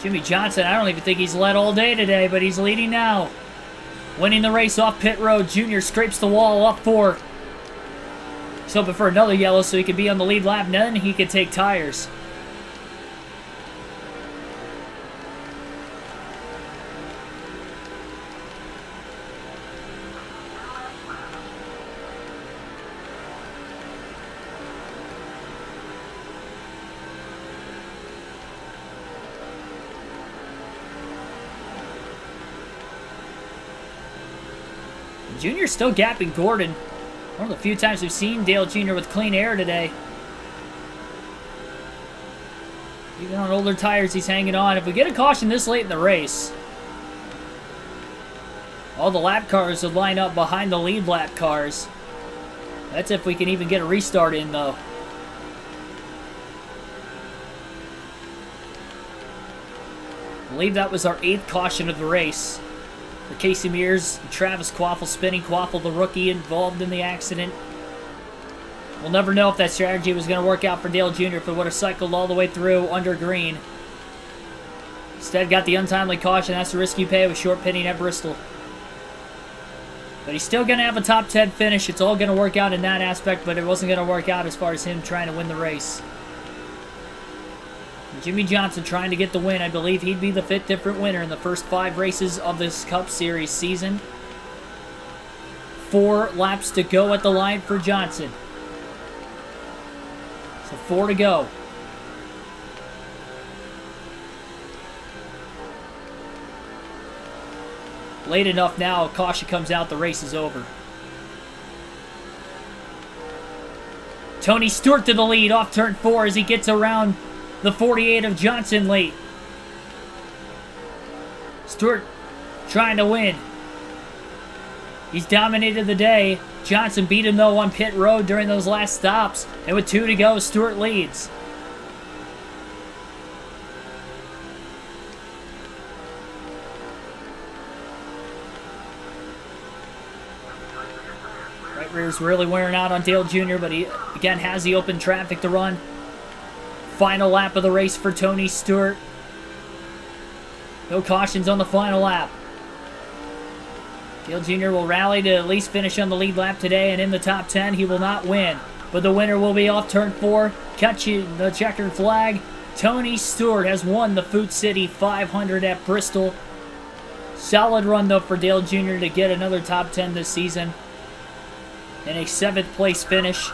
Jimmy Johnson, I don't even think he's led all day today, but he's leading now. Winning the race off pit road. Junior scrapes the wall up 4. He's hoping for another yellow so he could be on the lead lap, and then he could take tires. Junior's still gapping Gordon. One of the few times we've seen Dale Jr. with clean air today. Even on older tires, he's hanging on. If we get a caution this late in the race, all the lap cars would line up behind the lead lap cars. That's if we can even get a restart in, though. I believe that was our 8th caution of the race. For Casey Mears and Travis Quaffle spinning. Quaffle, the rookie, involved in the accident. We'll never know if that strategy was going to work out for Dale Jr. if it would have cycled all the way through under green. Instead, got the untimely caution. That's the risk you pay with short pitting at Bristol. But he's still going to have a top 10 finish. It's all going to work out in that aspect, but it wasn't going to work out as far as him trying to win the race. Jimmy Johnson trying to get the win. I believe he'd be the 5th different winner in the first 5 races of this Cup Series season. 4 laps to go at the line for Johnson. So 4 to go. Late enough now, a caution comes out, the race is over. Tony Stewart to the lead off turn 4 as he gets around the 48 of Johnson late. Stewart trying to win. He's dominated the day. Johnson beat him, though, on pit road during those last stops. And with 2 to go, Stewart leads. Right rear's really wearing out on Dale Jr., but he, again, has the open traffic to run. Final lap of the race for Tony Stewart. No cautions on the final lap. Dale Jr. will rally to at least finish on the lead lap today, and in the top 10, he will not win. But the winner will be off turn 4, catching the checkered flag. Tony Stewart has won the Food City 500 at Bristol. Solid run, though, for Dale Jr. to get another top 10 this season. And a 7th place finish.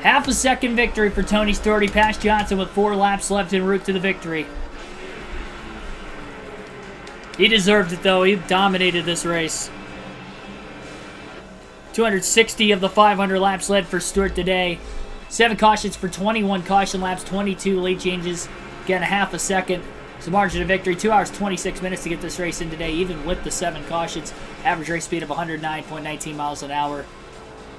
Half a second victory for Tony Stewart. He passed Johnson with 4 laps left en route to the victory. He deserved it, though. He dominated this race. 260 of the 500 laps led for Stewart today. 7 cautions for 21 caution laps, 22 lead changes. Again, a half a second. It's a margin of victory. 2 hours, 26 minutes to get this race in today, even with the 7 cautions. Average race speed of 109.19 miles an hour.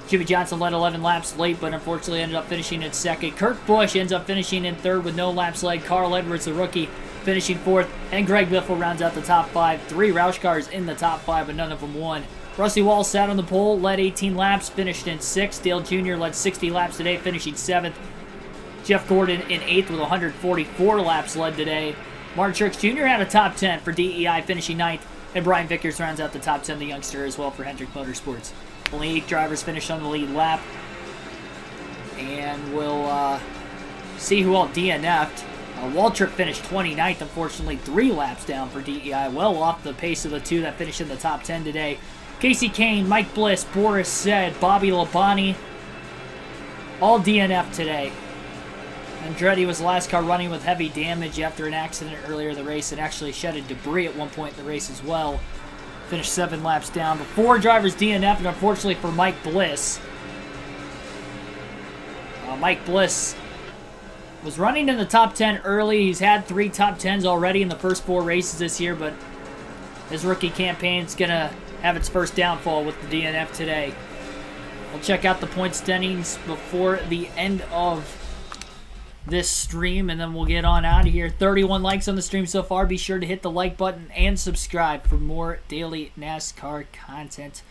Jimmy Johnson led 11 laps late, but unfortunately ended up finishing in 2nd. Kurt Busch ends up finishing in 3rd with no laps led. Carl Edwards, the rookie, finishing 4th. And Greg Biffle rounds out the top 5. 3 Roush cars in the top 5, but none of them won. Rusty Wallace sat on the pole, led 18 laps, finished in 6th. Dale Jr. led 60 laps today, finishing 7th. Jeff Gordon in 8th with 144 laps led today. Martin Truex Jr. had a top 10 for DEI, finishing 9th. And Brian Vickers rounds out the top 10, the youngster, as well for Hendrick Motorsports. Only 8 drivers finished on the lead lap. And we'll see who all DNF'd. Waltrip finished 29th, unfortunately, 3 laps down for DEI. Well off the pace of the 2 that finished in the top 10 today. Casey Kane, Mike Bliss, Boris Said, Bobby Labonte, all DNF'd today. Andretti was the last car running with heavy damage after an accident earlier in the race and actually shedded debris at one point in the race as well. Finished 7 laps down. But 4 drivers DNF'd, and unfortunately for Mike Bliss. Mike Bliss was running in the top 10 early. He's had 3 top 10s already in the first 4 races this year, but his rookie campaign is going to have its first downfall with the DNF today. We'll check out the point standings before the end of this stream, and then we'll get on out of here. 31 likes on the stream so far. Be sure to hit the like button and subscribe for more daily NASCAR content.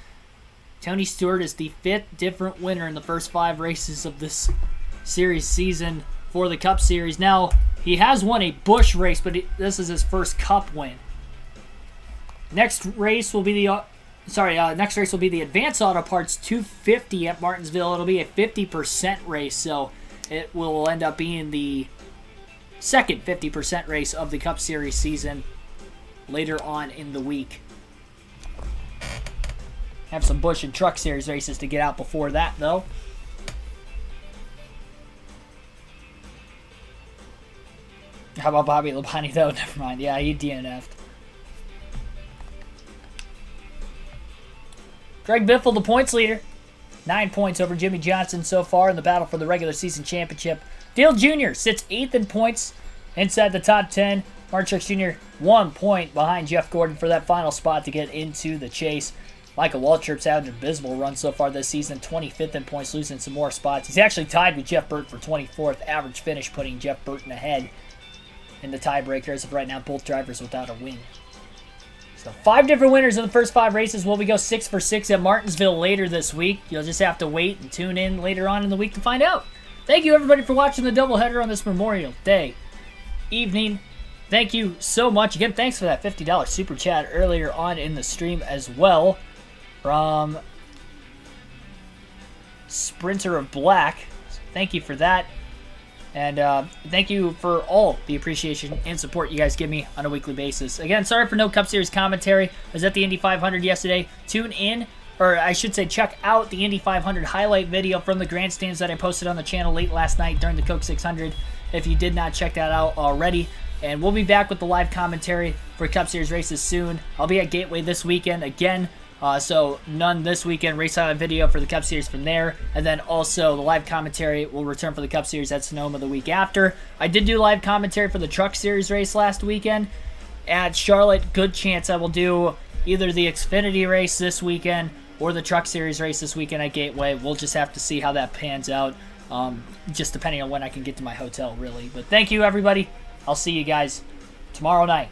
Tony Stewart is the 5th different winner in the first 5 races of this series season for the Cup Series. Now, he has won a Busch race, but this is his first Cup win. Next race will be the Advanced Auto Parts 250 at Martinsville. It'll be a 50% race, so it will end up being the second 50% race of the Cup Series season later on in the week. Have some Busch and Truck Series races to get out before that, though. How about Bobby Labonte, though? Never mind. Yeah, he DNF'd. Greg Biffle, the points leader. 9 points over Jimmy Johnson so far in the battle for the regular season championship. Dale Jr. sits 8th in points inside the top 10. Mark Truex Jr. 1 point behind Jeff Gordon for that final spot to get into the chase. Michael Waltrip's had an abysmal run so far this season. 25th in points, losing some more spots. He's actually tied with Jeff Burton for 24th. Average finish, putting Jeff Burton ahead in the tiebreaker. As of right now, both drivers without a win. So 5 different winners in the first 5 races. Will we go 6 for 6 at Martinsville later this week? You'll just have to wait and tune in later on in the week to find out. Thank you, everybody, for watching the doubleheader on this Memorial Day evening. Thank you so much. Again, thanks for that $50 super chat earlier on in the stream as well from Sprinter of Black. So thank you for that. And thank you for all the appreciation and support you guys give me on a weekly basis. Again, sorry for no Cup Series commentary. I was at the Indy 500 yesterday. Tune in, or I should say check out the Indy 500 highlight video from the grandstands that I posted on the channel late last night during the Coke 600 if you did not check that out already. And we'll be back with the live commentary for Cup Series races soon. I'll be at Gateway this weekend again. So none this weekend. Race highlight video for the Cup Series from there. And then also the live commentary will return for the Cup Series at Sonoma the week after. I did do live commentary for the Truck Series race last weekend at Charlotte. Good chance I will do either the Xfinity race this weekend or the Truck Series race this weekend at Gateway. We'll just have to see how that pans out. Just depending on when I can get to my hotel, really. But thank you, everybody. I'll see you guys tomorrow night.